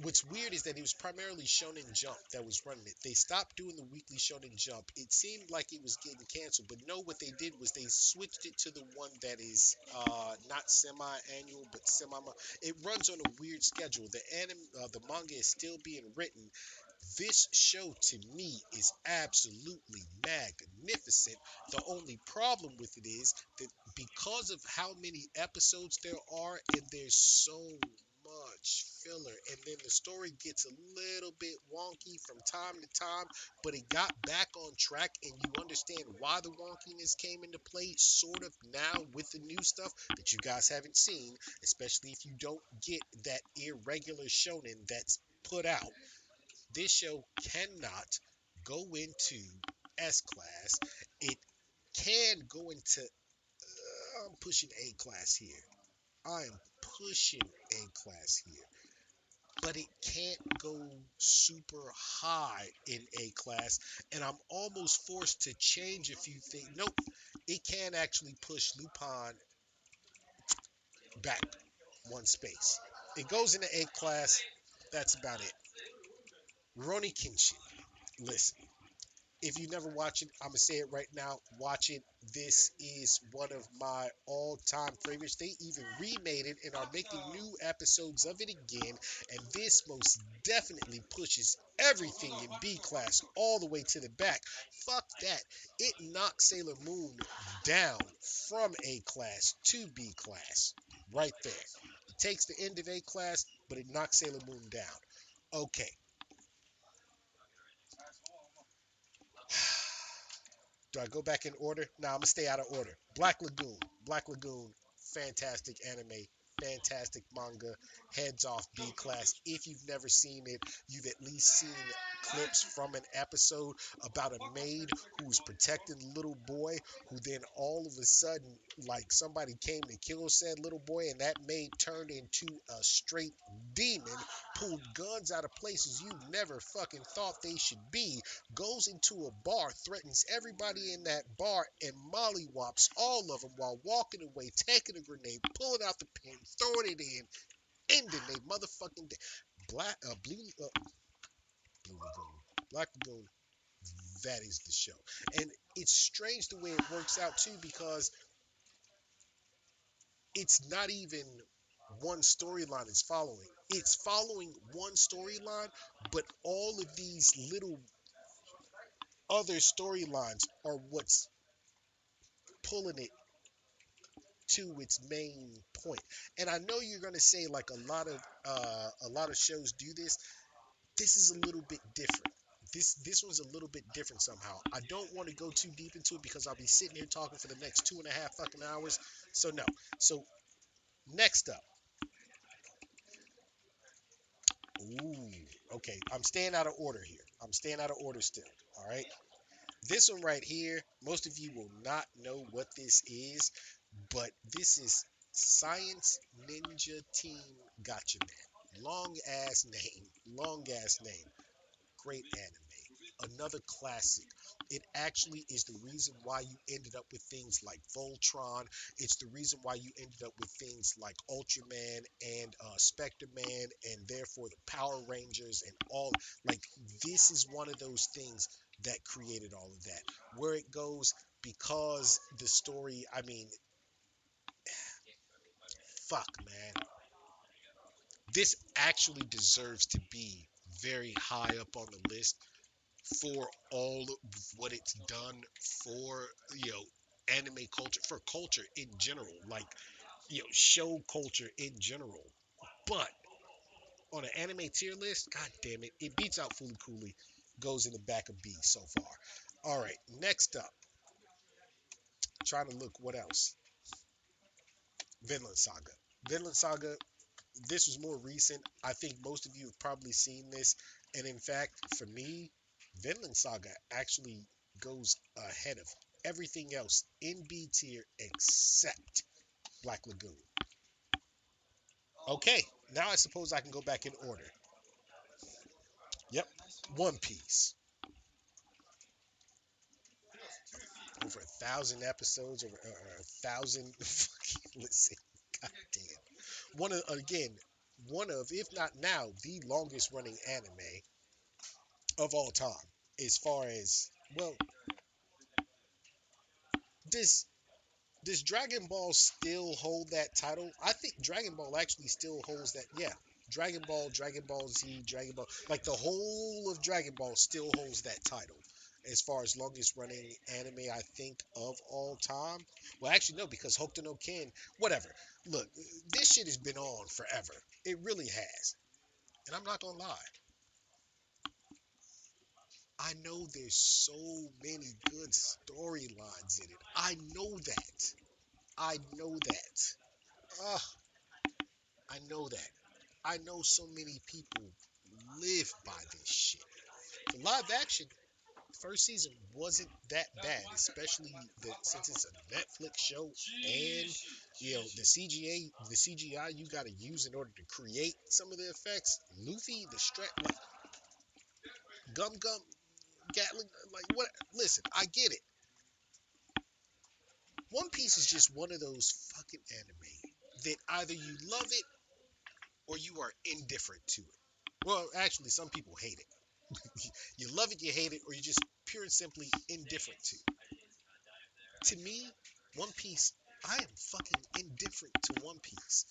A: What's weird is that it was primarily Shonen Jump that was running it. They stopped doing the weekly Shonen Jump. It seemed like it was getting canceled, but no, what they did was they switched it to the one that is not semi-annual but semi. It runs on a weird schedule. The manga is still being written. This show to me is absolutely magnificent. The only problem with it is that because of how many episodes there are, and there's so much filler, and then the story gets a little bit wonky from time to time, but it got back on track, and you understand why the wonkiness came into play sort of now with the new stuff that you guys haven't seen, especially if you don't get that irregular shonen that's put out. This show cannot go into S class. It can go into. I'm pushing A class here. I am pushing A class here. But it can't go super high in A class. And I'm almost forced to change a few things. Nope. It can actually push Lupin back one space. It goes into A class. That's about it. Roni Kenshin. Listen. If you never watch it, I'm gonna say it right now. Watch it. This is one of my all-time favorites. They even remade it and are making new episodes of it again. And this most definitely pushes everything in B class all the way to the back. Fuck that. It knocks Sailor Moon down from A class to B class. Right there. It takes the end of A class, but it knocks Sailor Moon down. Okay. Do I go back in order? Nah, I'm gonna stay out of order. Black Lagoon. Black Lagoon, fantastic anime, fantastic manga. Heads off B class. If you've never seen it, you've at least seen clips from an episode about a maid who's protecting the little boy, who then all of a sudden, like somebody came to kill said little boy, and that maid turned into a straight demon, pulled guns out of places you never fucking thought they should be, goes into a bar, threatens everybody in that bar, and mollywops all of them while walking away, taking a grenade, pulling out the pin, throwing it in, ending they motherfucking day. Blue Lagoon, Black Lagoon. That is the show, and it's strange the way it works out too, because it's not even one storyline it's following. It's following one storyline, but all of these little other storylines are what's pulling it to its main point. And I know you're gonna say like a lot of shows do this. This is a little bit different. This one's a little bit different somehow. I don't want to go too deep into it because I'll be sitting here talking for the next 2.5 fucking hours. So no. So next up. Ooh, okay. I'm staying out of order here. I'm staying out of order still. All right. This one right here, most of you will not know what this is, but this is Science Ninja Team Gotcha Man. Long ass name. Great anime. Another classic. It actually is the reason why you ended up with things like Voltron. It's the reason why you ended up with things like Ultraman and Spectre Man, and therefore the Power Rangers and all. Like, this is one of those things that created all of that. Where it goes, because the story, I mean, fuck, man. This actually deserves to be very high up on the list for all of what it's done for, anime culture, for culture in general, like, show culture in general. But on an anime tier list, god damn it, it beats out Fooly Cooley, goes in the back of B so far. All right, next up, trying to look what else. Vinland Saga. Vinland Saga, this was more recent. I think most of you have probably seen this. And in fact, for me, Vinland Saga actually goes ahead of everything else in B tier except Black Lagoon. Okay, now I suppose I can go back in order. Yep, One Piece. Over 1,000 episodes, over 1,000. Listen, goddamn. One of, if not now, the longest running anime of all time. As far as, well, does does Dragon Ball still hold that title? I think Dragon Ball actually still holds that. Yeah, Dragon Ball, Dragon Ball Z, Dragon Ball, like the whole of Dragon Ball still holds that title as far as longest running anime, I think, of all time. Well, actually no, because Hokuto no Ken, whatever. Look, this shit has been on forever. It really has. And I'm not gonna lie, I know there's so many good storylines in it. I know that. I know that. Ugh, I know that. I know so many people live by this shit. The live action first season wasn't that bad, especially since it's a Netflix show, and the CGI you got to use in order to create some of the effects. Luffy, the strap, like Gum Gum, Gatling, like what? Listen, I get it. One Piece is just one of those fucking anime that either you love it or you are indifferent to it. Well, actually, some people hate it. You love it, you hate it, or you're just pure and simply indifferent to. To me, One Piece, I am fucking indifferent to One Piece.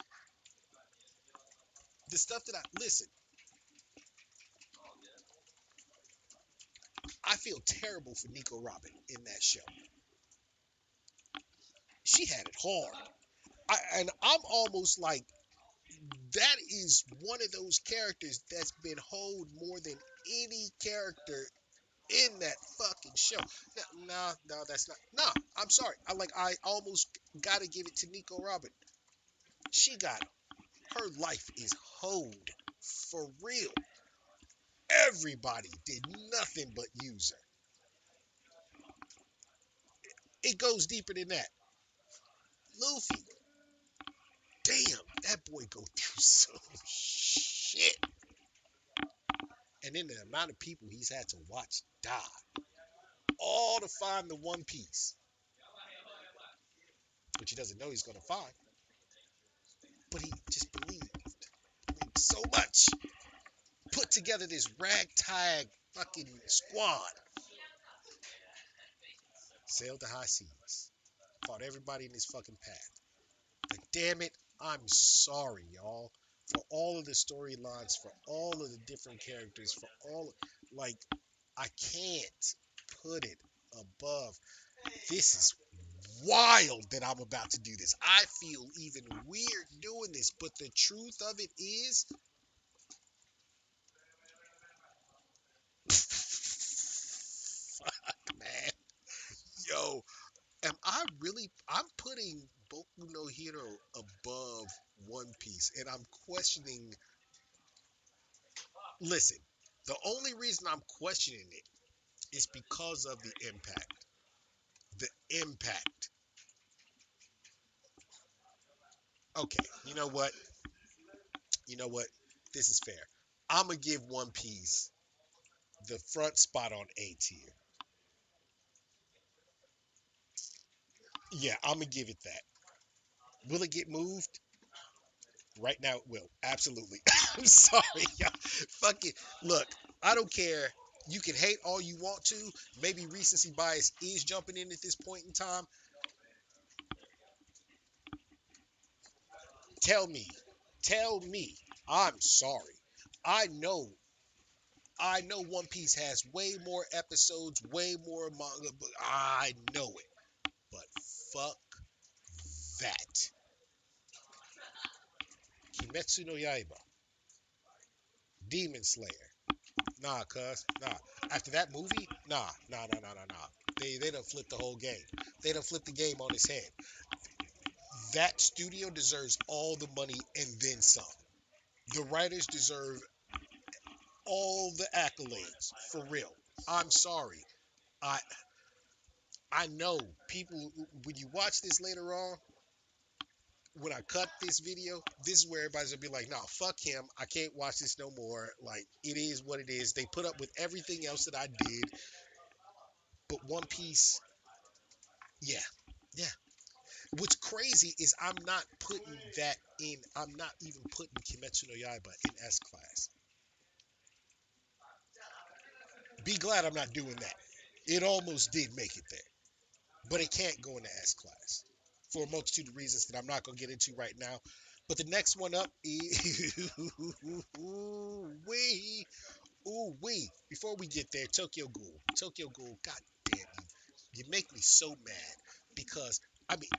A: The stuff that I listen, I feel terrible for Nico Robin in that show. She had it hard. And I'm almost like that is one of those characters that's been hold more than any character in that fucking show. No, that's not. No, I'm sorry. I almost gotta give it to Nico Robin. She got him. Her life is hold for real. Everybody did nothing but use her. It goes deeper than that. Luffy, damn, that boy go through some shit. And then the amount of people he's had to watch die, all to find the One Piece, which he doesn't know he's gonna find. But he just believed so much. Put together this ragtag fucking squad. Sailed the high seas. Fought everybody in his fucking path. But damn it, I'm sorry, y'all. For all of the storylines, for all of the different characters, for all, like, I can't put it above. This is wild that I'm about to do this. I feel even weird doing this, but the truth of it is, fuck, man. Yo, I'm putting Boku no Hero above One Piece, and I'm questioning. Listen, the only reason I'm questioning it is because of the impact. The impact. Okay, you know what? You know what? This is fair. I'm gonna give One Piece the front spot on A tier. Yeah, I'm gonna give it that. Will it get moved? Right now it will. Absolutely. I'm sorry, y'all. Fuck it. Look, I don't care. You can hate all you want to. Maybe recency bias is jumping in at this point in time. Tell me. Tell me. I'm sorry. I know. I know One Piece has way more episodes, way more manga, but I know it. But fuck that. Kimetsu no Yaiba. Demon Slayer. Nah, cuz. Nah. After that movie, nah. They done flipped the whole game. They done flipped the game on its head. That studio deserves all the money and then some. The writers deserve all the accolades for real. I'm sorry. I I know people when you watch this later on, when I cut this video, this is where everybody's gonna be like, nah, fuck him. I can't watch this no more. Like, it is what it is. They put up with everything else that I did. But One Piece, yeah, yeah. What's crazy is I'm not putting that in. I'm not even putting Kimetsu no Yaiba in S class. Be glad I'm not doing that. It almost did make it there, but it can't go into S class for a multitude of reasons that I'm not gonna get into right now. But the next one up is we ooh wee. Before we get there, Tokyo Ghoul. Tokyo Ghoul. God damn you! You make me so mad because I mean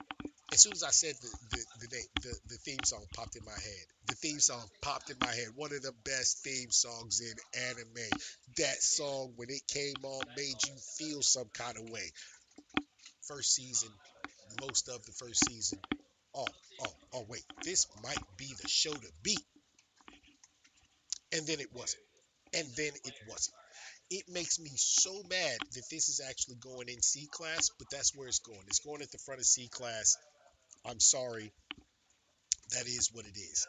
A: as soon as I said the theme song popped in my head. The theme song popped in my head. One of the best theme songs in anime. That song, when it came on, made you feel some kind of way. First season, most of the first season. Oh, wait. This might be the show to beat. And then it wasn't. And then it wasn't. It makes me so mad that this is actually going in C class, but that's where it's going. It's going at the front of C class. I'm sorry. That is what it is.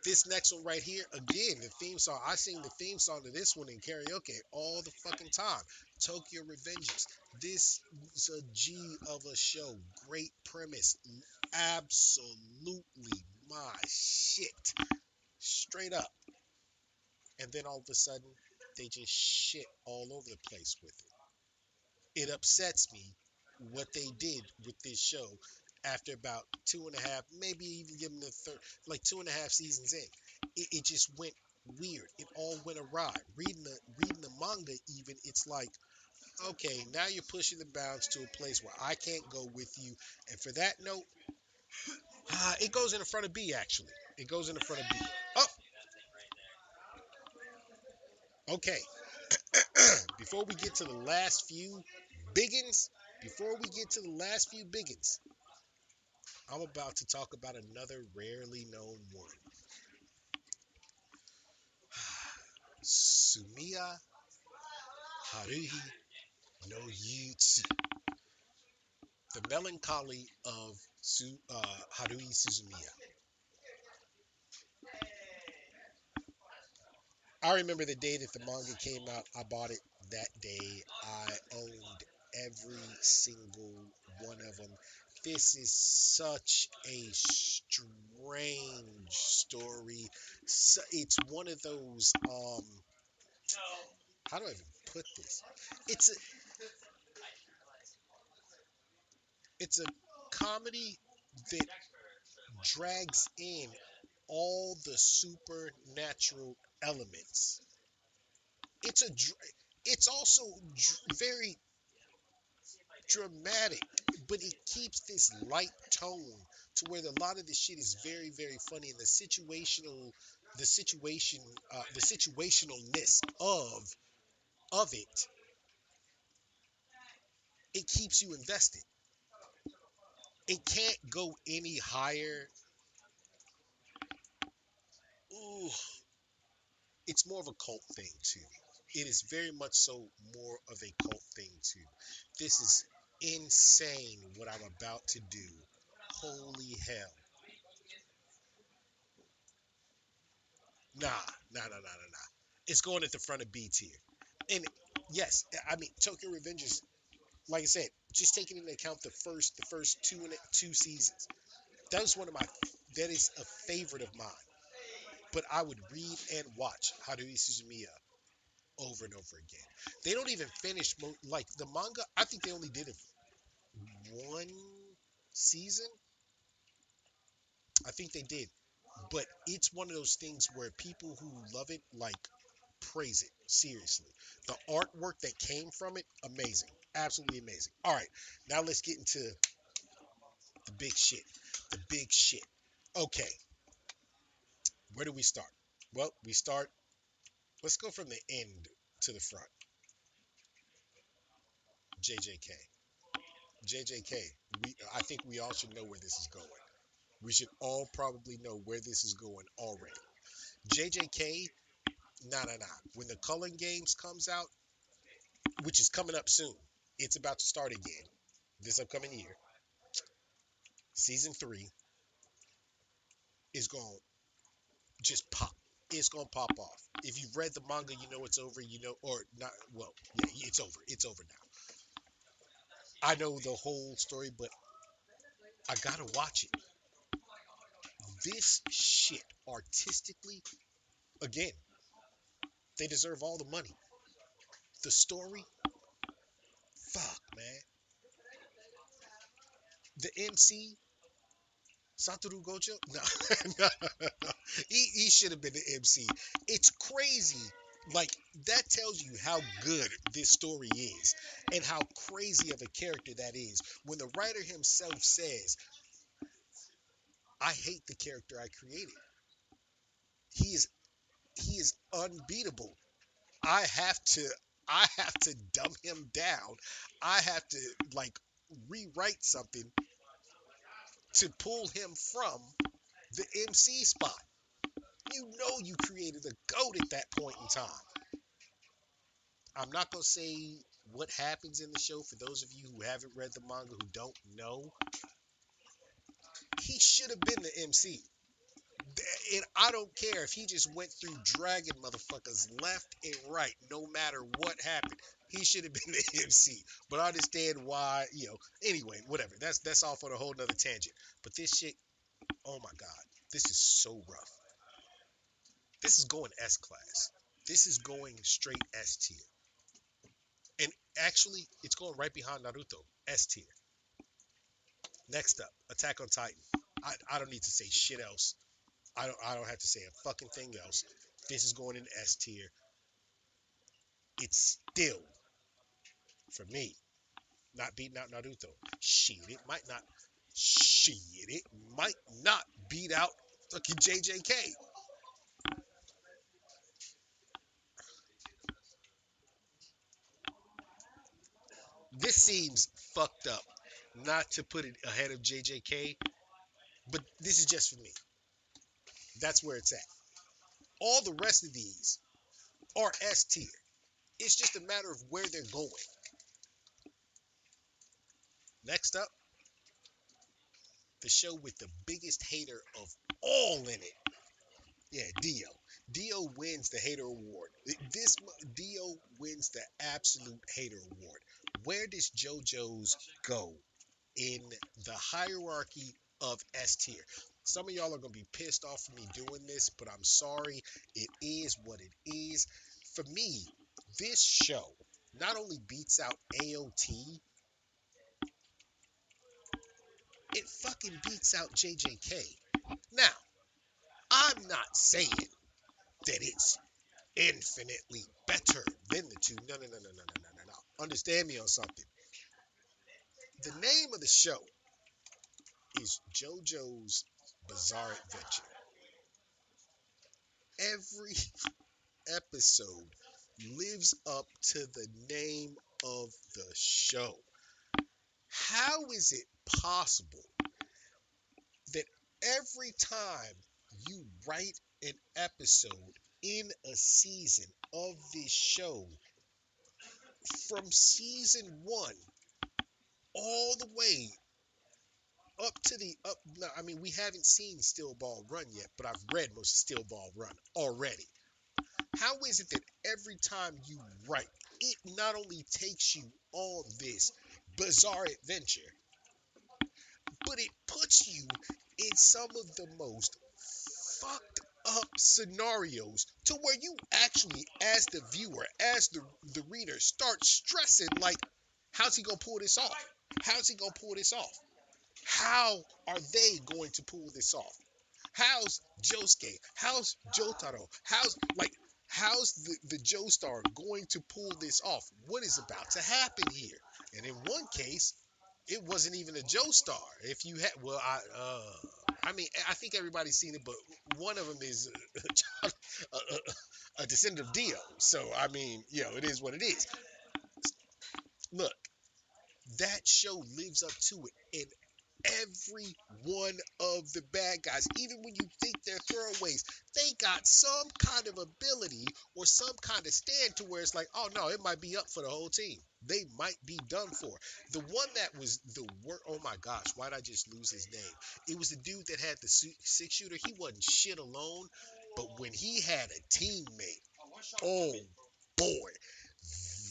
A: This next one right here, again, the theme song. I sing the theme song to this one in karaoke all the fucking time. Tokyo Revengers. This is a G of a show. Great premise. Absolutely my shit. Straight up. And then all of a sudden, they just shit all over the place with it. It upsets me what they did with this show after about two and a half, maybe even give them the third, like 2.5 seasons in. It just went weird. It all went awry. Reading the manga, even it's like, okay, now you're pushing the bounds to a place where I can't go with you. And for that note, it goes in the front of B actually. It goes in the front of B. Oh, okay. Before we get to the last few biggins, before we get to the last few biggins, I'm about to talk about another rarely known one. Sumiya Haruhi no Yutsu. The Melancholy of Haruhi Suzumiya. I remember the day that the manga came out. I bought it that day. I owned every single one of them. This is such a strange story. So it's one of those how do I even put this? It's a it's a comedy that drags in all the supernatural elements. It's a it's also very dramatic, but it keeps this light tone to where a lot of the shit is very, very funny, and the situation, the situationalness of it keeps you invested. It can't go any higher. Ooh, it's more of a cult thing too. It is very much so more of a cult thing too. This is insane what I'm about to do. Holy hell. Nah. It's going at the front of B tier. And yes, I mean Tokyo Revengers, like I said, just taking into account the first two seasons. That was one of my that is a favorite of mine. But I would read and watch Haruhi Suzumiya over and over again. They don't even finish like the manga. I think they only did it one season. I think they did, but it's one of those things where people who love it like praise it seriously. The artwork that came from it, amazing, absolutely amazing. All right, now let's get into the big shit. The big shit. Okay, where do we start? Well, we start. Let's go from the end to the front. JJK. JJK. I think we all should know where this is going. We should all probably know where this is going already. JJK, nah. When the Cullen Games comes out, which is coming up soon, it's about to start again this upcoming year. Season 3 is going to just pop. It's going to pop off. If you've read the manga, you know it's over, you know, or not. Well, yeah, it's over. It's over now. I know the whole story, but I got to watch it. This shit, artistically, again, they deserve all the money. The story, fuck, man. The MC, Satoru Gojo? No, no. He should have been the MC. It's crazy. Like, that tells you how good this story is and how crazy of a character that is. When the writer himself says, I hate the character I created. He is he is unbeatable. I have to I have to dumb him down. I have to like rewrite something to pull him from the MC spot. You know you created a GOAT at that point in time. I'm not going to say what happens in the show for those of you who haven't read the manga who don't know. He should have been the MC. And I don't care if he just went through dragging motherfuckers left and right, no matter what happened. He should have been the MC. But I understand why, anyway, whatever. That's all for a whole nother tangent. But this shit, oh my God, this is so rough. This is going S class. This is going straight S tier. And Actually, it's going right behind Naruto, S tier. Next up, Attack on Titan. I don't need to say shit else. I don't have to say a fucking thing else. This is going in S tier. It's still, for me, not beating out Naruto. Shit, it might not. Shit, it might not beat out fucking JJK. This seems fucked up, not to put it ahead of JJK, but this is just for me. That's where it's at. All the rest of these are S tier. It's just a matter of where they're going. Next up, the show with the biggest hater of all in it. Yeah, Dio. Dio wins the hater award. This Dio wins the absolute hater award. Where does JoJo's go in the hierarchy of S tier? Some of y'all are gonna be pissed off for me doing this, but I'm sorry. It is what it is. For me, this show not only beats out AOT, it fucking beats out JJK. Now, I'm not saying that it's infinitely better than the two. No, no, no, no, no, no, no, no, no. Understand me on something. The name of the show is JoJo's Bizarre Adventure. Every episode lives up to the name of the show. How is it possible that every time you write an episode in a season of this show, from season one all the way up to the up? No, I mean, we haven't seen Steel Ball Run yet, but I've read most of Steel Ball Run already. How is it that every time you write, it not only takes you on this bizarre adventure, but it puts you in some of the most fucked up scenarios to where you actually, as the viewer, as the reader, start stressing like, how's he gonna pull this off? How's he gonna pull this off? How are they going to pull this off? How's Josuke? How's Jotaro? How's the Joestar going to pull this off? What is about to happen here? And in one case, it wasn't even a Joestar. If you had, well, I mean, I think everybody's seen it, but one of them is a descendant of Dio. So I mean, it is what it is. Look, that show lives up to it, and every one of the bad guys, even when you think they're throwaways, they got some kind of ability or some kind of stand to where it's like, oh no, it might be up for the whole team. They might be done for. The one that was the worst, oh my gosh, why'd I just lose his name? It was the dude that had the six shooter. He wasn't shit alone, but when he had a teammate, oh boy,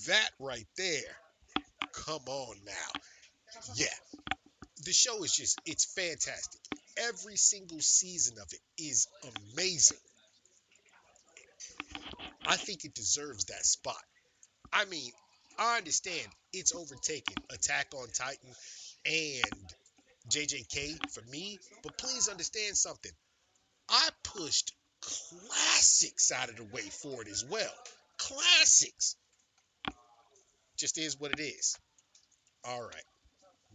A: that right there, come on now. Yeah, the show is just, it's fantastic. Every single season of it is amazing. I think it deserves that spot. I mean, I understand it's overtaken Attack on Titan and JJK for me, but please understand something. I pushed classics out of the way for it as well. Classics. Just is what it is. All right.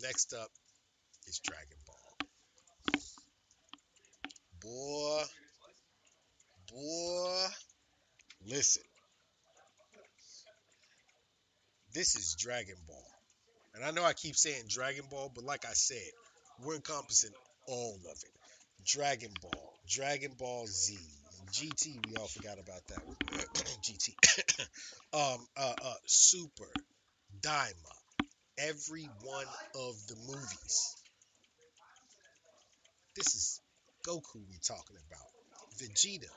A: Next up is Dragon Ball. Boy, boy, listen. This is Dragon Ball. And I know I keep saying Dragon Ball, but like I said, we're encompassing all of it. Dragon Ball, Dragon Ball Z, GT. We all forgot about that. GT. Super, Daima. Every one of the movies. This is Goku we talking about. Vegeta,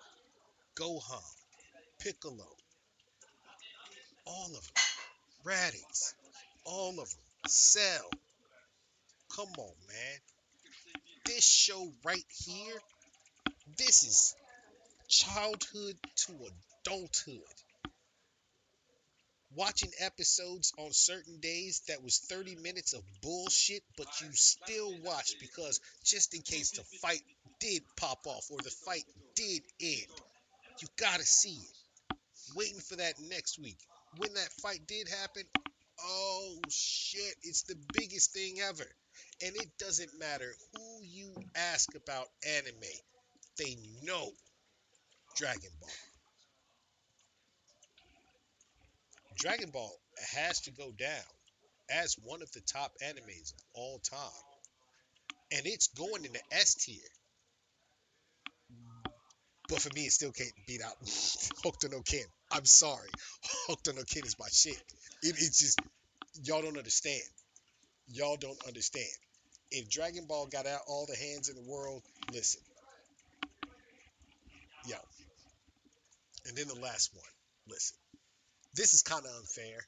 A: Gohan, Piccolo, all of them. Raditz, all of them. Cell. Come on, man. This show right here, this is childhood to adulthood. watching episodes on certain days that was 30 minutes of bullshit, but you still watched because just in case the fight did pop off or the fight did end, you gotta see it. Waiting for that next week. When that fight did happen, oh shit, it's the biggest thing ever. And it doesn't matter who you ask about anime, they know Dragon Ball. Dragon Ball has to go down as one of the top animes of all time. And it's going in the S tier. But for me, it still can't beat out Hokuto no Ken. I'm sorry. Hokuto no Ken is my shit. It's just, y'all don't understand. Y'all don't understand. If Dragon Ball got out all the hands in the world, listen, yo. And then the last one, listen. This is kind of unfair.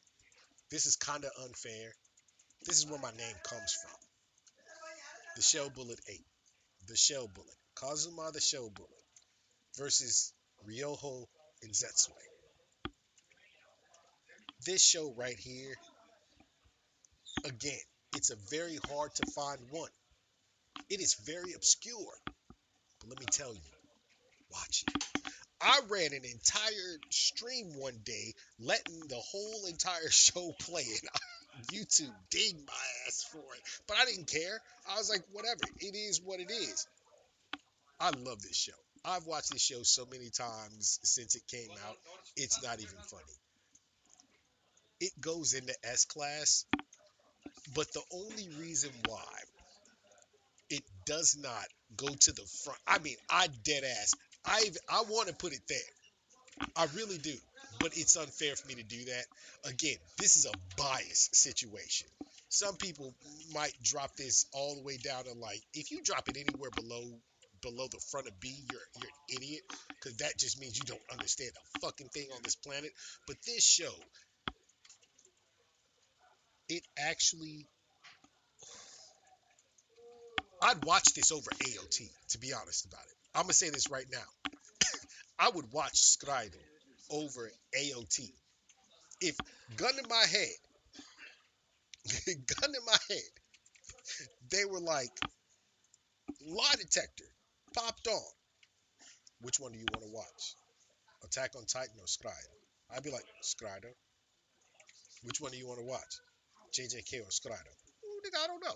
A: This is kind of unfair. This is where my name comes from. The Shell Bullet 8. The Shell Bullet. Kazuma the Shell Bullet versus Ryoho and Zetsue. This show right here, again, it's a very hard to find one. It is very obscure. But let me tell you, watch it. I ran an entire stream one day, letting the whole entire show play, and YouTube dinged my ass for it. But I didn't care. I was like, whatever. It is what it is. I love this show. I've watched this show so many times since it came out. It's not even funny. It goes into S class, but the only reason why it does not go to the front, I mean, I dead ass. I want to put it there. I really do. But it's unfair for me to do that. Again, this is a bias situation. Some people might drop this all the way down to, like, if you drop it anywhere below the front of B, you're an idiot, because that just means you don't understand a fucking thing on this planet. But this show, it actually, I'd watch this over AOT, to be honest about it. I'm gonna say this right now. I would watch Scrido over AOT. If gun in my head, gun in my head, they were like, lie detector popped on. Which one do you want to watch? Attack on Titan or Scrido? I'd be like, Scrido. Which one do you want to watch? JJK or Scrido? Ooh, nigga, I don't know.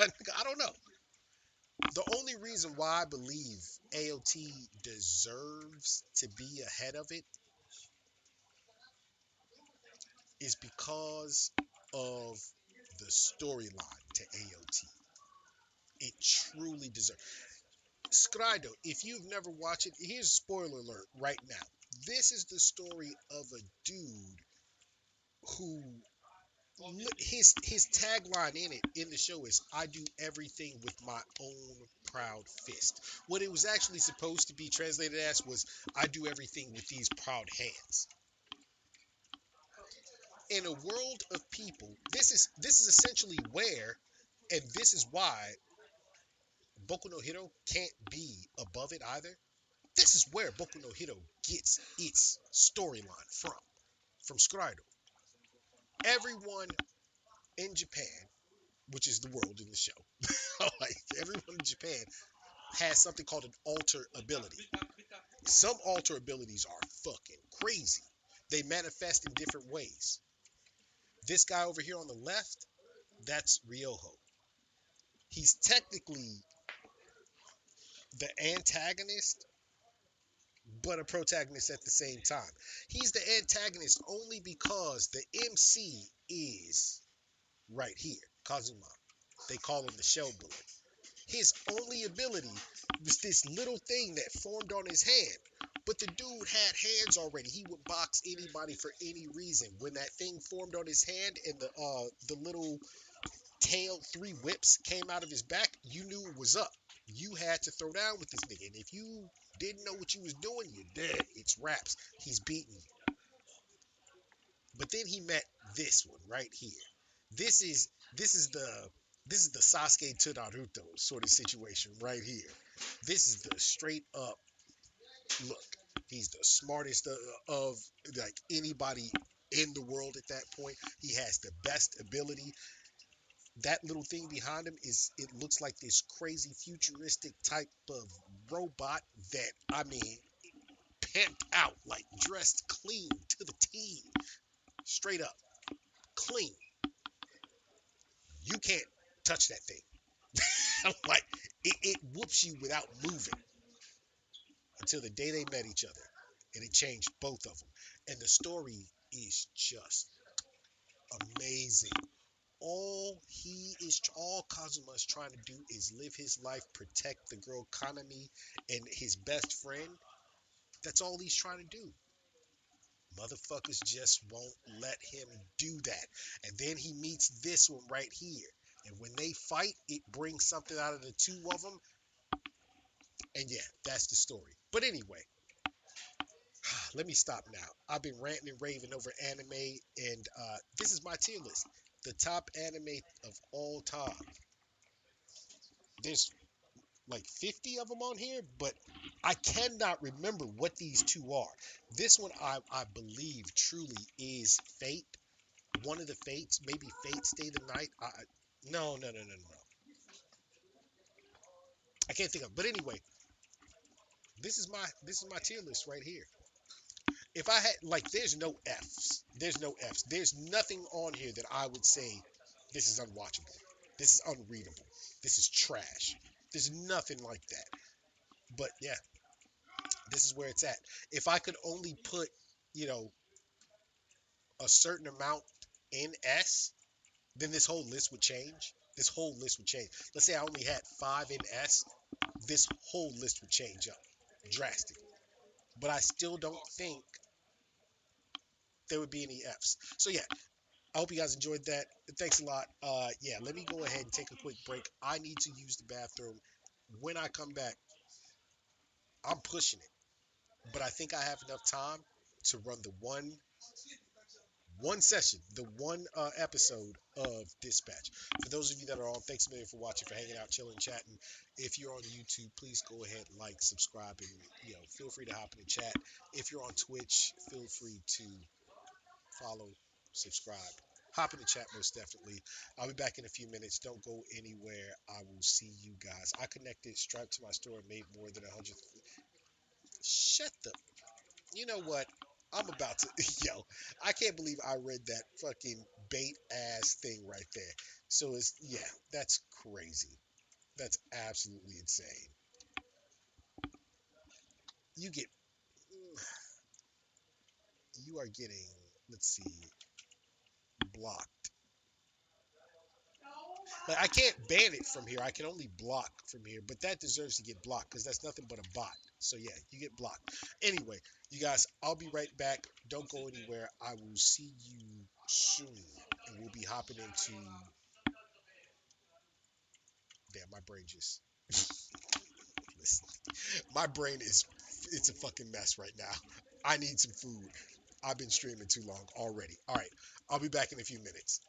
A: Nigga, I don't know. The only reason why I believe AOT deserves to be ahead of it is because of the storyline to AOT. It truly deserves. Scrido, if you've never watched it, here's a spoiler alert right now. This is the story of a dude who his tagline in the show is "I do everything with my own proud fist." What it was actually supposed to be translated as was "I do everything with these proud hands." In a world of people, this is essentially where, and this is why Boku no Hero can't be above it either. This is where Boku no Hero gets its storyline from Scrido. Everyone in Japan, which is the world in the show, like everyone in Japan has something called an alter ability. Some alter abilities are fucking crazy. They manifest in different ways. This guy over here on the left, that's Ryoho. He's technically the antagonist, but a protagonist at the same time. He's the antagonist only because the MC is right here, Kazuma. They call him the Shell Bullet. His only ability was this little thing that formed on his hand. But the dude had hands already. He would box anybody for any reason. When that thing formed on his hand and the little tail, three whips came out of his back, you knew it was up. You had to throw down with this nigga. And if you didn't know what you was doing, you're dead. It's raps. He's beating you. But then he met this one right here. This is this is the this is the Sasuke to Naruto sort of situation right here. This is the straight up look. He's the smartest of like anybody in the world at that point. He has the best ability. That little thing behind him is, it looks like this crazy futuristic type of robot that, I mean, pimped out, like dressed clean to the T, straight up clean. You can't touch that thing. Like, it whoops you without moving until the day they met each other, and it changed both of them. And the story is just amazing. All Kazuma is trying to do is live his life, protect the girl Kanami and his best friend. That's all he's trying to do. Motherfuckers just won't let him do that. And then he meets this one right here. And when they fight, it brings something out of the two of them. And yeah, that's the story. But anyway, let me stop now. I've been ranting and raving over anime, and this is my tier list. The top anime of all time. There's like 50 of them on here, but I cannot remember what these two are. This one, I believe, truly is Fate. One of the Fates, maybe Fate Stay the Night. No, no, no, no, no. I can't think of. But anyway, this is my tier list right here. If I had, like, there's no Fs. There's no Fs. There's nothing on here that I would say this is unwatchable. This is unreadable. This is trash. There's nothing like that. But yeah, this is where it's at. If I could only put, you know, a certain amount in S, then this whole list would change. This whole list would change. Let's say I only had 5 in S, this whole list would change up drastically. But I still don't think there would be any Fs. So yeah, I hope you guys enjoyed that. Thanks a lot. Yeah, let me go ahead and take a quick break. I need to use the bathroom. When I come back, I'm pushing it, but I think I have enough time to run the one session, the one episode of Dispatch. For those of you that are on, thanks a million for watching, for hanging out, chilling, chatting. If you're on YouTube, please go ahead, like, subscribe, and feel free to hop in the chat. If you're on Twitch, feel free to follow, subscribe, hop in the chat most definitely. I'll be back in a few minutes. Don't go anywhere. I will see you guys. I connected Stripe to my store and made more than 100. Shut the. You know what? I'm about to. Yo, I can't believe I read that fucking bait ass thing right there. So it's, yeah, that's crazy. That's absolutely insane. You get. You are getting. Let's see. Blocked. Like, I can't ban it from here. I can only block from here, but that deserves to get blocked because that's nothing but a bot. So yeah, you get blocked. Anyway, you guys, I'll be right back. Don't go anywhere. I will see you soon, and we'll be hopping into. Damn, my brain just. Listen, my brain is. It's a fucking mess right now. I need some food. I've been streaming too long already. All right, I'll be back in a few minutes.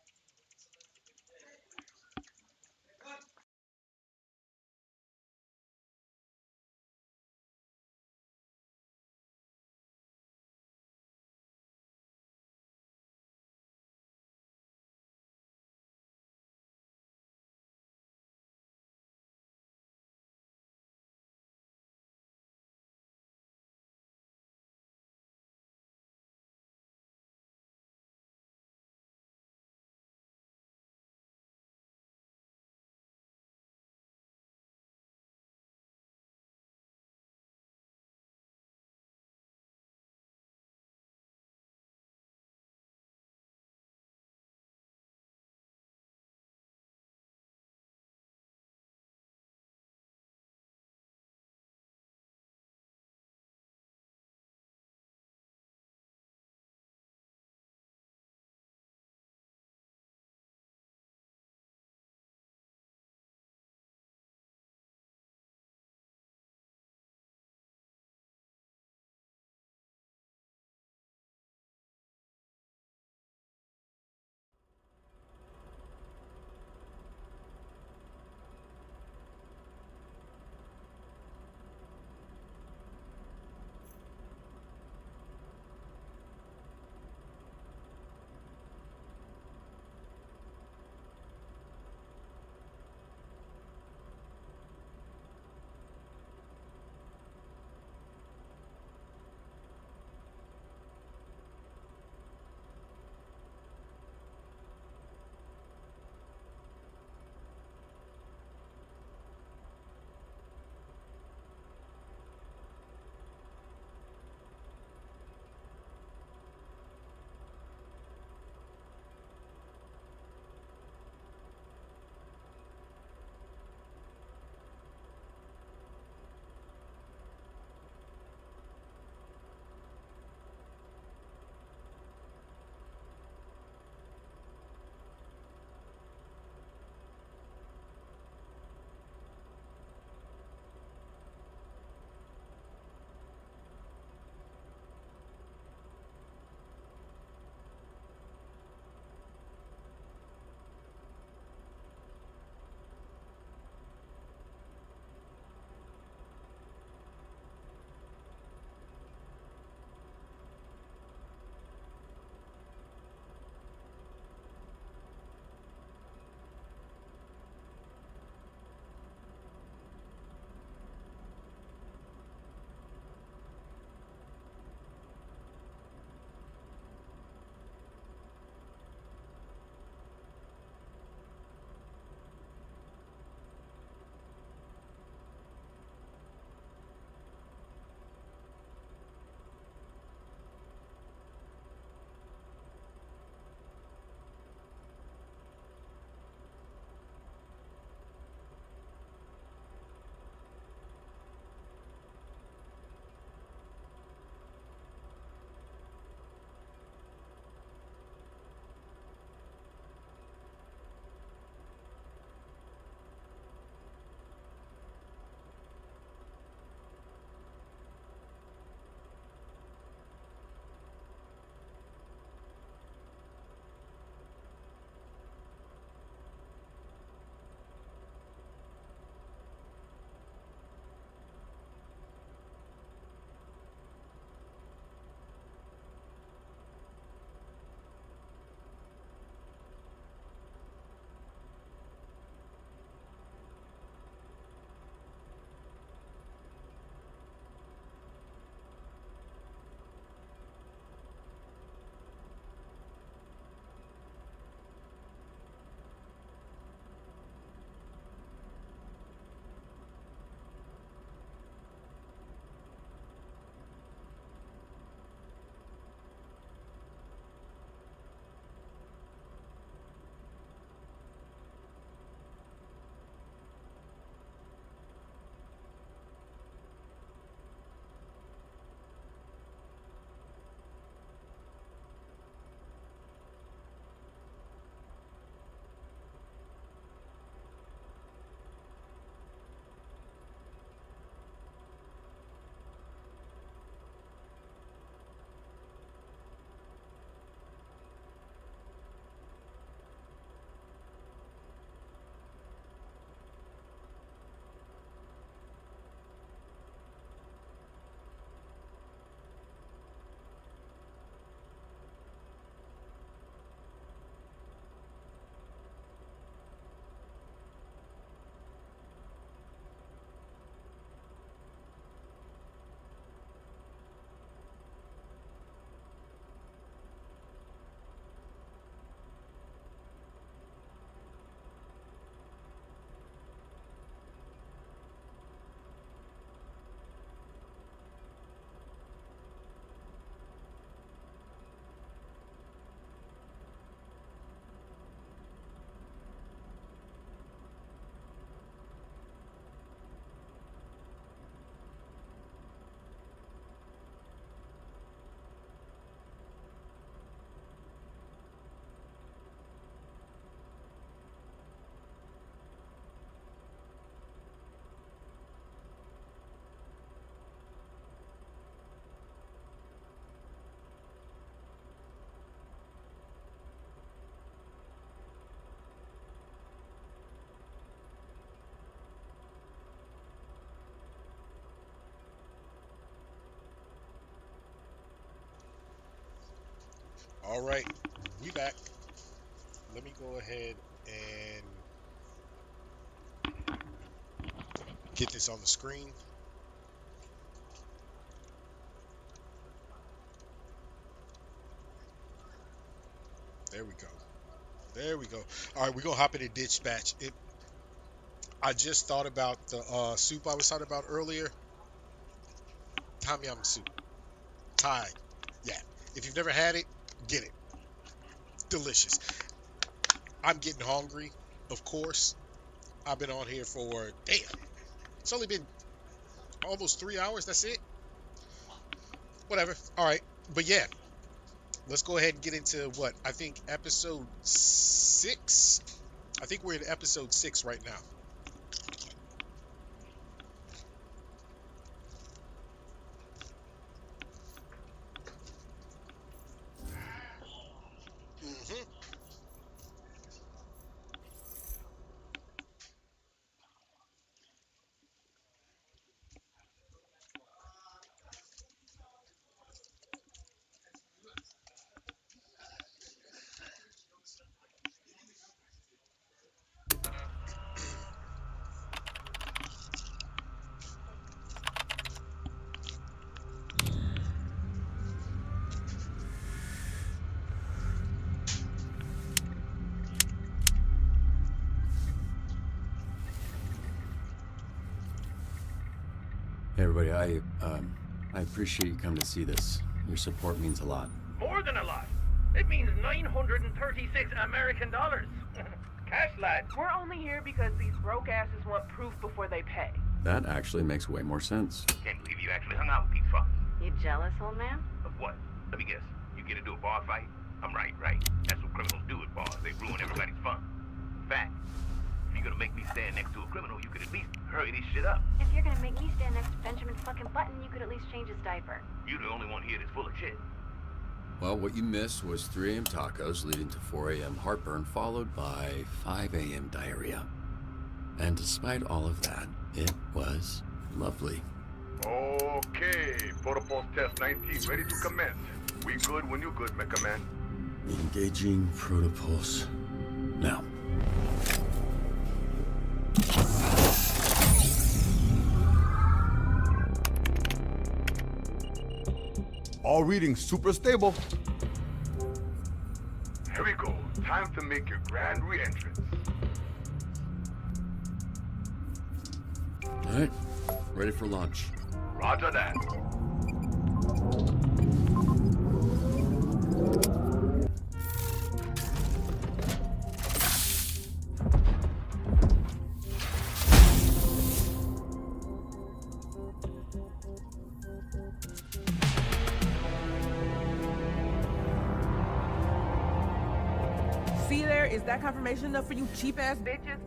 A: All right, we back. Let me go ahead and get this on the screen. There we go. There we go. All right, we're gonna hop into dispatch. I just thought about the soup I was talking about earlier. Tom yum soup. Thai. Yeah. If you've never had it, get it. Delicious. I'm getting hungry, of course. I've been on here for damn. It's only been almost 3 hours. That's it. Whatever. All right. But yeah, let's go ahead and get into what I think episode 6. I think we're in episode 6 right now. Hmm.
C: Hey everybody, I appreciate you coming to see this. Your support means a lot.
D: More than a lot. It means 936 American dollars. Cash, lad.
E: We're only here because these broke asses want proof before they pay.
C: That actually makes way more sense.
D: Can't believe you actually hung out with these fuckers.
F: You jealous, old man?
D: Of what? Let me guess. You get into a bar fight? I'm right. That's what criminals do at bars. They ruin everybody's fun. In fact, if you're gonna make me stand next to a criminal, you could at least hurry this shit up.
F: If you're gonna make me stand next to Benjamin's fucking Button, you could at least change his diaper.
D: You're the only one here that's full of shit.
C: Well, what you missed was 3 a.m. tacos leading to 4 a.m. heartburn, followed by 5 a.m. diarrhea. And despite all of that, it was lovely.
G: Okay, protocol test 19 ready to commence. We good when you good, Mecha Man.
C: Engaging protopulse now.
G: All readings super stable. Here we go. Time to make your grand re-entrance.
C: All right, ready for launch.
G: Roger that.
E: See there? Is that confirmation enough for you cheap ass bitches?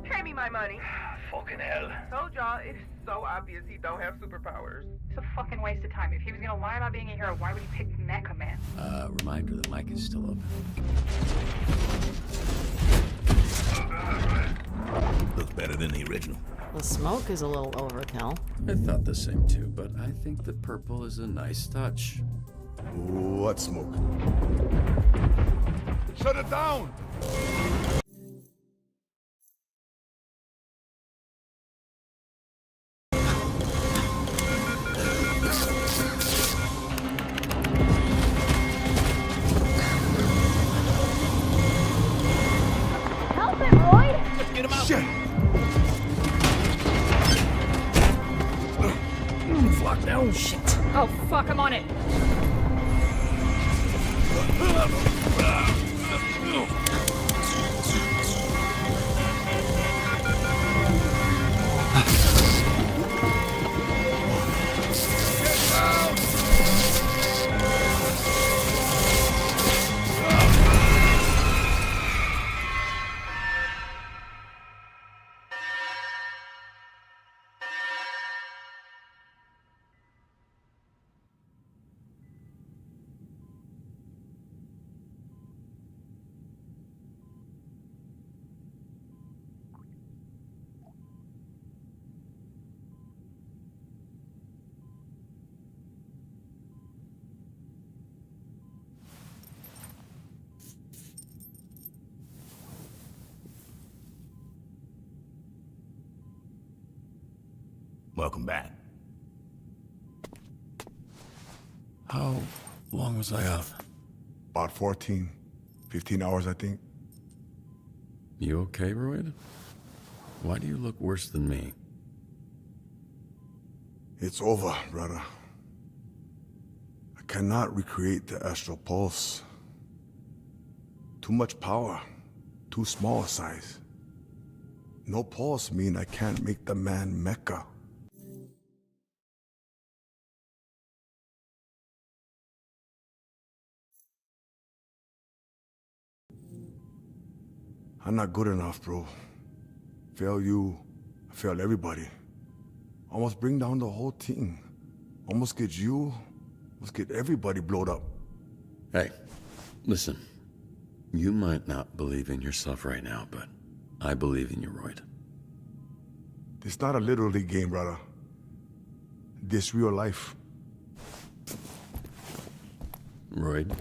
E: Pay me my money.
D: Fucking hell.
E: Told y'all, it's so obvious he don't have superpowers.
H: It's a fucking waste of time. If he was gonna lie about being a hero, why would he pick Mecha Man?
C: Reminder the mic is still open.
I: Looks better than the original.
J: The smoke is a little overkill.
C: I thought the same too, but I think the purple is a nice touch.
G: What smoke? Shut it down!
F: Help it, Roy!
I: Let's get him out.
G: Shit!
I: Flock now.
J: Shit.
H: Oh, fuck, I'm on it.
I: Welcome back.
C: How long was I out?
G: About 14, 15 hours, I think.
C: You okay, Royd? Why do you look worse than me?
G: It's over, brother. I cannot recreate the astral pulse. Too much power, too small a size. No pulse mean I can't make the man Mecca. I'm not good enough, bro. Fail you, I fail everybody. Almost bring down the whole team. Almost get you, almost get everybody blowed up.
C: Hey, listen. You might not believe in yourself right now, but I believe in you, Royd.
G: It's not a Little League game, brother. This real life.
C: Royd?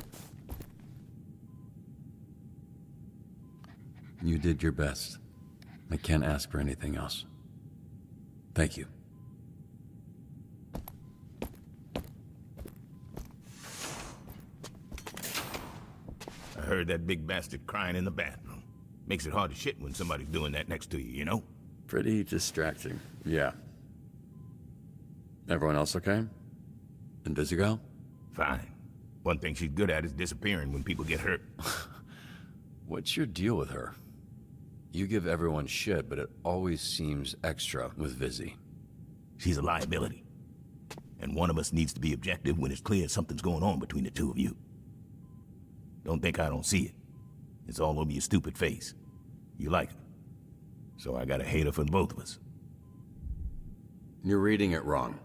C: You did your best. I can't ask for anything else. Thank you.
I: I heard that big bastard crying in the bathroom. Makes it hard to shit when somebody's doing that next to you, you know?
C: Pretty distracting, yeah. Everyone else okay? Invisigal?
I: Fine. One thing she's good at is disappearing when people get hurt.
C: What's your deal with her? You give everyone shit, but it always seems extra with Vizzy.
I: She's a liability. And one of us needs to be objective when it's clear something's going on between the two of you. Don't think I don't see it. It's all over your stupid face. You like her. So I got a hater for both of us.
C: You're reading it wrong.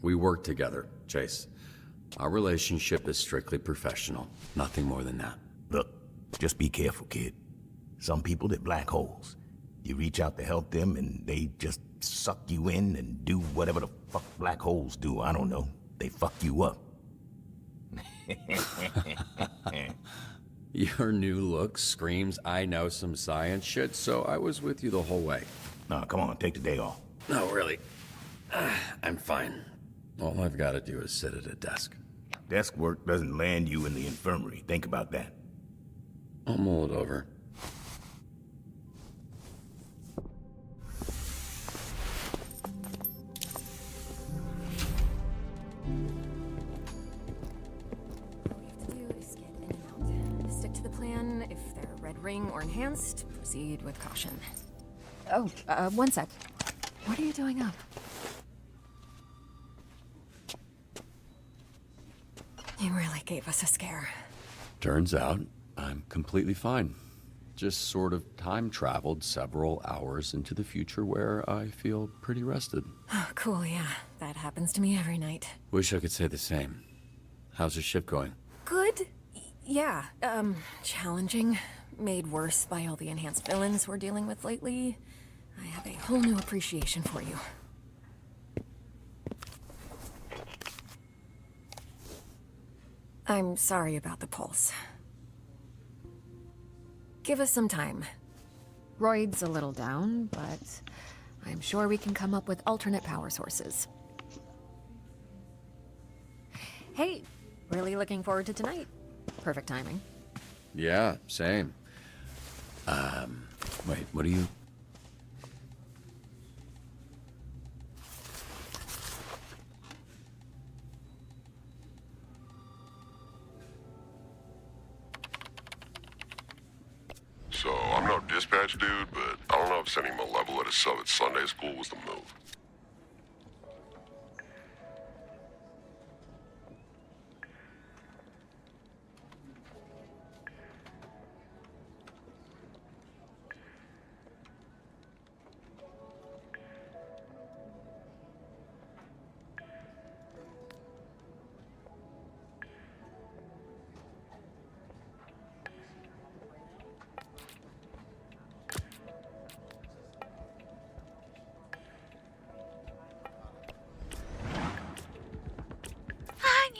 C: We work together, Chase. Our relationship is strictly professional. Nothing more than that.
I: Look, just be careful, kid. Some people, they're black holes. You reach out to help them and they just suck you in and do whatever the fuck black holes do. I don't know. They fuck you up.
C: Your new look screams I know some science shit, so I was with you the whole way.
I: Nah, come on, take the day off.
C: No, really. I'm fine. All I've got to do is sit at a desk.
I: Desk work doesn't land you in the infirmary. Think about that.
C: I'll mull it over.
K: Ring or enhanced, proceed with caution. Oh, one sec. What are you doing up? You really gave us a scare.
C: Turns out, I'm completely fine. Just sort of time traveled several hours into the future where I feel pretty rested.
K: Oh, cool, yeah. That happens to me every night.
C: Wish I could say the same. How's your shift going?
K: Good? Yeah, challenging. Made worse by all the enhanced villains we're dealing with lately. I have a whole new appreciation for you. I'm sorry about the pulse. Give us some time. Royd's a little down, but I'm sure we can come up with alternate power sources. Hey, really looking forward to tonight. Perfect timing.
C: Yeah, same. Wait, what are you...
L: So, I'm no dispatch dude, but I don't know if sending him a level at his sub at Sunday school was the move.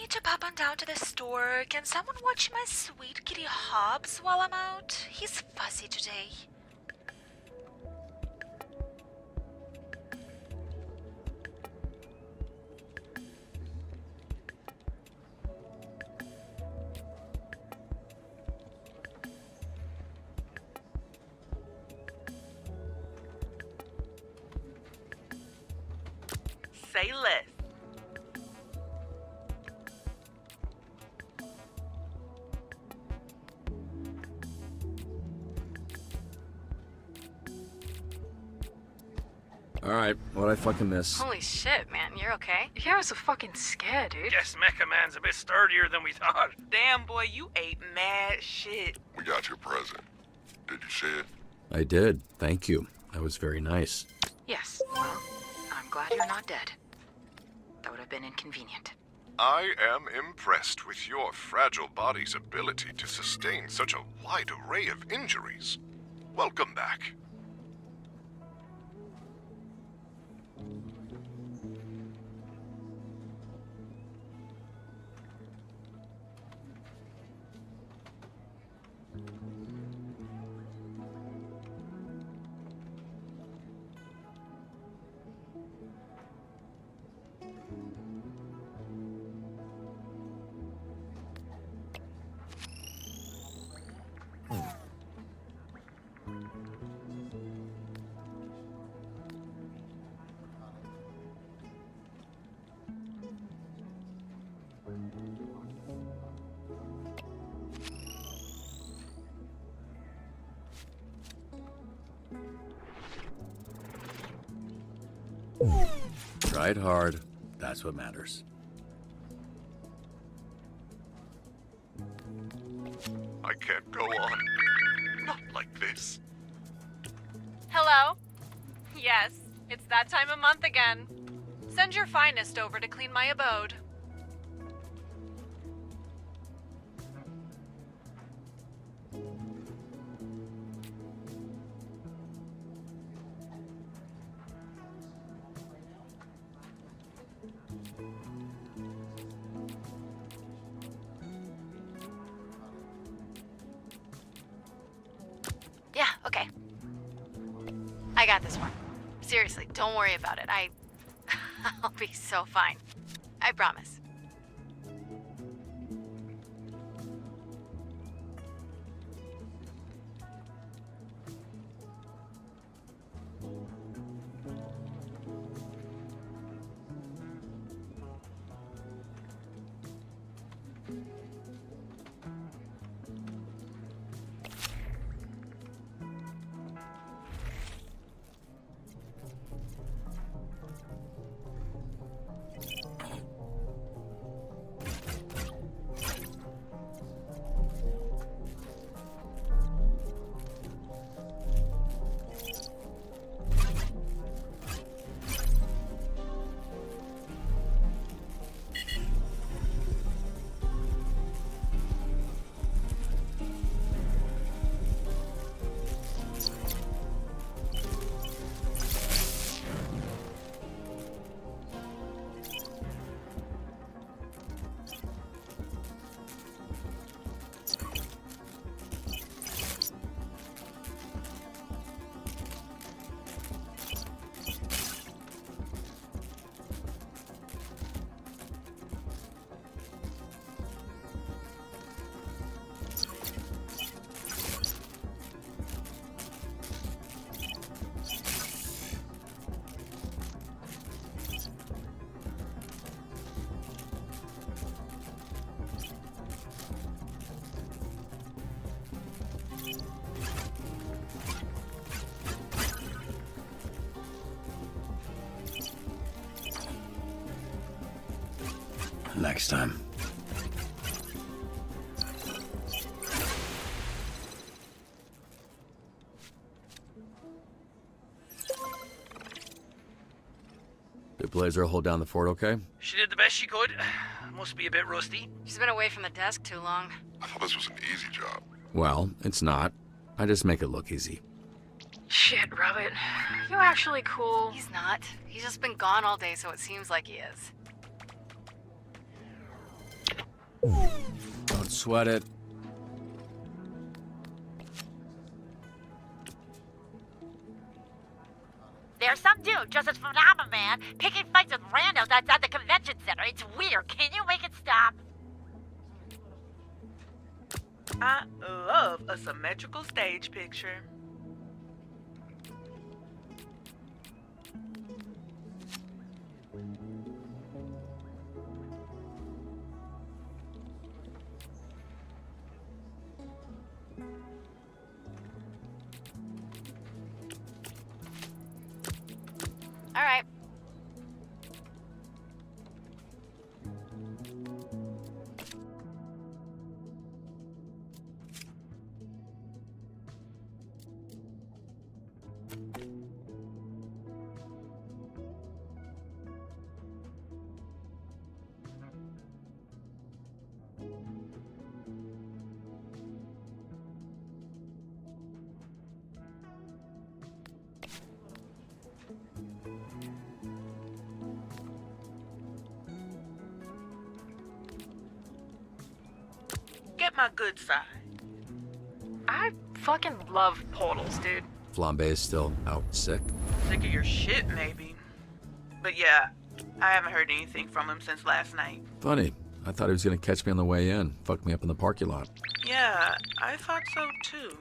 M: To pop on down to the store. Can someone watch my sweet kitty Hobbs while I'm out? He's fussy today.
E: Say less.
C: Alright, what'd I fucking miss?
K: Holy shit, man. You're okay?
H: Yeah, I was so fucking scared, dude.
N: Guess Mecha Man's a bit sturdier than we thought.
E: Damn, boy, you ate mad shit.
L: We got your present. Did you see it?
C: I did. Thank you. That was very nice.
H: Yes. Well, I'm glad you're not dead. That would have been inconvenient.
O: I am impressed with your fragile body's ability to sustain such a wide array of injuries. Welcome back.
C: Tried hard. That's what matters.
O: I can't go on. Not like this.
P: Hello? Yes, it's that time of month again. Send your finest over to clean my abode.
K: Yeah, okay. I got this one. Seriously, don't worry about it. I'll be so fine. I promise.
C: Next time. Did Blazer hold down the fort okay?
N: She did the best she could. Must be a bit rusty.
K: She's been away from the desk too long.
L: I thought this was an easy job.
C: Well, it's not. I just make it look easy.
H: Shit, Robert. You're actually cool.
K: He's not. He's just been gone all day, so it seems like he is.
C: Don't sweat it.
Q: There's some dude dressed as Phenomenal Man picking fights with randos outside the convention center. It's weird. Can you make it stop?
E: I love a symmetrical stage picture. my good side. I fucking love portals, dude.
C: Flambe is still out sick.
E: Sick of your shit, maybe. But yeah, I haven't heard anything from him since last night.
C: Funny. I thought he was gonna catch me on the way in. Fuck me up in the parking lot.
E: Yeah, I thought so too.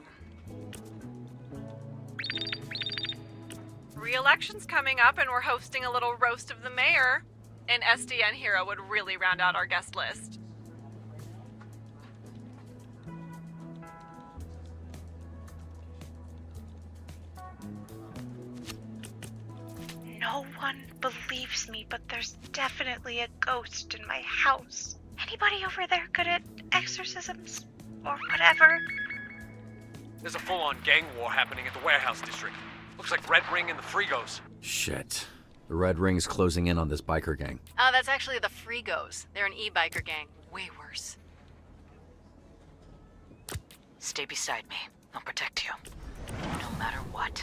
P: Re-election's coming up and we're hosting a little roast of the mayor. An SDN hero would really round out our guest list.
M: No one believes me, but there's definitely a ghost in my house. Anybody over there good at exorcisms? Or whatever?
R: There's a full-on gang war happening at the warehouse district. Looks like Red Ring and the Frigos.
C: Shit. The Red Ring's closing in on this biker gang.
P: Oh, that's actually the Frigos. They're an e-biker gang. Way worse.
H: Stay beside me. I'll protect you. No matter what.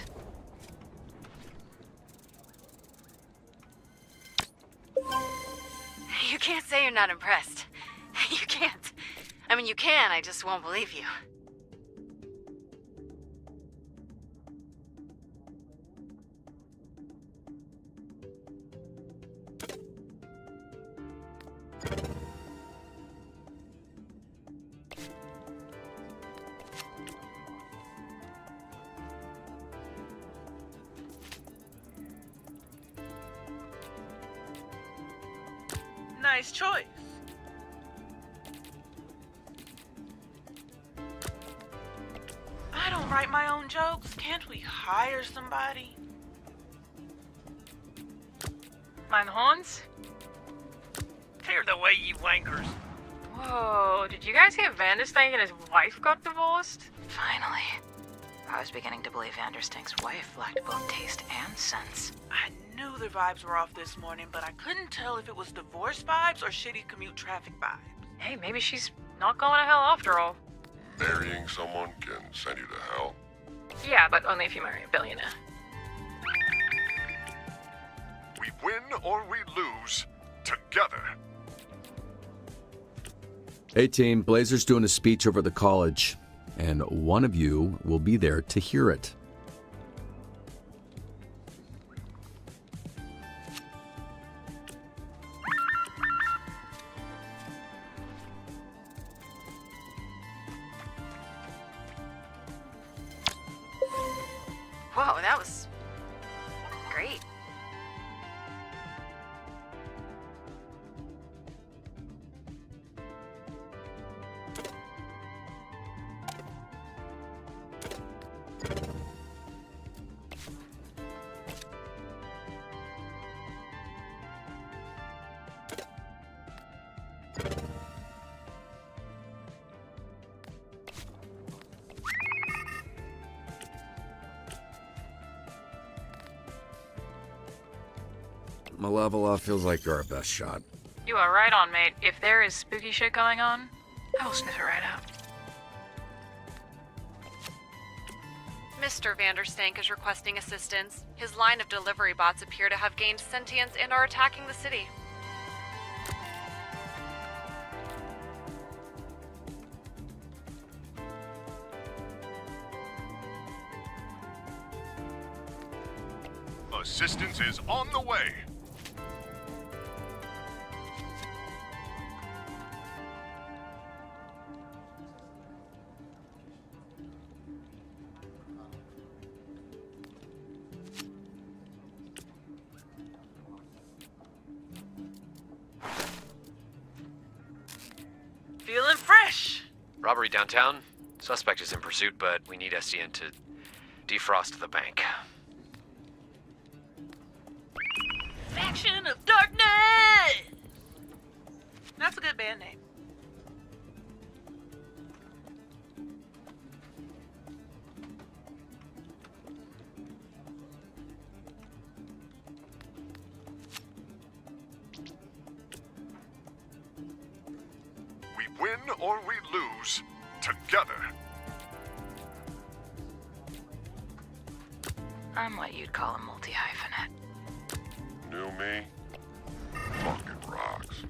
P: You can't say you're not impressed. You can't. I mean, you can, I just won't believe you.
E: Nice choice. I don't write my own jokes. Can't we hire somebody?
S: Mein horns?
N: Clear the way, you wankers.
S: Whoa, did you guys hear Vanderstank and his wife got divorced?
H: Finally. I was beginning to believe Vanderstank's wife lacked both taste and sense.
E: I knew the vibes were off this morning, but I couldn't tell if it was divorce vibes or shitty commute traffic vibes.
S: Hey, maybe she's not going to hell after all.
L: Marrying someone can send you to hell.
S: Yeah, but only if you marry a billionaire.
O: We win or we lose together.
C: Hey team, Blazer's doing a speech over at the college, and one of you will be there to hear it.
P: Whoa, that was great.
C: Malevola feels like you're our best shot.
S: You are right on, mate. If there is spooky shit going on, I will sniff it right out.
P: Mr. Vanderstank is requesting assistance. His line of delivery bots appear to have gained sentience and are attacking the city.
O: Assistance is on the way.
E: Feeling fresh.
R: Robbery downtown. Suspect is in pursuit, but we need SDN to defrost the bank.
E: Faction of Darkness! That's a good band name.
O: We win or we lose together.
H: I'm what you'd call a multi-hyphenate.
L: New me? Fucking rocks.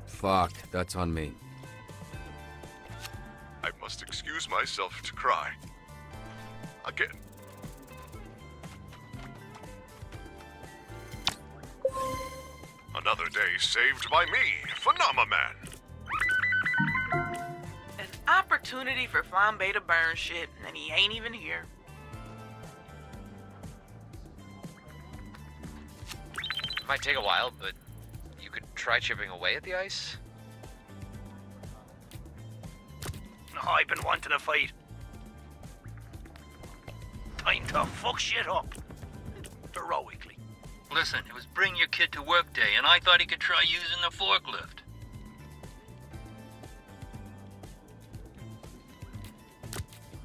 C: Fuck, that's on me.
O: I must excuse myself to cry. Again. Another day saved by me, Phenomenon.
T: An opportunity for Flambe to burn shit, and he ain't even here.
R: Might take a while, but you could try chipping away at the ice.
N: I've been wanting to fight. Time to fuck shit up. Heroically.
U: Listen, it was bring your kid to work day, and I thought he could try using the forklift.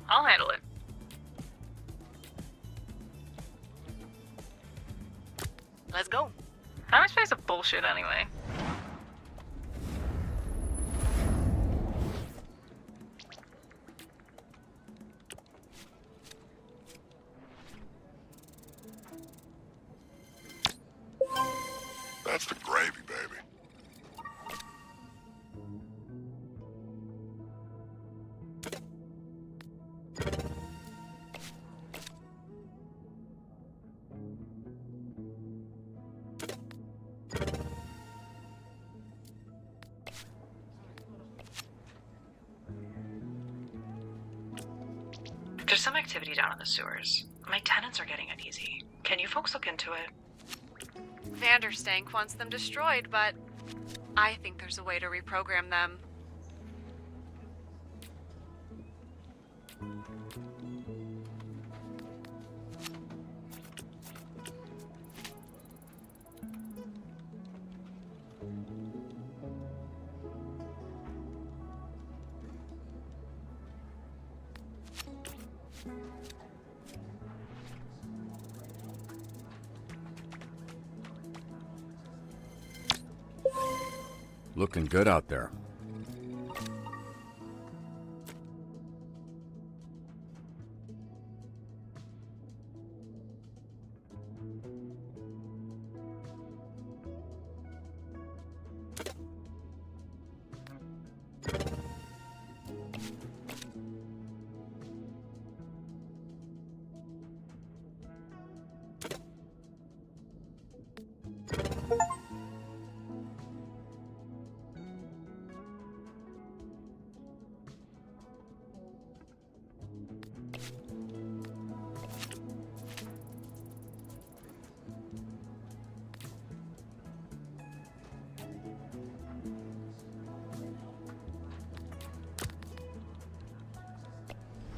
S: I'll handle it.
T: Let's go.
S: How much space of bullshit anyway?
L: That's the gravy, baby.
H: There's some activity down in the sewers. My tenants are getting uneasy. Can you folks look into it?
P: Vanderstank wants them destroyed, but I think there's a way to reprogram them.
C: Looking good out there.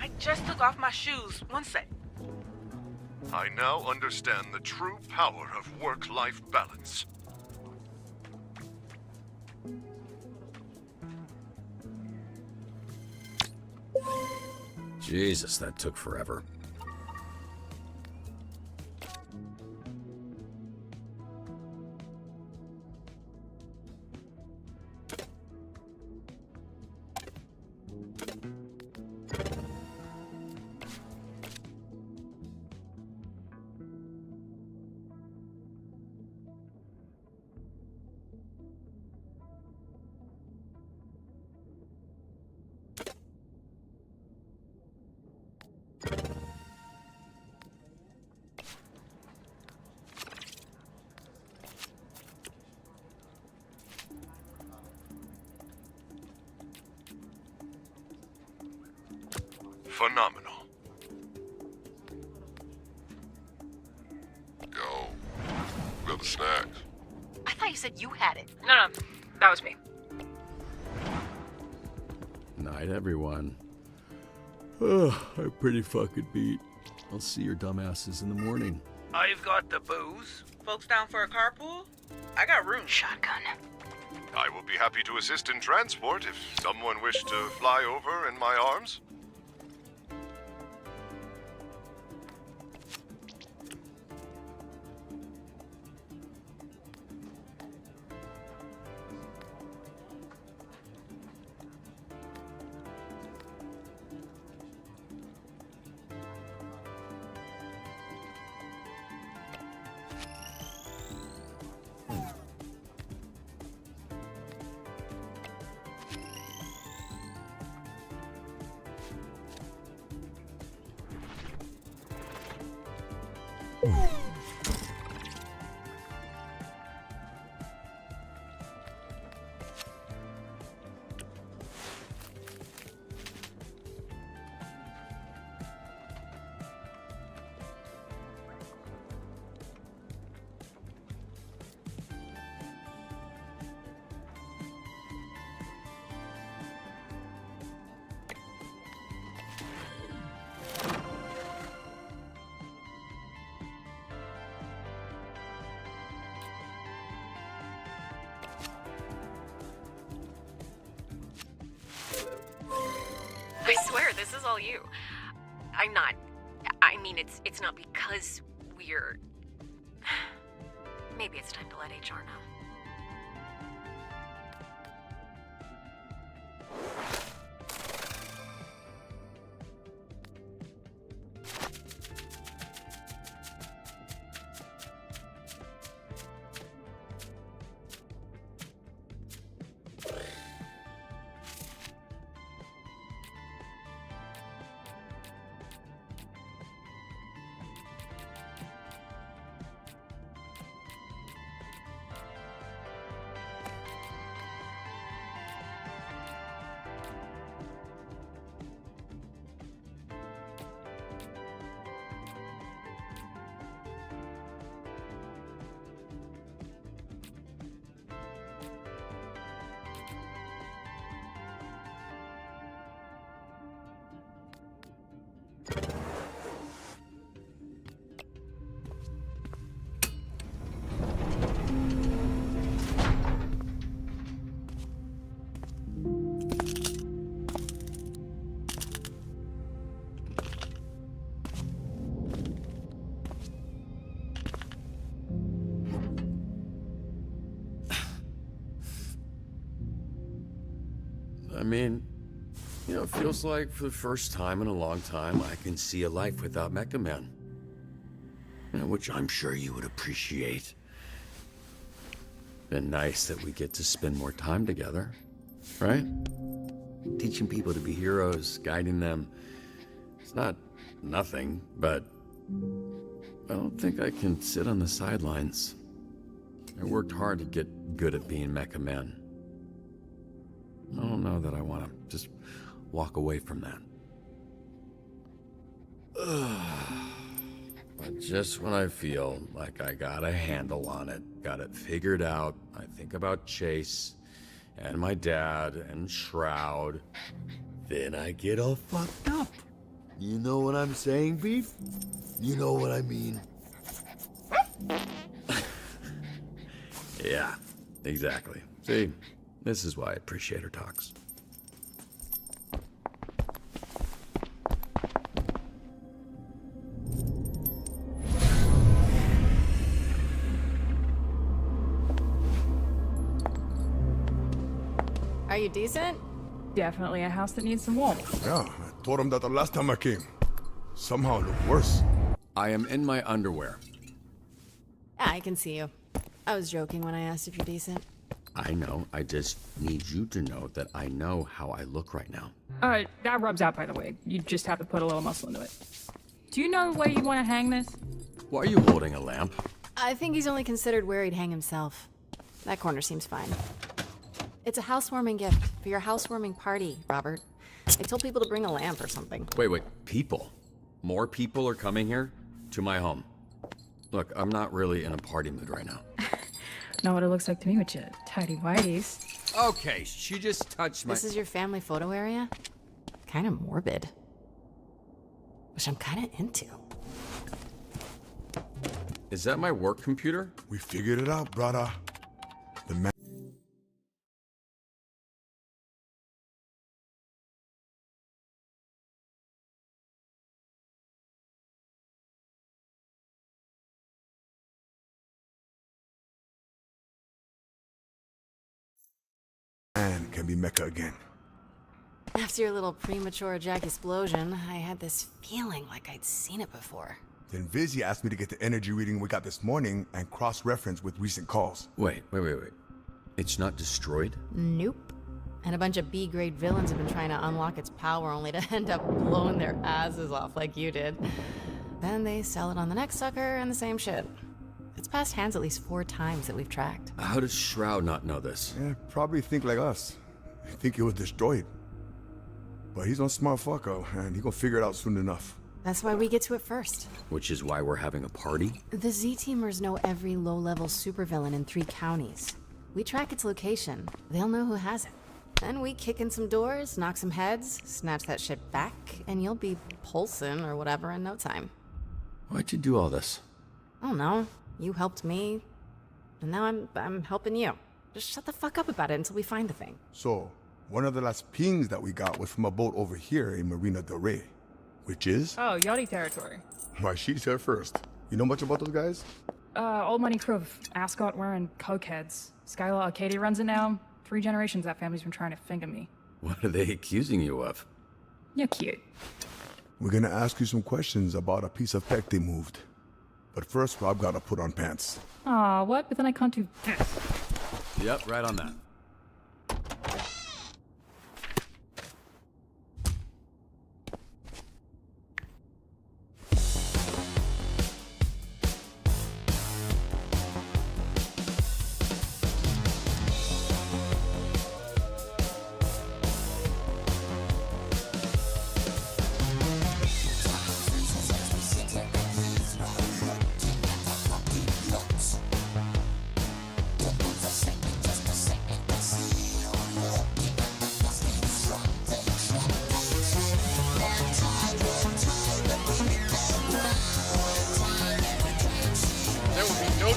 T: I just took off my shoes. One sec.
O: I now understand the true power of work-life balance.
C: Jesus, that took forever.
O: Phenomenal.
L: Yo, we got the snacks.
Q: I thought you said you had it.
S: No, that was me.
C: Night, everyone. I'm pretty fucking beat. I'll see your dumbasses in the morning.
N: I've got the booze.
T: Folks down for a carpool? I got room.
H: Shotgun.
O: I will be happy to assist in transport if someone wished to fly over in my arms.
P: I swear, this is all you. I'm not. I mean, it's not because we're. Maybe it's time to let HR know.
C: I mean, you know, it feels like for the first time in a long time, I can see a life without Mecha Men. You know, which I'm sure you would appreciate. Been nice that we get to spend more time together, right? Teaching people to be heroes, guiding them. It's not nothing, but I don't think I can sit on the sidelines. I worked hard to get good at being Mecha Men. I don't know that I want to just walk away from that. But just when I feel like I got a handle on it, got it figured out, I think about Chase and my dad and Shroud, then I get all fucked up. You know what I'm saying, Beef? You know what I mean? Yeah, exactly. See? This is why I appreciate her talks.
J: Are you decent?
B: Definitely a house that needs some warmth.
G: Yeah, I told him that the last time I came. Somehow it looked worse.
C: I am in my underwear.
J: Yeah, I can see you. I was joking when I asked if you're decent.
C: I know. I just need you to know that I know how I look right now.
B: That rubs out, by the way. You just have to put a little muscle into it. Do you know where you want to hang this?
C: Why are you holding a lamp?
J: I think he's only considered where he'd hang himself. That corner seems fine. It's a housewarming gift for your housewarming party, Robert. I told people to bring a lamp or something.
C: Wait, people? More people are coming here? To my home. Look, I'm not really in a party mood right now.
B: Know what it looks like to me with your tidy whities.
C: Okay, she just touched my...
J: This is your family photo area? Kind of morbid. Which I'm kind of into.
C: Is that my work computer?
G: We figured it out, brother. The man... can be Mecha again.
J: After your little premature Jack explosion, I had this feeling like I'd seen it before.
G: Then Vizzy asked me to get the energy reading we got this morning and cross-reference with recent calls.
C: Wait. It's not destroyed?
J: Nope. And a bunch of B-grade villains have been trying to unlock its power only to end up blowing their asses off like you did. Then they sell it on the next sucker and the same shit. It's passed hands at least 4 times that we've tracked.
C: How does Shroud not know this?
G: Yeah, probably think like us. Think it was destroyed. But he's a smart fucker, and he gonna figure it out soon enough.
J: That's why we get to it first.
C: Which is why we're having a party?
J: The Z-Teamers know every low-level supervillain in 3 counties. We track its location. They'll know who has it. Then we kick in some doors, knock some heads, snatch that shit back, and you'll be Poulsen or whatever in no time.
C: Why'd you do all this?
J: I don't know. You helped me, and now I'm helping you. Just shut the fuck up about it until we find the thing.
G: So, one of the last pings that we got was from a boat over here in Marina del Rey. Which is?
B: Oh, Yachty territory.
G: Why, she's here first. You know much about those guys?
B: Old money crew of ascot wearing cokeheads. Skylar Arcadia runs it now. 3 generations that family's been trying to finger me.
C: What are they accusing you of?
B: You're cute.
G: We're gonna ask you some questions about a piece of tech they moved. But first, Rob gotta put on pants.
B: Aw, what? But then I can't do this.
C: Yep, right on that.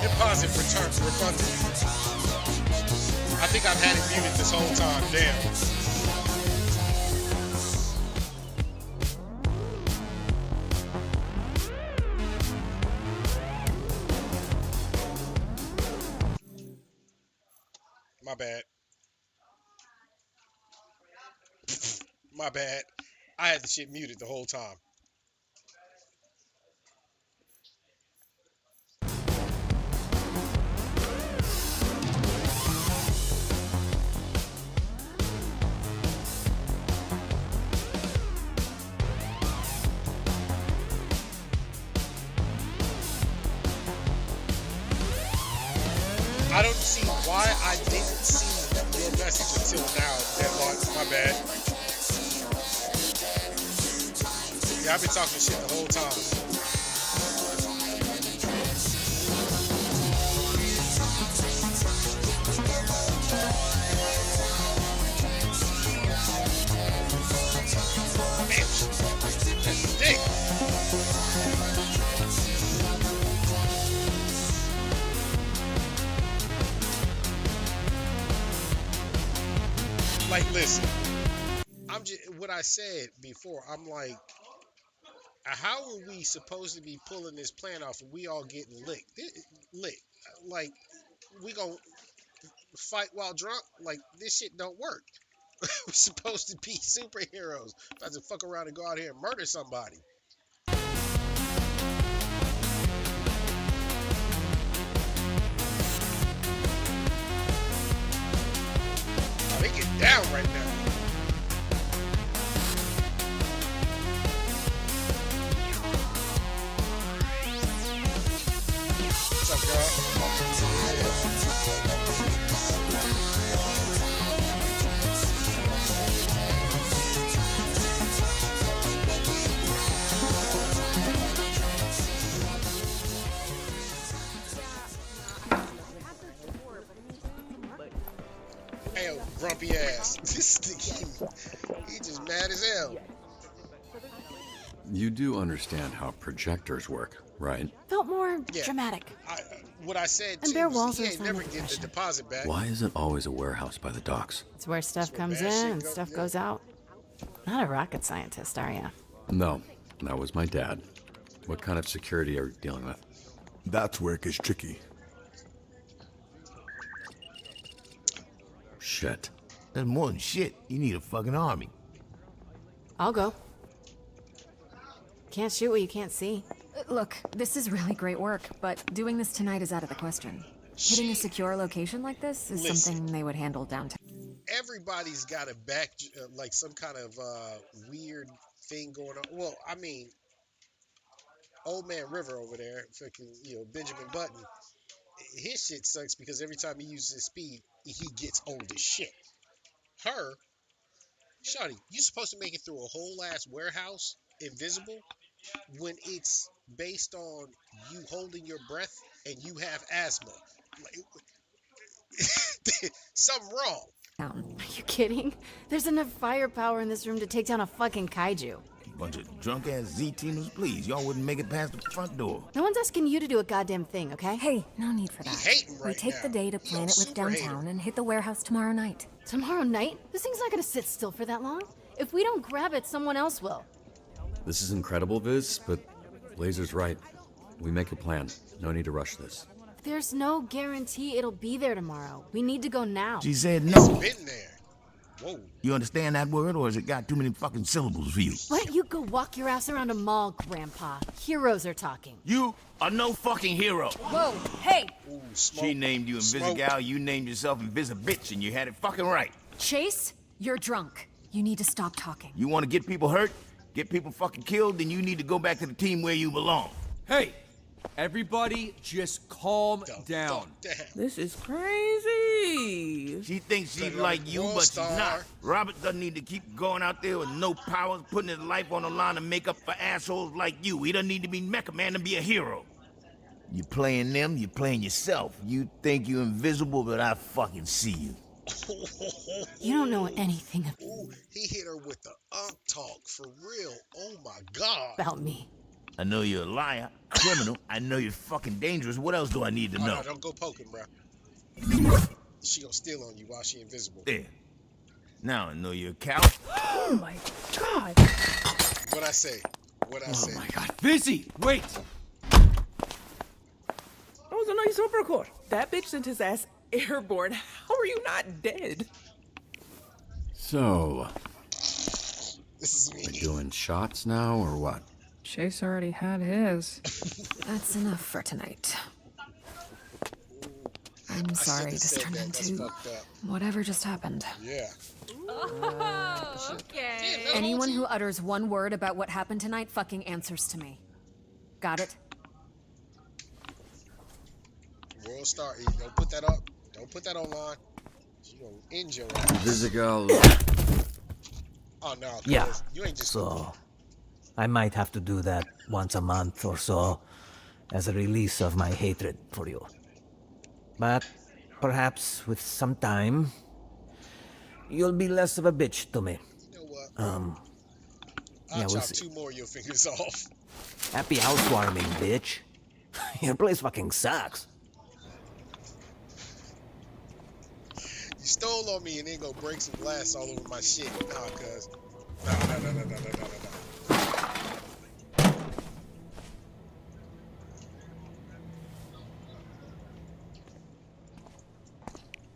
A: Deposit refunded. I think I've had it muted this whole time. Damn. My bad. My bad. I had the shit muted the whole time. I don't see why I didn't see your message until now, Deadlock. My bad. Yeah, I've been talking shit the whole time. Man, that's dick. Like, listen, I'm just what I said before. I'm like, how are we supposed to be pulling this plan off and we all getting licked? Like, we gonna fight while drunk? Like, this shit don't work. We're supposed to be superheroes. About to fuck around and go out here and murder somebody. They get down right now. What's up, girl? Hell, grumpy ass. This nigga, he just mad as hell.
C: You do understand how projectors work, right?
J: Felt more dramatic.
A: What I said
J: And
A: too,
J: bare walls
A: he
J: are a
A: ain't
J: sign
A: never
J: of
A: get the
J: depression.
A: deposit back.
C: Why is it always a warehouse by the docks?
J: It's where stuff comes in and stuff goes out. Not a rocket scientist, are ya?
C: No, that was my dad. What kind of security are you dealing with?
G: That's where it gets tricky.
C: Shit.
I: That's more than shit. You need a fucking army.
J: I'll go. Can't shoot what you can't see.
K: Look, this is really great work, but doing this tonight is out of the question. Hitting a secure location like this is something they would handle downtown.
A: Everybody's got a back, like some kind of weird thing going on. Well, I mean, old man River over there, fucking, Benjamin Button, his shit sucks because every time he uses his speed, he gets old as shit. Her, shawty, you supposed to make it through a whole ass warehouse invisible when it's based on you holding your breath and you have asthma. Like, something wrong.
J: Are you kidding? There's enough firepower in this room to take down a fucking kaiju.
I: Bunch of drunk-ass Z-teamers, please. Y'all wouldn't make it past the front door.
J: No one's asking you to do a goddamn thing, okay?
K: Hey, no need for that. We take the day to plan it with downtown and hit the warehouse tomorrow night.
J: Tomorrow night? This thing's not gonna sit still for that long. If we don't grab it, someone else will.
C: This is incredible, Viz, but Blazer's right. We make a plan. No need to rush this.
J: There's no guarantee it'll be there tomorrow. We need to go now.
I: She said no.
A: It's been there. Whoa.
I: You understand that word, or has it got too many fucking syllables for you?
J: What? You go walk your ass around a mall, Grandpa. Heroes are talking.
I: You are no fucking hero.
K: Whoa, hey!
A: Ooh,
I: She named you Invisigal, you named yourself Invisibitch, and you had it fucking right.
K: Chase, you're drunk. You need to stop talking.
I: You want to get people hurt, get people fucking killed, then you need to go back to the team where you belong.
R: Hey! Everybody just calm down.
E: This is crazy.
I: She thinks she's like you, but she's not. Robert doesn't need to keep going out there with no powers, putting his life on the line to make up for assholes like you. He doesn't need to be Mecha Man to be a hero. You playing them, you playing yourself. You think you're invisible, but I fucking see you.
J: You don't know anything
A: Ooh, he hit her with the talk, for real. Oh my God.
J: about me.
I: I know you're a liar, criminal. I know you're fucking dangerous. What else do I need to know?
A: No, don't go poking, bro. She gonna steal on you while she invisible.
I: There. Now I know you're a coward.
B: Oh my God.
A: What I say?
R: Oh my God. Vizzy, wait!
E: I was on super court. That bitch sent his ass airborne. How are you not dead?
C: So,
A: This is me.
C: we doing shots now, or what?
B: Chase already had his.
K: That's enough for tonight. I'm sorry this turned into whatever just happened.
A: Yeah.
P: Oh, okay.
K: Anyone who utters one word about what happened tonight fucking answers to me. Got it?
A: World Star, don't put that up. Don't put that online. She gonna end your ass.
C: Visigal.
A: Oh no.
D: Yeah.
A: You ain't just.
D: So, I might have to do that once a month or so as a release of my hatred for you. But perhaps with some time, you'll be less of a bitch to me.
A: You know what?
D: I'll
A: I'll
D: we'll
A: chop
D: see.
A: 2 more of your fingers off.
D: Happy housewarming, bitch. Your place fucking sucks.
A: You stole on me and then go break some glass all over my shit. Nah, cuz. No.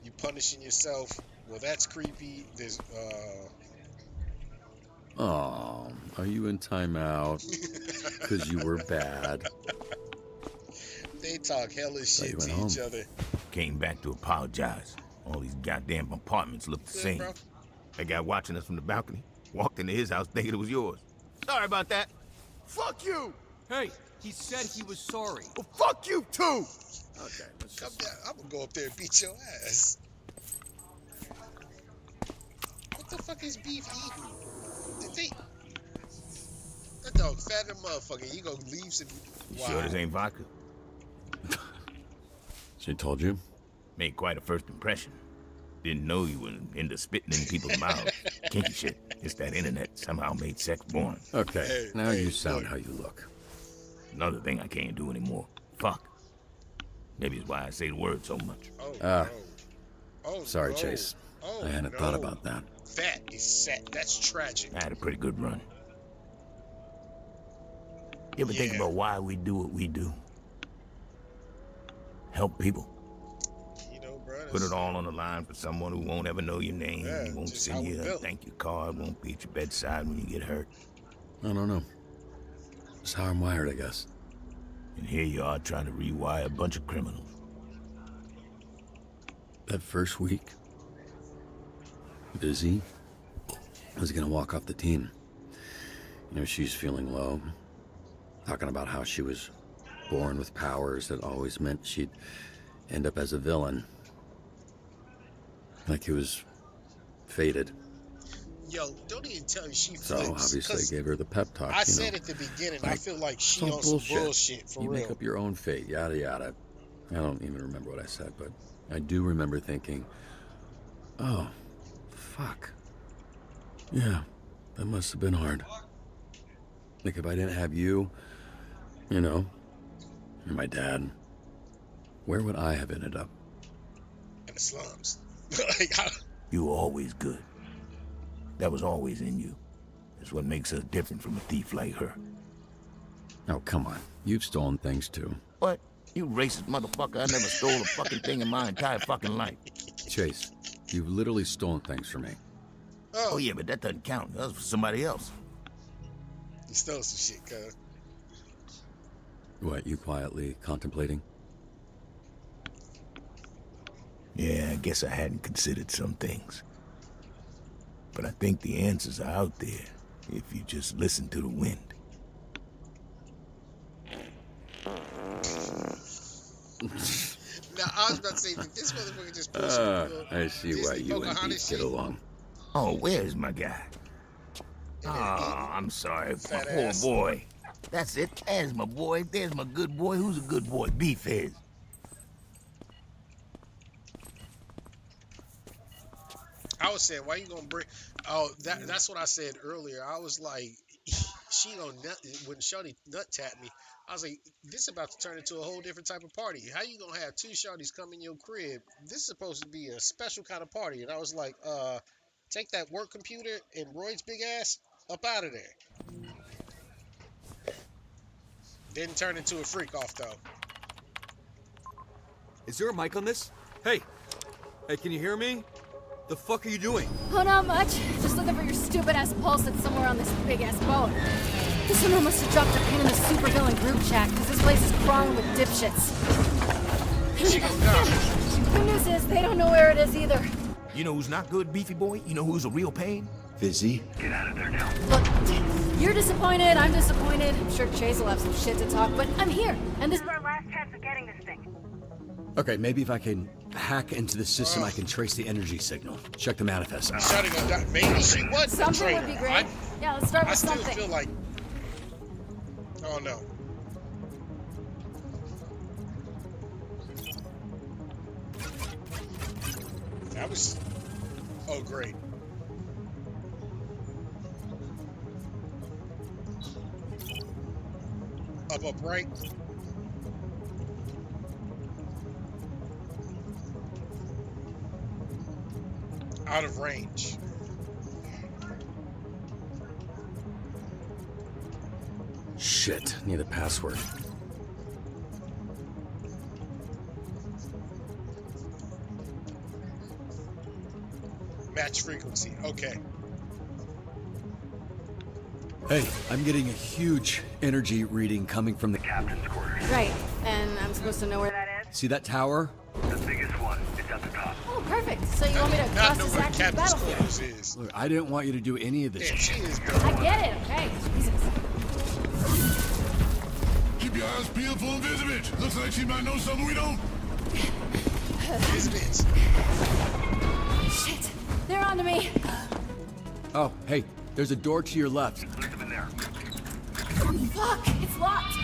A: You punishing yourself. Well, that's creepy. There's,
C: Oh, are you in timeout? Because you were bad.
A: They talk hellish
C: Thought
A: shit
C: you
A: to
C: went
A: each
C: home.
A: other.
I: Came back to apologize. All these goddamn apartments look the
A: Good,
I: same.
A: bro.
I: That guy watching us from the balcony walked into his house thinking it was yours. Sorry about that.
G: Fuck you!
R: Hey, he said he was sorry.
G: Well, fuck you too!
C: Okay,
A: Come down. I'm gonna go up there and beat your ass. What the fuck is beef eating? Did they? That dog fat as a motherfucker. You gonna leave some?
I: You sure this ain't vodka?
C: She told you?
I: Made quite a first impression. Didn't know you were into spitting in people's mouths. Kinky shit. It's that internet somehow made sex boring.
C: Okay, now you sound how you look.
I: Another thing I can't do anymore. Fuck. Maybe it's why I say the word so much.
C: Sorry, Chase. I hadn't thought about that.
A: That is sad. That's tragic.
I: I had a pretty good run. You ever think about why we do what we do? Help people.
A: You know, bro.
I: Put it all on the line for someone who won't ever know your name,
A: Yeah,
I: won't
A: just
I: send
A: how we
I: you a
A: built.
I: thank you card, won't be at your bedside when you get hurt.
C: I don't know. It's how I'm wired, I guess.
I: And here you are trying to rewire a bunch of criminals.
C: That first week, Busy was gonna walk off the team. You know, she's feeling low. talking about how she was born with powers that always meant she'd end up as a villain. Like he was fated.
A: Yo, don't even tell me she
C: So
A: flips.
C: obviously
A: 'cause
C: I gave her the pep talk.
A: I
C: you
A: said
C: know.
A: at the beginning, I
C: Like,
A: feel like she
C: some
A: on some bullshit for
C: you
A: real.
C: make up your own fate, yada yada. I don't even remember what I said, but I do remember thinking, oh, fuck. Yeah, that must have been hard. Like if I didn't have you, you know, and my dad, where would I have ended up?
A: In the slums.
I: You were always good. That was always in you. That's what makes us different from a thief like her.
C: Oh, come on. You've stolen things too.
I: What? You racist motherfucker. I never stole a fucking thing in my entire fucking life.
C: Chase, you've literally stolen things from me.
I: Oh, yeah, but that doesn't count. That was for somebody else.
A: You stole some shit, cuz.
C: What, you quietly contemplating?
I: Yeah, I guess I hadn't considered some things. But I think the answers are out there if you just listen to the wind.
A: Now, I was about to say, did this motherfucker just pull some
C: I see why
A: Disney
C: you and
A: Pocahontas
C: Beef get
A: shit?
C: along.
I: Oh, where's my guy? Oh, I'm sorry. My
A: Fat
I: poor
A: ass.
I: boy. That's it. There's my boy. There's my good boy. Who's a good boy? Beef is.
A: I was saying, why you gonna bring? Oh, that's what I said earlier. I was like, she gonna nut when Shorty nut tapped me. I was like, this is about to turn into a whole different type of party. How you gonna have two shorties come in your crib? This is supposed to be a special kind of party. And I was like, take that work computer and Roy's big ass up out of there. Didn't turn into a freak off though.
R: Is there a mic on this? Hey! Hey, can you hear me? The fuck are you doing?
J: Oh, not much. Just looking for your stupid-ass pulse that's somewhere on this big-ass boat. This one must have dropped a pin in the supervillain group chat, because this place is crawling with dipshits. Good news is, they don't know where it is either.
I: You know who's not good, Beefy boy? You know who's a real pain?
N: Fizzy, get out of there now.
J: Look, you're disappointed, I'm disappointed. I'm sure Chase will have some shit to talk, but I'm here, and this is our last chance of getting this thing.
N: Okay, maybe if I can hack into the system, I can trace the energy signal. Check the manifest.
A: Shorty gonna die. Maybe she was a
J: Something
A: traitor.
J: would be great. Yeah, let's start
A: I
J: with
A: still
J: something.
A: feel like. Oh no. That was. Oh great. Up right. Out of range.
C: Shit, need a password.
A: Match frequency. Okay.
N: Hey, I'm getting a huge energy reading coming from the captain's quarters.
J: Right, and I'm supposed to know where that is?
N: See that tower?
F: The biggest one. It's at the top.
J: Oh, perfect. So you want me to cross this active battlefield?
A: Is.
N: Look, I didn't want you to do any of this.
A: Damn, she is
J: I get it, okay. Jesus.
V: Keep your eyes peeled for Invisibitch. Looks like she might know something we don't.
A: Invisibitch.
J: Shit, they're onto me.
N: Oh, hey, there's a door to your left.
F: Leave them in there.
J: Fuck, it's locked.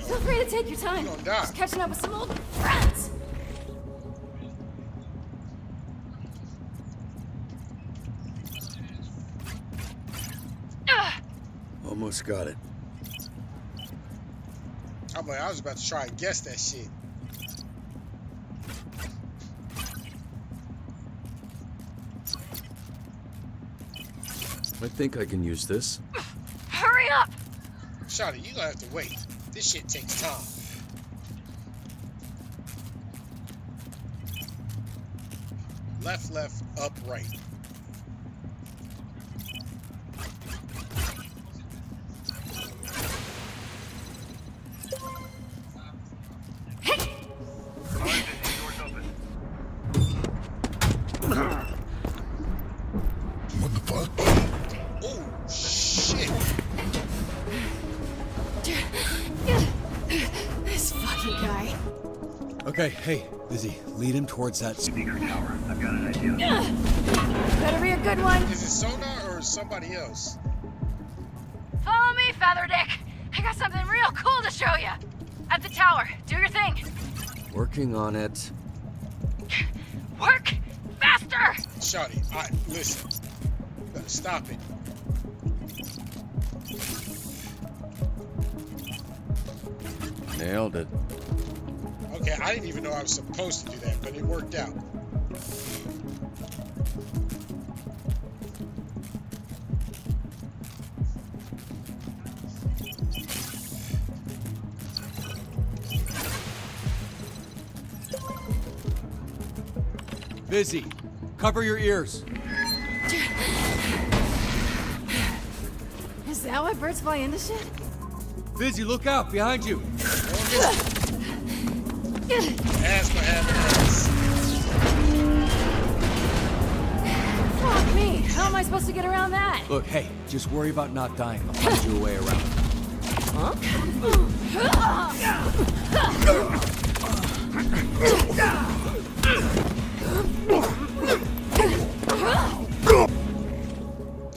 J: Feel free to take your time. Just catching up with some old friends.
C: Almost got it.
A: I'm like, I was about to try and guess that shit.
C: I think I can use this.
P: Hurry up!
A: Shawty, you gonna have to wait. This shit takes time. Left, up, right.
V: What the fuck?
A: Oh, shit.
N: Okay, hey, Lizzie, lead him towards that speaker tower. I've got an idea.
B: Better be a good one.
A: Is it Sonar or somebody else?
B: Follow me, Featherdick. I got something real cool to show you. At the tower. Do your thing.
C: Working on it.
B: Work faster.
A: Shawty, listen. You better stop it.
C: Nailed it.
A: Okay, I didn't even know I was supposed to do that, but it worked out.
N: Busy. Cover your ears.
J: Is that why birds fly into shit?
N: Busy, look out, behind you.
A: Asthma happens.
B: Fuck me. How am I supposed to get around that?
N: Look, hey, just worry about not dying. I'll find you a way around.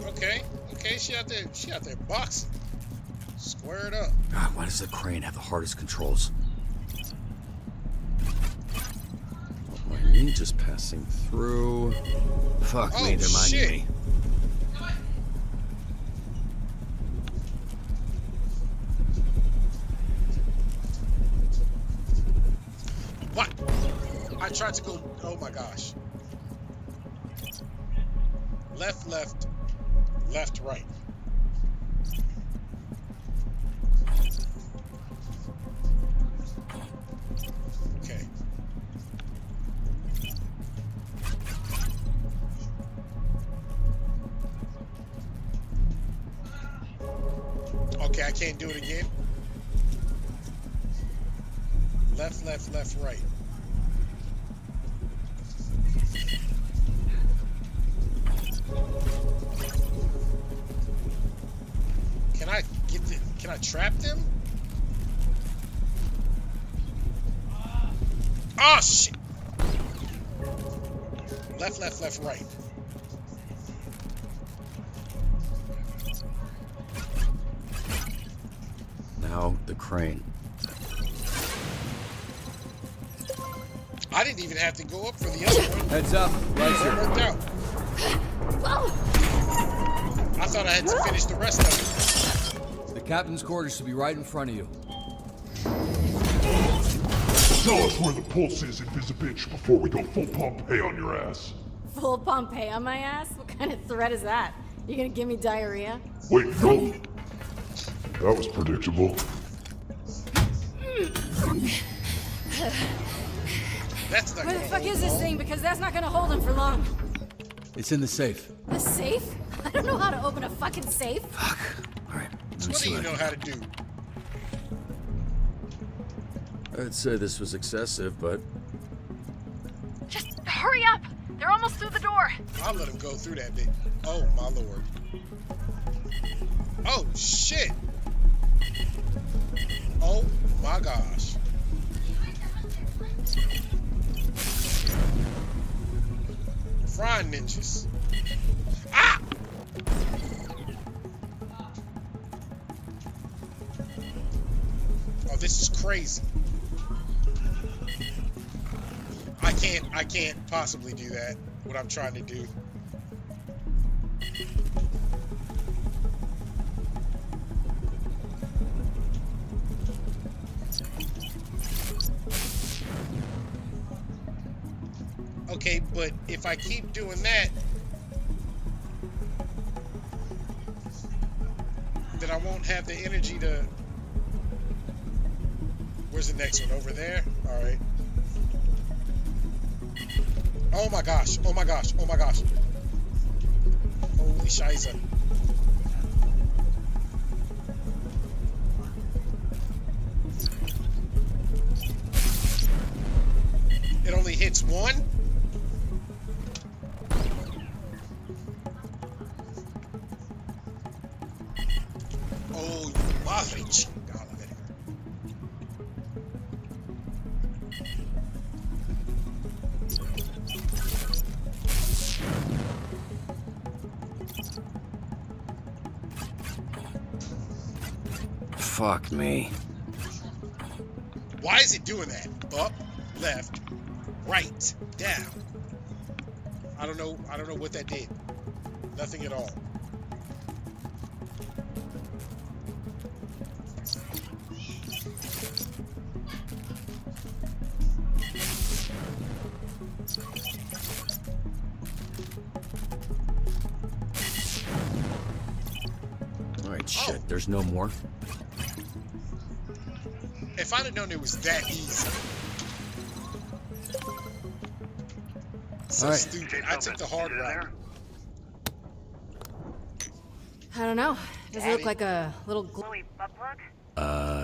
A: Okay, she out there boxing. Square it up.
C: God, why does the crane have the hardest controls? My ninja's passing through. Fuck me, they're minding me.
A: What? I tried to go. Oh my gosh. Left, left, left, right. Okay. Okay, I can't do it again. Left, left, left, right. Can I trap them? Oh shit! Left, left, left, right.
C: Now the crane.
A: I didn't even have to go up for the other one.
N: Heads up, right here.
A: It worked out. I thought I had to finish the rest of it.
N: The captain's quarters should be right in front of you.
V: Tell us where the pulse is, Invisibitch, before we go full Pompeii on your ass.
J: Full Pompeii on my ass? What kind of threat is that? You gonna give me diarrhea?
V: Wait, no. That was predictable.
A: That's not
J: Where the
A: gonna
J: fuck
A: hold
J: is this
A: long.
J: thing? Because that's not gonna hold him for long.
N: It's in the safe.
J: The safe? I don't know how to open a fucking safe.
A: So what do you know how to do?
C: I'd say this was excessive, but
B: Just hurry up. They're almost through the door.
A: I'll let him go through that bit. Oh my lord. Oh shit. Oh my gosh. Frying ninjas. Ah! Oh, this is crazy. I can't possibly do that, what I'm trying to do. Okay, but if I keep doing that, then I won't have the energy to... Where's the next one? Over there? Alright. Oh my gosh, oh my gosh, oh my gosh. Holy shiza. It only hits one? Oh, madre chingada, verga.
C: fuck me.
A: Why is it doing that? Up, left, right, down. I don't know what that did. Nothing at all.
C: Alright, shit, there's no more.
A: If I'd have known it was that easy. So
C: Alright.
A: stupid. I took the hard route.
J: I don't know. Does it look like a little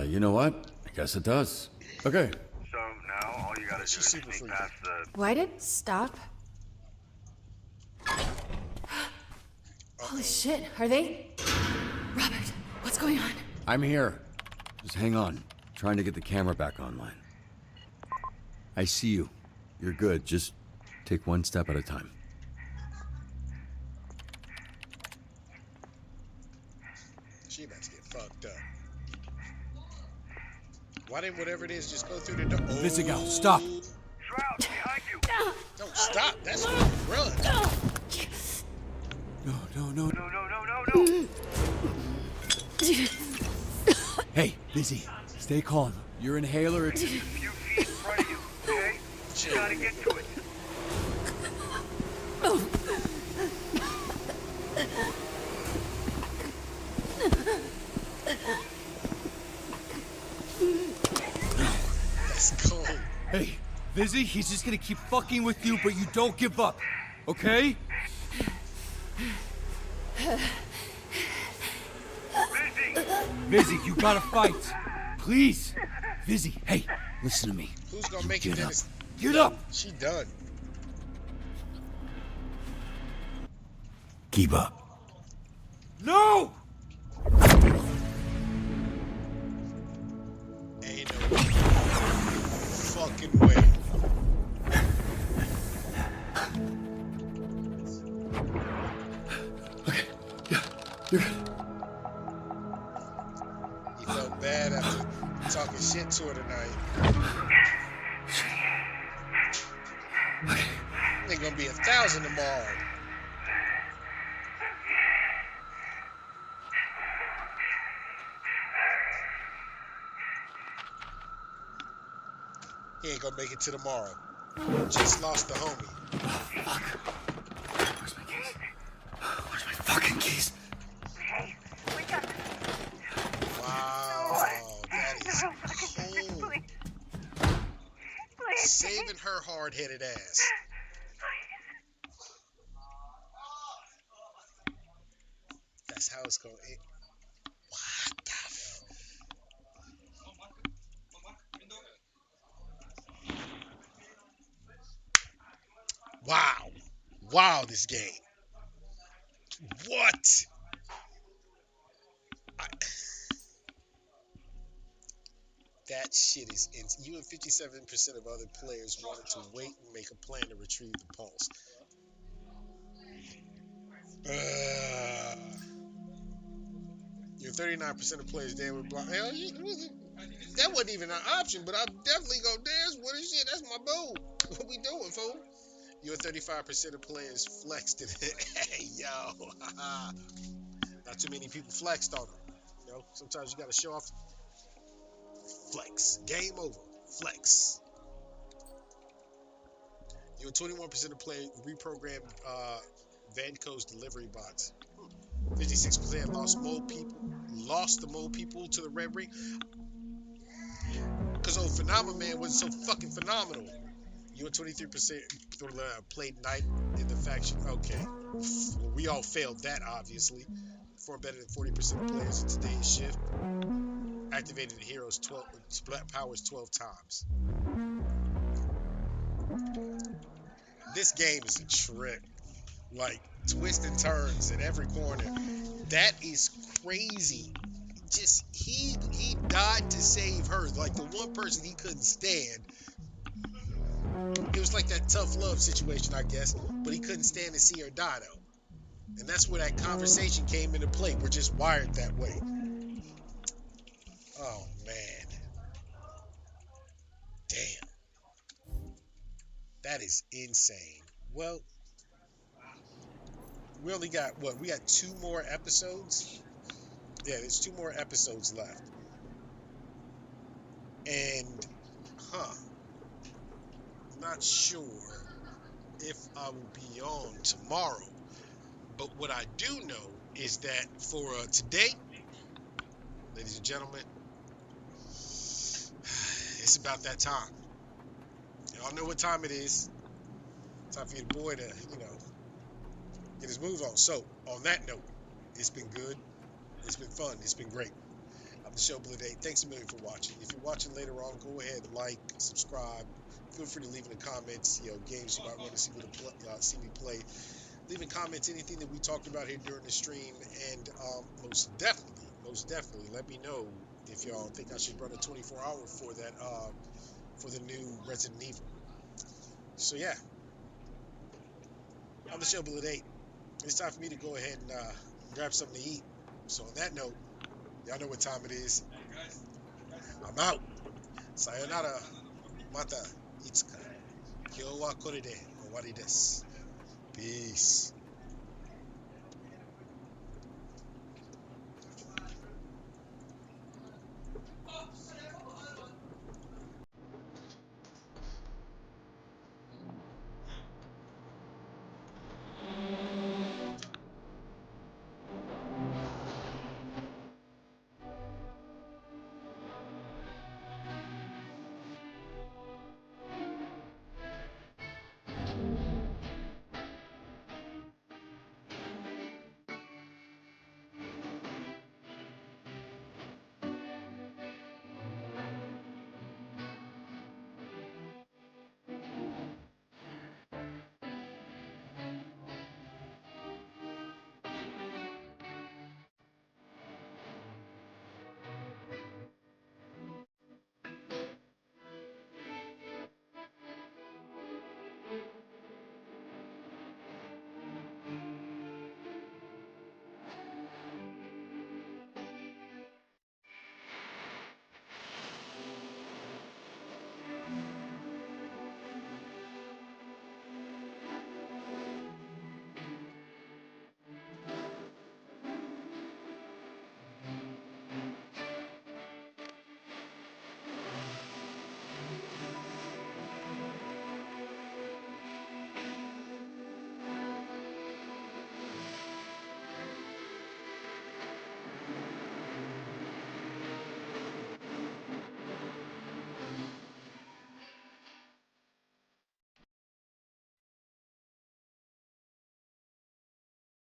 C: You know what? I guess it does. Okay.
F: So now all you gotta do is sneak past the...
J: Why did it stop? Holy shit, are they? Robert, what's going on?
C: I'm here. Just hang on. Trying to get the camera back online. I see you. You're good. Just take one step at a time.
A: She about to get fucked up. Why didn't whatever it is just go through the door? Oh.
N: Visigow, stop.
F: Shroud, behind you.
A: No, stop. That's what run.
N: No. Hey, Busy, stay calm. Your inhaler, it's...
F: A few feet in front of you, okay? You gotta get to it.
A: Let's go.
N: Hey, Busy, he's just gonna keep fucking with you, but you don't give up, okay? Busy, you gotta fight. Please. Busy, hey, listen to me.
A: Who's gonna make it?
N: Get up.
A: Dennis?
N: Get up.
A: She done.
I: Keep up.
N: No!
A: Ain't no fucking way.
C: Okay. Yeah. You're good.
A: He felt bad after talking shit to her tonight.
C: Okay.
A: Ain't gonna be 1,000 tomorrow. He ain't gonna make it to tomorrow. Just lost the homie.
C: Where's my keys? Where's my fucking keys?
A: Wow, that is cold. Saving her hard-headed ass. That's how it's going. What the f... Wow. Wow, this game. What? That shit is insane. You and 57% of other players wanted to wait and make a plan to retrieve the pulse. You 39% of players there were blocked. Hell, that wasn't even an option, but I'm definitely gonna dance with it. Shit, that's my boo. What we doing, fool? You're 35% of players flexed it. Hey, yo. Not too many people flexed on them. You know, sometimes you gotta show off. Flex. Game over. Flex. You're 21% of players reprogrammed Vanco's delivery bots. 56% lost the mole people to the Red Ring. Because old Phenomenal Man wasn't so fucking phenomenal. You and 23% played Knight in the faction. Okay. Well, we all failed that, obviously. Performed better than 40% of players in today's shift. Activated the hero's powers 12 times. This game is a trip. Like, twists and turns in every corner. That is crazy. Just, he died to save her. Like, the one person he couldn't stand. It was like that tough love situation, I guess. But he couldn't stand to see her die, though. And that's where that conversation came into play. We're just wired that way. That is insane. Well, we only got, what, we got 2 more episodes? Yeah, there's 2 more episodes left. And, not sure if I will be on tomorrow. But what I do know is that for today, ladies and gentlemen, it's about that time. Y'all know what time it is. Time for your boy to, get his move on. So, on that note, it's been good. It's been fun. It's been great. I'm the Showbill today. Thanks a million for watching. If you're watching later on, go ahead, like, subscribe. Feel free to leave in the comments, games you might want to see me play. Leave in comments anything that we talked about here during the stream, and most definitely, let me know if y'all think I should run a 24-hour for that for the new Resident Evil. So yeah, I'm the Showbill at 8. It's time for me to go ahead and grab something to eat. So on that note, y'all know what time it is. I'm out. Sayonara. Mata itsuka. Kyo wa kore de owari desu. Peace.